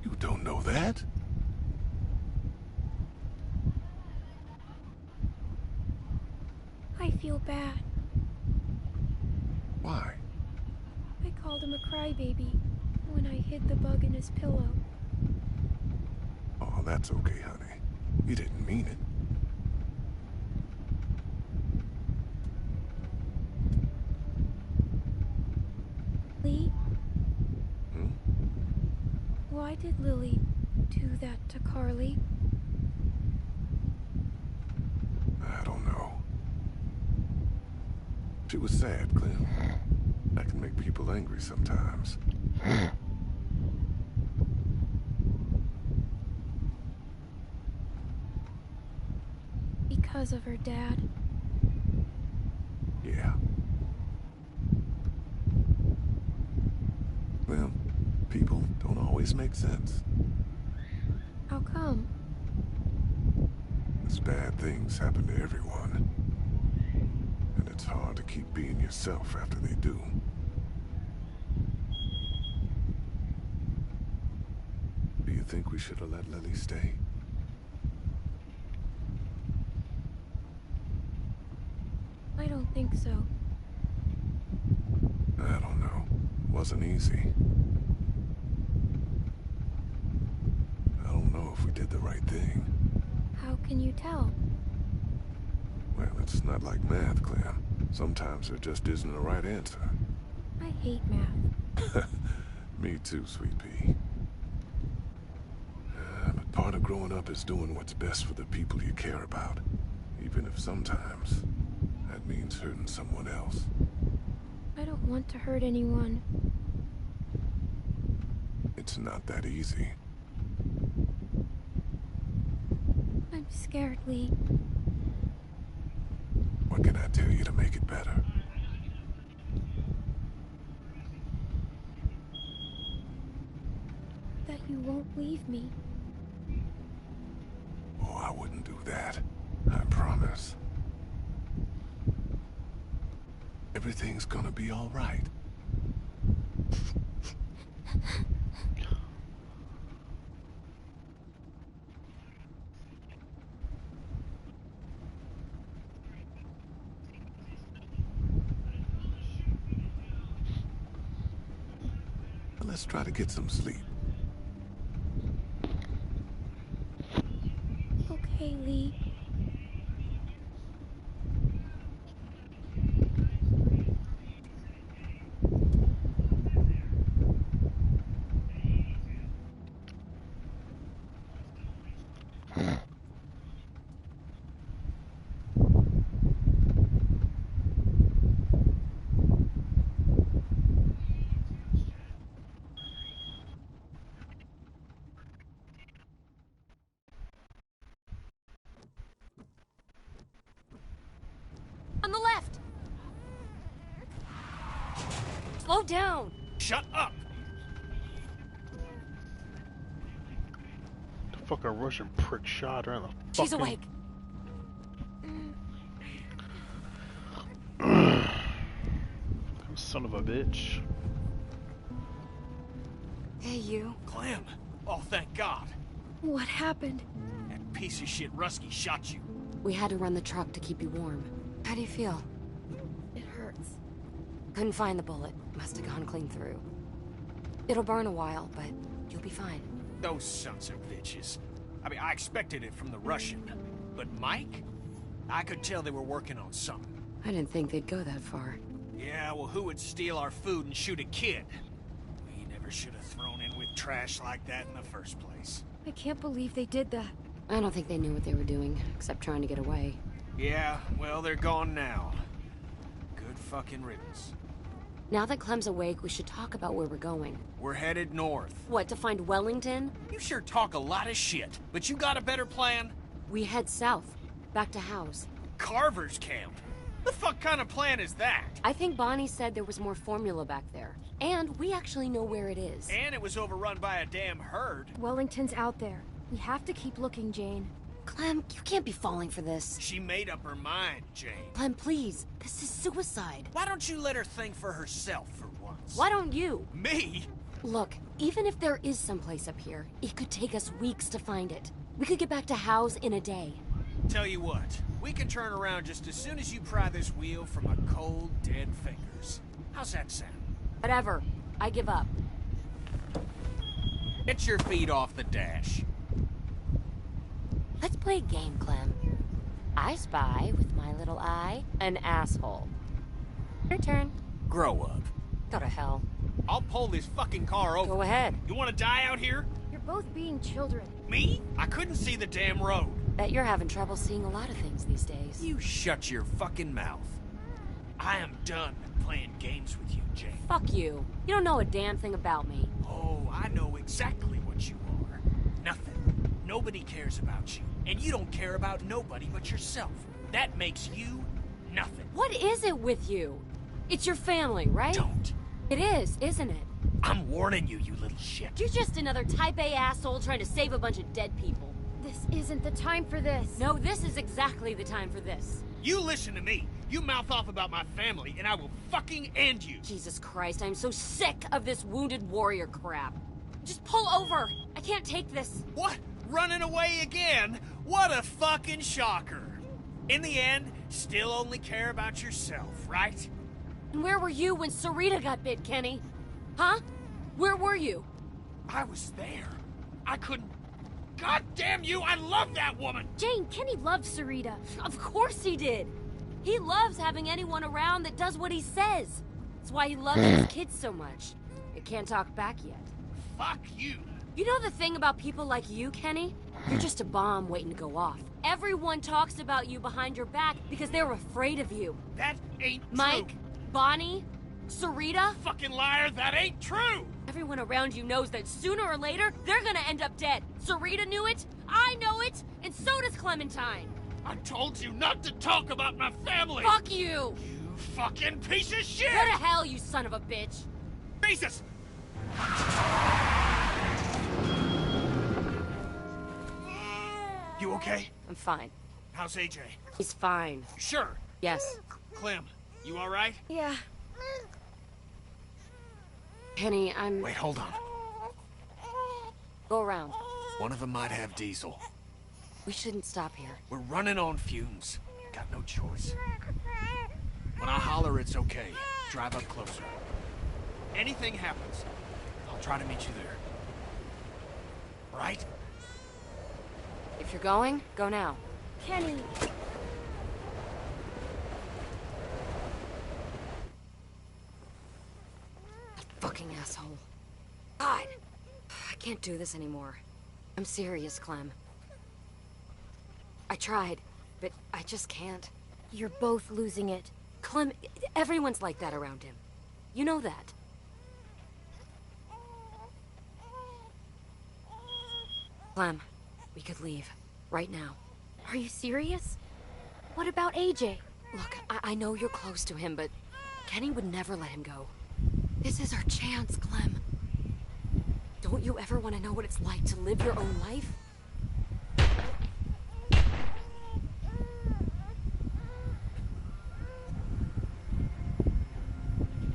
You don't know that? I feel bad. Why? I called him a crybaby when I hid the bug in his pillow. Oh, that's okay, honey. You didn't mean it. Lee? Hmm? Why did Lily do that to Carly? I don't know. She was sad, Clem. That can make people angry sometimes. Because of her dad. Yeah. Well, people don't always make sense. How come? As bad things happen to everyone. And it's hard to keep being yourself after they do. Do you think we should have let Lily stay? I don't think so. I don't know. Wasn't easy. I don't know if we did the right thing. How can you tell? Well, it's not like math, Clem. Sometimes there just isn't a right answer. I hate math. Me too, Sweet Pea. But part of growing up is doing what's best for the people you care about. Even if sometimes that means hurting someone else. I don't want to hurt anyone. It's not that easy. I'm scared, Lee. What can I tell you to make it better? That you won't leave me. Oh, I wouldn't do that. I promise. Everything's gonna be all right. Let's try to get some sleep. Okay, Lee. Slow down! Shut up! The fucking Russian prick shot her in the She's fucking... awake. Son of a bitch. Hey, you. Clem! Oh, thank God. What happened? That piece of shit Rusky shot you. We had to run the truck to keep you warm. How do you feel? It hurts. Couldn't find the bullet. Must have gone clean through. It'll burn a while, but you'll be fine. Those sons of bitches. I mean, I expected it from the Russian. But Mike? I could tell they were working on something. I didn't think they'd go that far. Yeah, well, who would steal our food and shoot a kid? We never should have thrown in with trash like that in the first place. I can't believe they did that. I don't think they knew what they were doing, except trying to get away. Yeah, well, they're gone now. Good fucking riddance. Now that Clem's awake, we should talk about where we're going. We're headed north. What, to find Wellington? You sure talk a lot of shit, but you got a better plan? We head south, back to House. Carver's camp? The fuck kind of plan is that? I think Bonnie said there was more formula back there. And we actually know where it is. And it was overrun by a damn herd. Wellington's out there. We have to keep looking, Jane. Clem, you can't be falling for this. She made up her mind, Jane. Clem, please. This is suicide. Why don't you let her think for herself for once? Why don't you? Me? Look, even if there is someplace up here, it could take us weeks to find it. We could get back to House in a day. Tell you what, we can turn around just as soon as you pry this wheel from my cold, dead fingers. How's that sound? Whatever. I give up. Get your feet off the dash. Let's play a game, Clem. I spy with my little eye an asshole. Your turn. Grow up. Go to hell. I'll pull this fucking car over. Go ahead. You want to die out here? You're both being children. Me? I couldn't see the damn road. Bet you're having trouble seeing a lot of things these days. You shut your fucking mouth. I am done playing games with you, Jane. Fuck you. You don't know a damn thing about me. Oh, I know exactly what you are. Nothing. Nobody cares about you. And you don't care about nobody but yourself. That makes you nothing. What is it with you? It's your family, right? Don't. It is, isn't it? I'm warning you, you little shit. You're just another type A asshole trying to save a bunch of dead people. This isn't the time for this. No, this is exactly the time for this. You listen to me. You mouth off about my family, and I will fucking end you. Jesus Christ, I'm so sick of this wounded warrior crap. Just pull over. I can't take this. What? Running away again? What a fucking shocker. In the end, still only care about yourself, right? And where were you when Sarita got bit, Kenny? Huh? Where were you? I was there. I couldn't... God damn you, I love that woman! Jane, Kenny loved Sarita. Of course he did. He loves having anyone around that does what he says. That's why he loves his kids so much. It can't talk back yet. Fuck you. You know the thing about people like you, Kenny? You're just a bomb waiting to go off. Everyone talks about you behind your back because they're afraid of you. That ain't Mike, true. Bonnie, Sarita. Fucking liar, that ain't true! Everyone around you knows that sooner or later, they're gonna end up dead. Sarita knew it, I know it, and so does Clementine. I told you not to talk about my family! Fuck you! You fucking piece of shit! Go to hell, you son of a bitch! Jesus! You okay? I'm fine. How's AJ? He's fine. Sure. Yes. Clem, you alright? Yeah. Kenny, I'm... Wait, hold on. Go around. One of them might have diesel. We shouldn't stop here. We're running on fumes. Got no choice. When I holler, it's okay. Drive up closer. Anything happens, I'll try to meet you there. Right? If you're going, go now. Kenny. Fucking asshole. God! I can't do this anymore. I'm serious, Clem. I tried, but I just can't. You're both losing it. Clem, everyone's like that around him. You know that. Clem, we could leave. Right now. Are you serious? What about AJ? Look, I know you're close to him, but Kenny would never let him go. This is our chance, Clem. Don't you ever want to know what it's like to live your own life?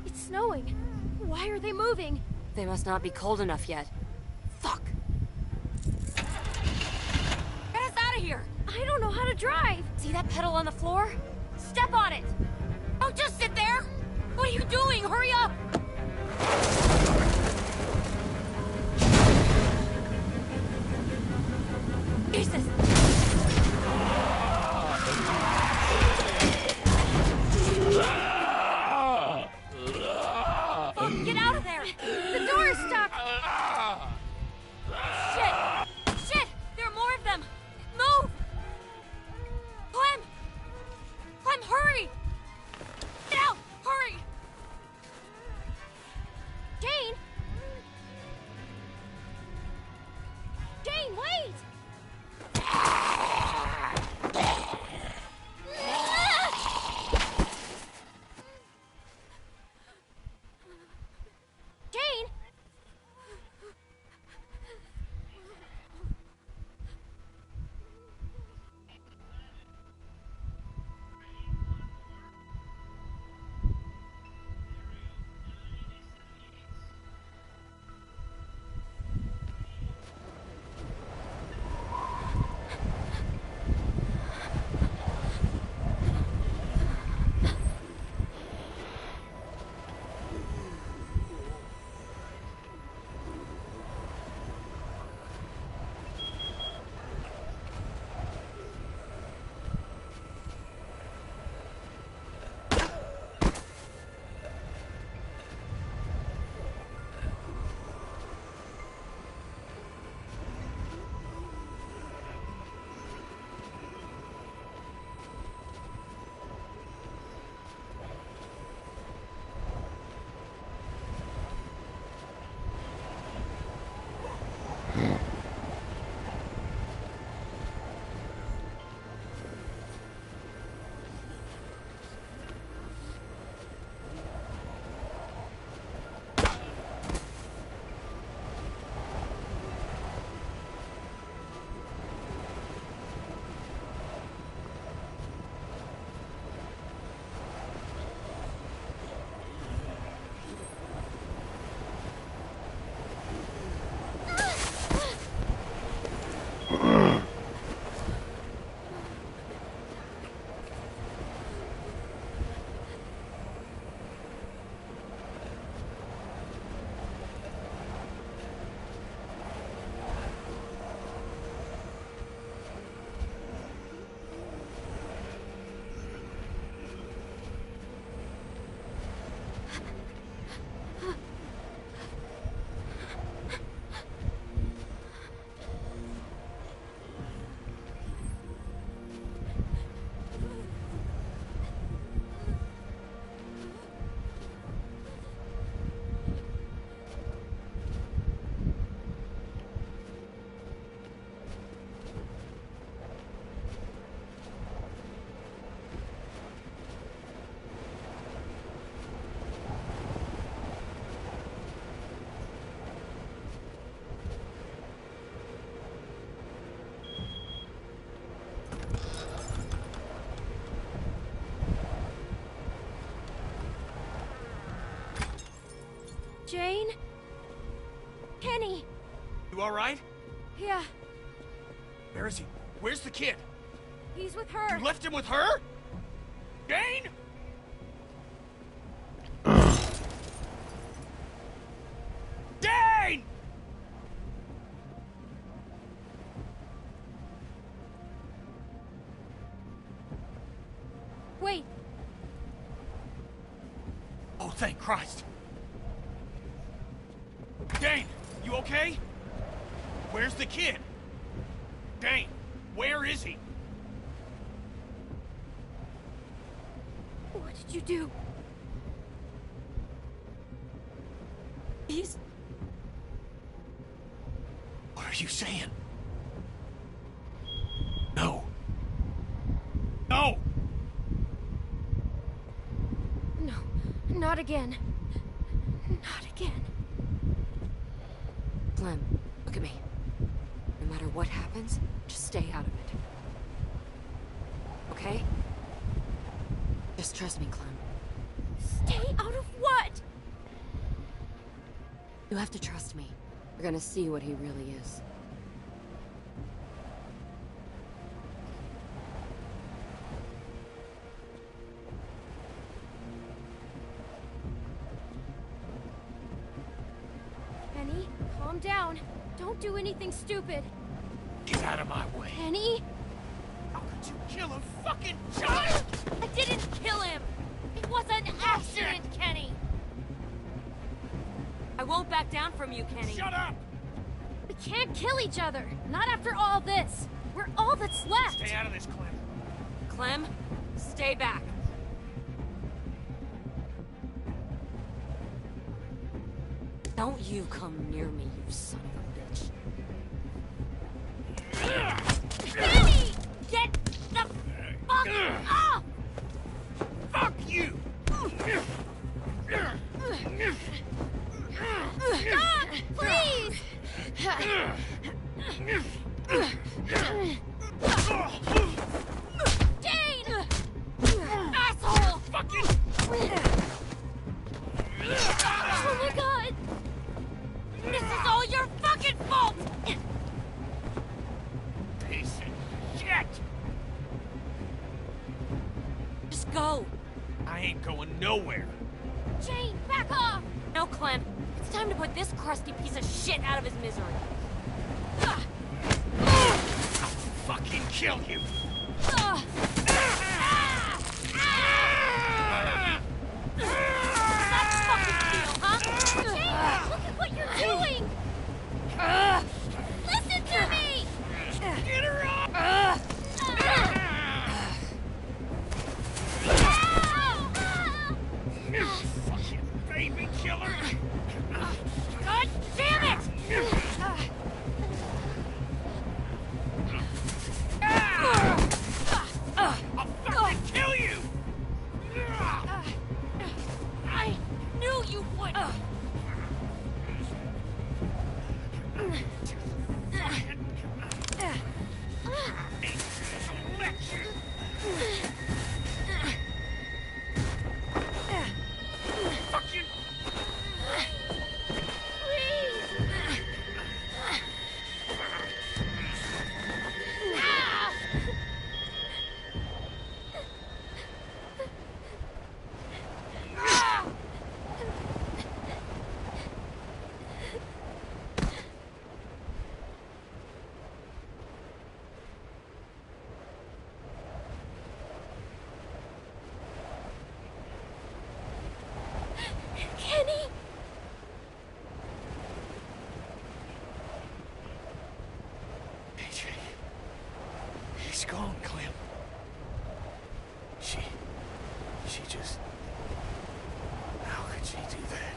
It's snowing. Why are they moving? They must not be cold enough yet. Fuck! Get us out of here! I don't know how to drive. See that pedal on the floor? Step on it! Don't just sit there! What are you doing? Hurry up! Jesus! Fuck, get out of there! The door is stuck. Shit! Shit! There are more of them! Move! Clem! Clem, hurry! Get out! Hurry! Jane! Jane, wait! Jane! Jane? Kenny? You alright? Yeah, Where is he? Where's the kid? he's with her. You left him with her? Jane? Jane! Wait, Oh, thank Christ. Jane, you okay? Where's the kid? Jane, where is he? what did you do? He's... What are you saying? No. No! No, not again. Not again. Clem, look at me. No matter what happens, just stay out of it. Okay? Just trust me, Clem. Stay out of what? You have to trust me. We're gonna see what he really is. Penny, calm down. Don't do anything stupid. Get out of my way. Penny? How could you kill a fucking child? I didn't kill him! It was an accident, Kenny! I won't back down from you, Kenny. Shut up! We can't kill each other. Not after all this. We're all that's left. Stay out of this, Clem. Clem, stay back. Don't you come near me, you son of a bitch. Penny! Get the fuck off! Fuck you! Stop! Please! Jane! Asshole! Fucking! Oh my god! This is all your fucking fault! Piece of shit! Just go. I ain't going nowhere. Jane, back off! No, Clem. It's time to put this crusty piece of shit out of his misery. I'll fucking kill you! That's fucking deal, huh? Jane, look at what you're doing! Listen to me! Get her off! Fucking baby killer! God damn it! I'll fucking kill you! I knew you would! Fucking... Kenny! AJ. He's gone, Clem. She just... How could she do that?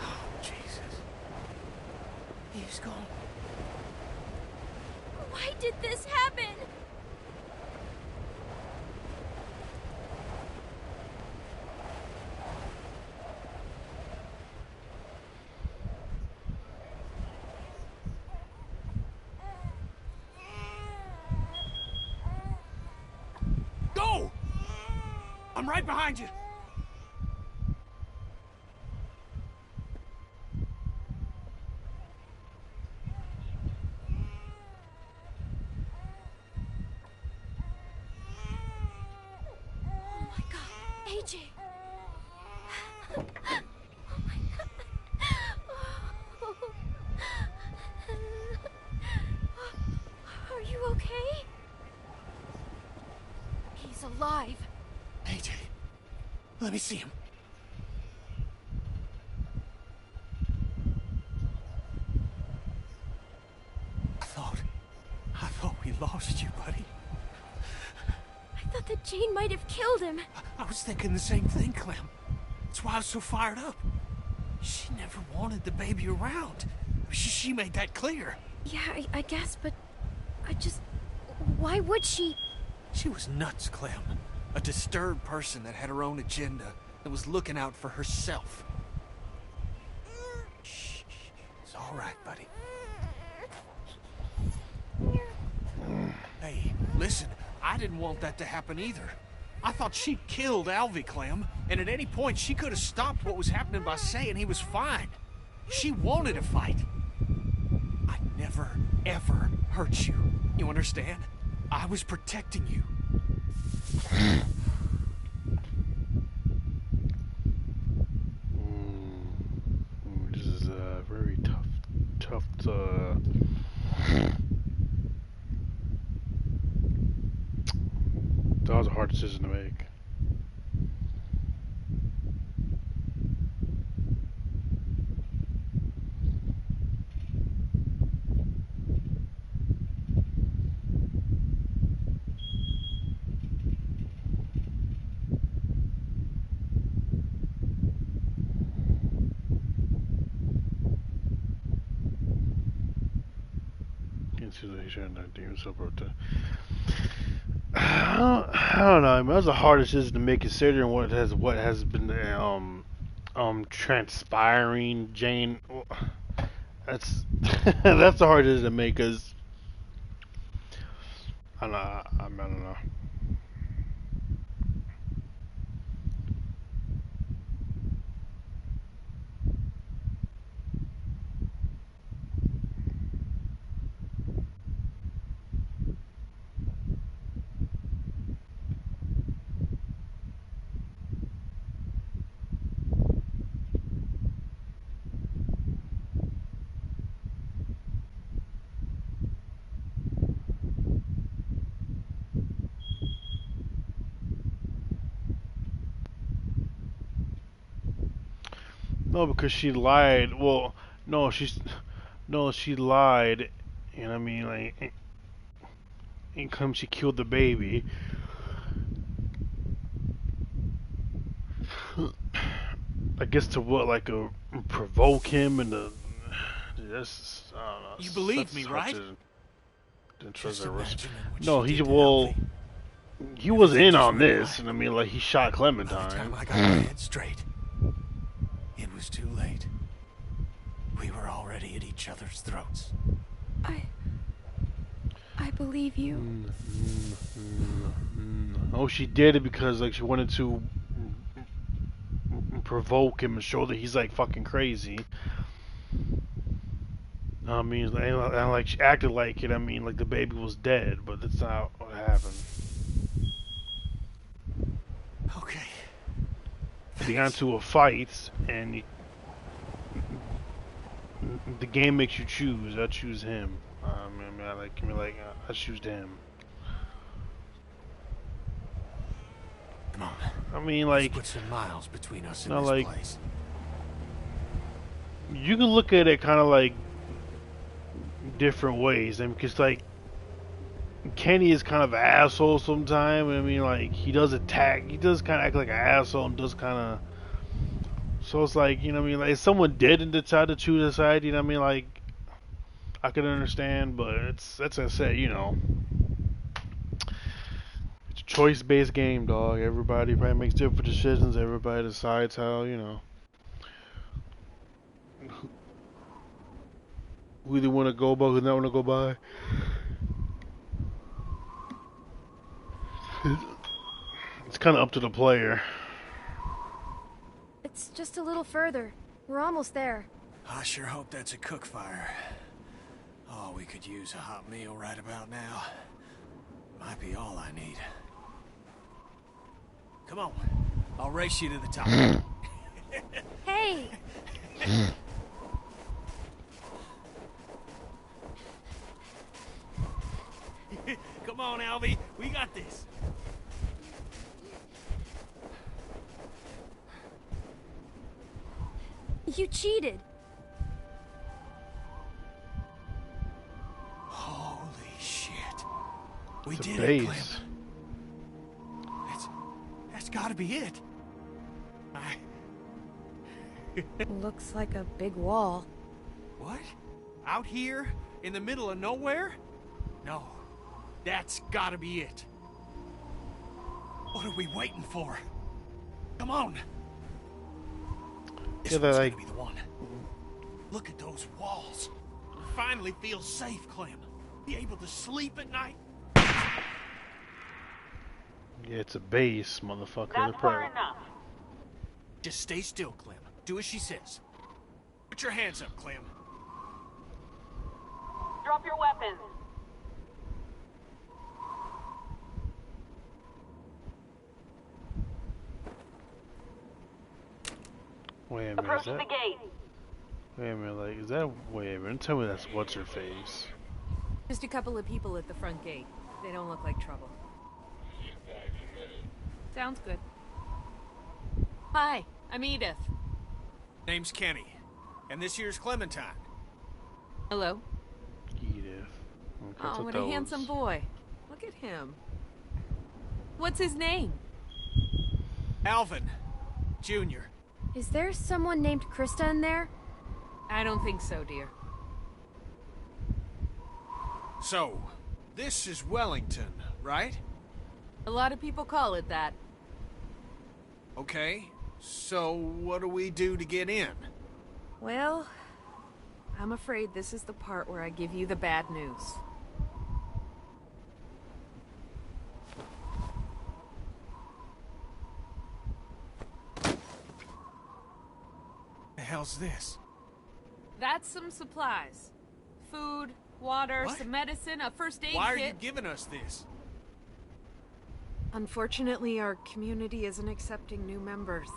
Oh, Jesus. He's gone. Why did this happen? Go! I'm right behind you. Oh my god, AJ! Oh my god. Are you okay? He's alive. AJ, let me see him. I thought we lost you, buddy. I thought that Jane might have killed him. I was thinking the same thing, Clem. That's why I was so fired up. She never wanted the baby around. She made that clear. Yeah, I guess, but I just... Why would she? She was nuts, Clem. A disturbed person that had her own agenda. and was looking out for herself. Shh. It's all right, buddy. Hey, listen, I didn't want that to happen either. I thought she killed Alvy, Clem, and at any point she could have stopped what was happening by saying he was fine. She wanted a fight. I never, ever hurt you. You understand? I was protecting you. This is very tough that was a hard decision to make. I don't know. I mean, that was the hardest decision to make, considering what has been transpiring. Jane, that's that's the hardest decision to make, because I don't know. No, because she lied. Well, no, she lied, and I mean, like, and come she killed the baby. I guess to what, like, provoke him and to just, I don't know. You believe me, right? No, he was in on this, and I mean, like, he shot Clementine. By the time I got my head straight, it was too late. We were already at each other's throats. I believe you. Oh, she did it because, like, she wanted to provoke him and show that he's, like, fucking crazy. I mean, and like, she acted like it. I mean, like, the baby was dead, but that's not what happened. Okay. They got into a fight, and the game makes you choose. I choose him. I choose him. Come on. I mean, like, let's put some miles between us in this like, place. You can look at it kind of like different ways. I mean, because, like, Kenny is kind of an asshole sometimes. I mean, like, he does attack. He does kind of act like an asshole and does kind of. So it's like, you know what I mean? Like, if someone didn't decide to choose a side, you know what I mean? Like, I could understand, but that's I said, you know. It's a choice-based game, dog. Everybody probably makes different decisions. Everybody decides how, you know. Who they want to go by, who they not want to go by. It's kind of up to the player. It's just a little further. We're almost there. I sure hope that's a cook fire. Oh, we could use a hot meal right about now. Might be all I need. Come on. I'll race you to the top. Hey! Come on, Alvy. We got this. You cheated. Holy shit. We It's a did base. it, Clem. That's gotta be it. Looks like a big wall. What? Out here? In the middle of nowhere? No. That's gotta be it. What are we waiting for? Come on. This Yeah, they're one's like- gonna be the one. Look at those walls. Finally feel safe, Clem. Be able to sleep at night. Yeah, it's a base, motherfucker. That's They're far probably- enough. Just stay still, Clem. Do as she says. Put your hands up, Clem. Drop your weapons. Wait a minute, Approach is that... the gate. Wait a minute, like, is that... Wait a minute, tell me that's what's-her-face. Just a couple of people at the front gate. They don't look like trouble. Sounds good. Hi, I'm Edith. Name's Kenny. And this here's Clementine. Hello. Edith. Okay, Oh, what a handsome boy. Look at him. What's his name? Alvin. Jr. Is there someone named Krista in there? I don't think so, dear. So, this is Wellington, right? A lot of people call it that. Okay. So, what do we do to get in? Well, I'm afraid this is the part where I give you the bad news. The hell's this? That's some supplies. Food, water, What? some medicine, a first aid Why are kit. you giving us this? Unfortunately, our community isn't accepting new members.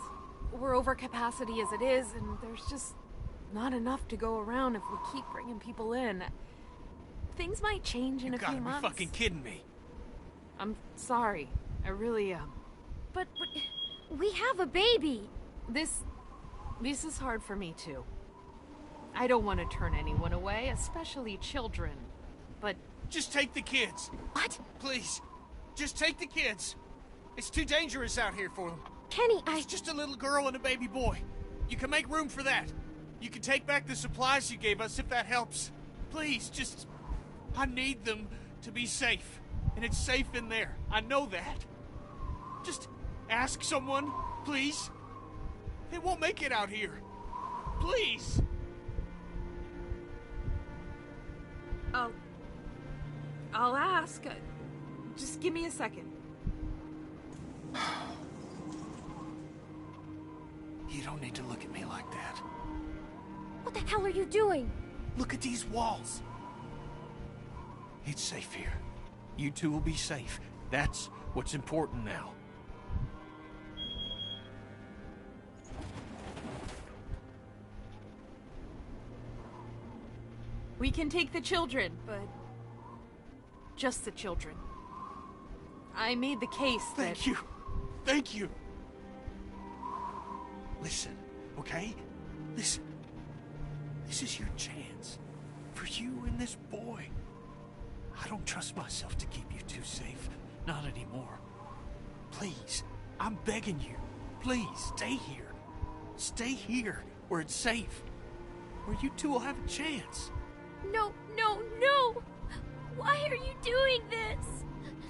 We're over capacity as it is, and there's just not enough to go around if we keep bringing people in. Things might change in You a few gotta be months. fucking kidding me. I'm sorry. I really am. But we have a baby. This is hard for me too. I don't want to turn anyone away, especially children. But just take the kids. What? Please. Just take the kids. It's too dangerous out here for them. Kenny, It's just a little girl and a baby boy. You can make room for that. You can take back the supplies you gave us if that helps. Please, just... I need them to be safe. And it's safe in there. I know that. Just ask someone, please. They won't make it out here. Please. I'll ask. Just give me a second. You don't need to look at me like that. What the hell are you doing? Look at these walls. It's safe here. You two will be safe. That's what's important now. We can take the children, but just the children. I made the case that... Thank you. Thank you. Listen, okay? Listen. This is your chance. For you and this boy. I don't trust myself to keep you two safe. Not anymore. Please, I'm begging you. Please, stay here. Stay here, where it's safe. Where you two will have a chance. No, no, no! Why are you doing this?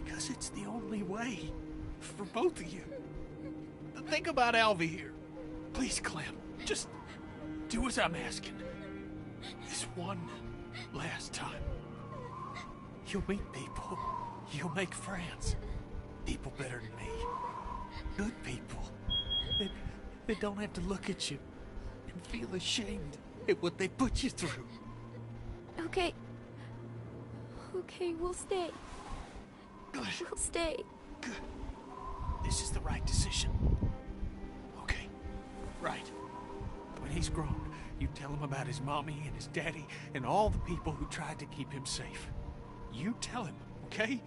Because it's the only way. For both of you. Think about Alvy here. Please, Clem. Just do as I'm asking. This one last time. You'll meet people. You'll make friends. People better than me. Good people. That don't have to look at you and feel ashamed at what they put you through. Okay. Okay, we'll stay. Good. We'll stay. Good. This is the right decision. Okay. Right. When he's grown, you tell him about his mommy and his daddy and all the people who tried to keep him safe. You tell him, okay?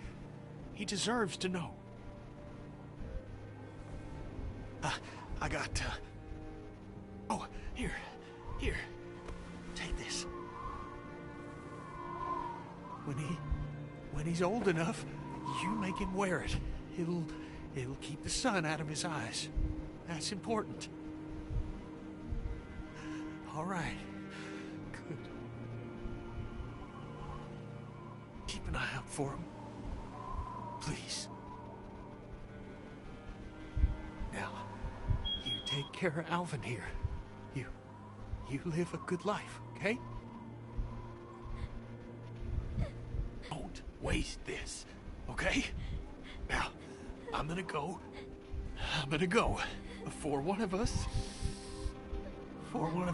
He deserves to know. I got, Oh, here. Take this. When he's old enough, you make him wear it. It'll keep the sun out of his eyes. That's important. All right. Good. Keep an eye out for him. Please. Now, you take care of Alvin here. You You live a good life, okay? Don't waste this, okay? Now, I'm gonna go. Before one of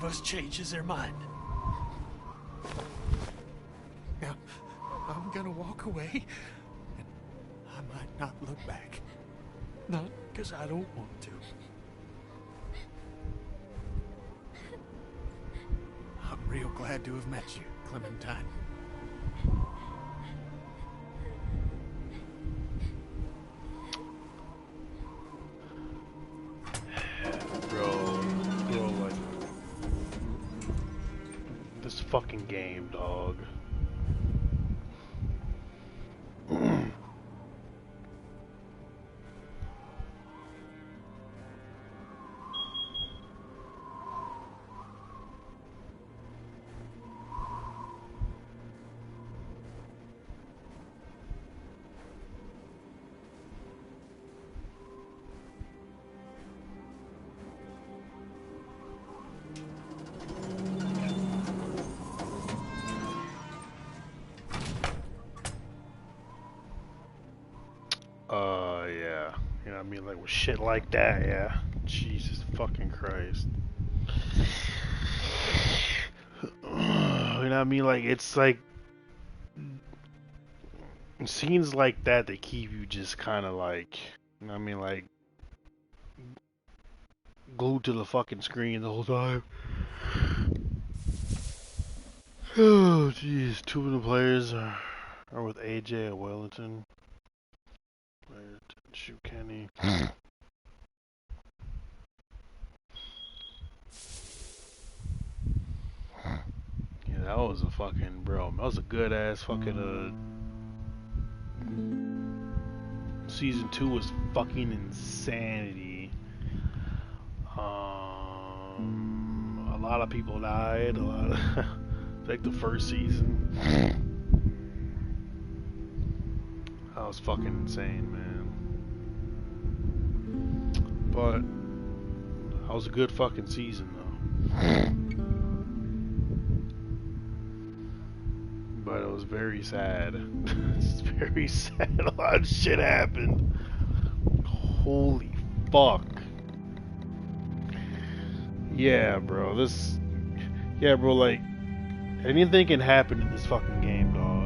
us changes their mind. Now, I'm gonna walk away, and I might not look back. Not because I don't want to. I'm real glad to have met you, Clementine. Bro, like, this fucking game, dog. Yeah. You know what I mean? Like, with shit like that, yeah. Jesus fucking Christ. You know what I mean? Like, it's like, scenes like that, they keep you just kind of like, you know what I mean? Like, glued to the fucking screen the whole time. Oh, jeez. Two of the players are with AJ at Wellington. Shoot Kenny. Yeah, that was a fucking, bro. That was a good ass fucking, season 2 was fucking insanity. A lot of people died. A lot of, like the first season. That was fucking insane, man. But that was a good fucking season, though. But it was very sad. It's very sad. A lot of shit happened. Holy fuck. Yeah, bro. Yeah, bro. Like, anything can happen in this fucking game, dog.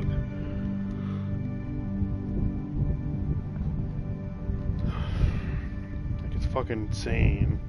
Fucking insane.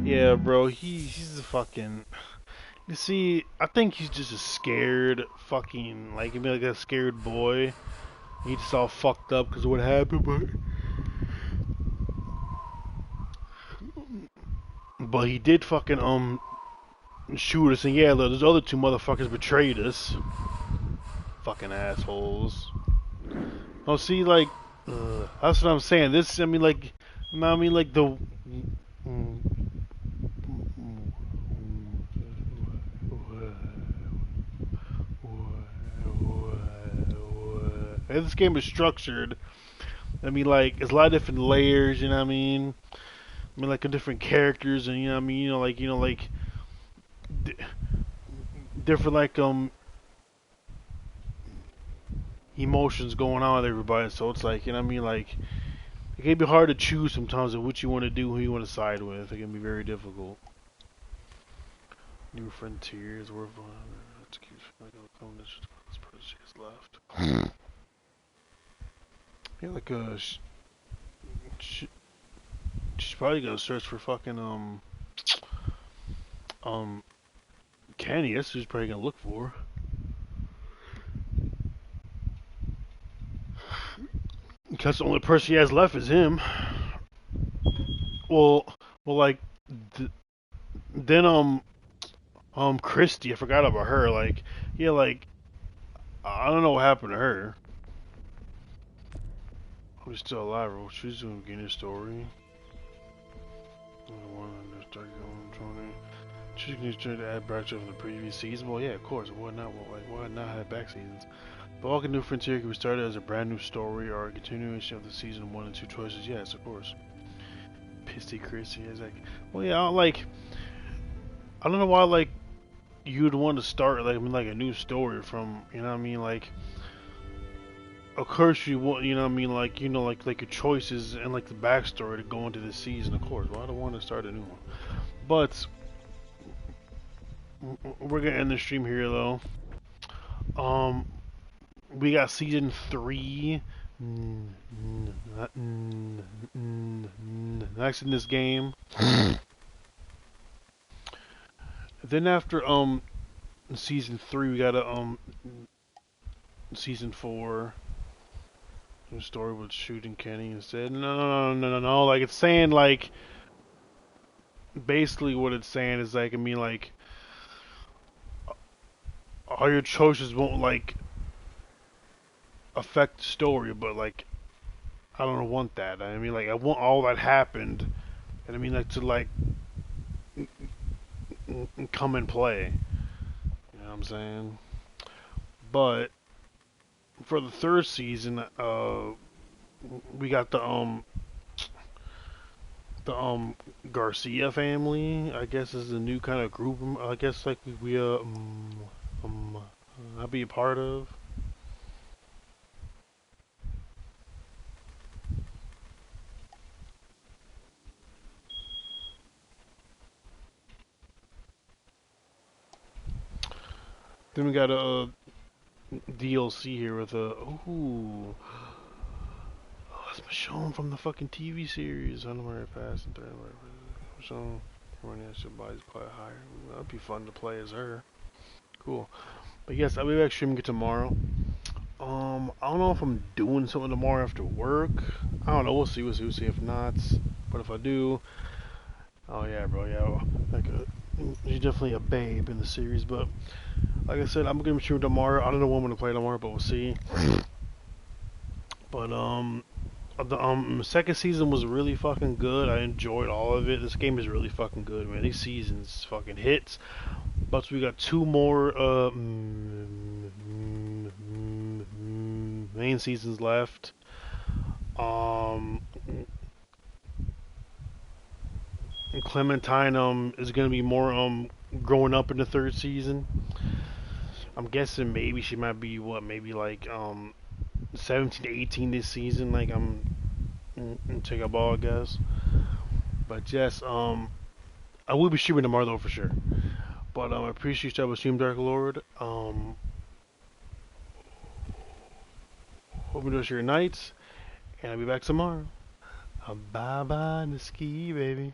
Yeah, bro, he's a fucking. You see, I think he's just a scared fucking, like, he'd be like a scared boy. He just all fucked up because of what happened, but he did fucking shoot us, and yeah, those other two motherfuckers betrayed us. Fucking assholes. Oh, see, like, that's what I'm saying. This, I mean, like, the. This game is structured. I mean, like, it's a lot of different layers, you know what I mean? I mean, like, different characters, and, you know what I mean? Like, different, like, emotions going on with everybody, so it's like, you know what I mean? Like, it can be hard to choose sometimes of what you want to do, who you want to side with. It can be very difficult. New Frontiers, we're this person is left. Yeah, like she's probably gonna search for fucking Kenny. That's what she's probably gonna look for. Because the only person he has left is him. well, like, then Christy, I forgot about her. Like, yeah, like, I don't know what happened to her. She's still alive, bro. She's doing a story. She's going to add branch from the previous season. Well, yeah, of course. Why not? Well, like, why not have back seasons? The Walking New Frontier can be started as a brand new story or a continuation of the season 1 and 2 choices. Yes, of course. Pissy Chrissy is like, well, yeah, I don't know why, like, you'd want to start, like, I mean, like, a new story from, you know what I mean, like, of course you want, you know what I mean, like, you know, like your choices and, like, the backstory to go into this season, of course. Well, I don't want to start a new one. But we're gonna end the stream here, though. We got season 3 next in this game. Then after season 3, we got a season 4 story with shooting Kenny instead. No. Like, it's saying, like, basically what it's saying is, like, I mean, like, all your choices won't, like, affect the story, but, like, I don't want that. I mean, like, I want all that happened, and I mean, like, to, like, come and play. You know what I'm saying? But for the 3rd season, we got the Garcia family. I guess is a new kind of group. I guess like I'll be a part of. Then we got a DLC here with a it's Michonne from the fucking TV series. Unaware Pass and Michonne should buy quite higher. That'd be fun to play as her. Cool. But yes, I'll be back streaming it tomorrow. I don't know if I'm doing something tomorrow after work. I don't know. We'll see. We'll see if not. But if I do, oh yeah, bro. Yeah, like she's definitely a babe in the series. But like I said, I'm gonna be streaming tomorrow. I don't know when I'm gonna play tomorrow, but we'll see. But the second season was really fucking good. I enjoyed all of it. This game is really fucking good, man. These seasons fucking hits. But we got 2 more main seasons left. Clementine is gonna be more growing up in the 3rd season. I'm guessing maybe she might be maybe like 17 to 18 this season. Like I'm take a ball, I guess. But yes, I will be streaming tomorrow though for sure. But I appreciate you stream Dark Lord. Hope you enjoy your nights, and I'll be back tomorrow. Bye bye, Niski, baby.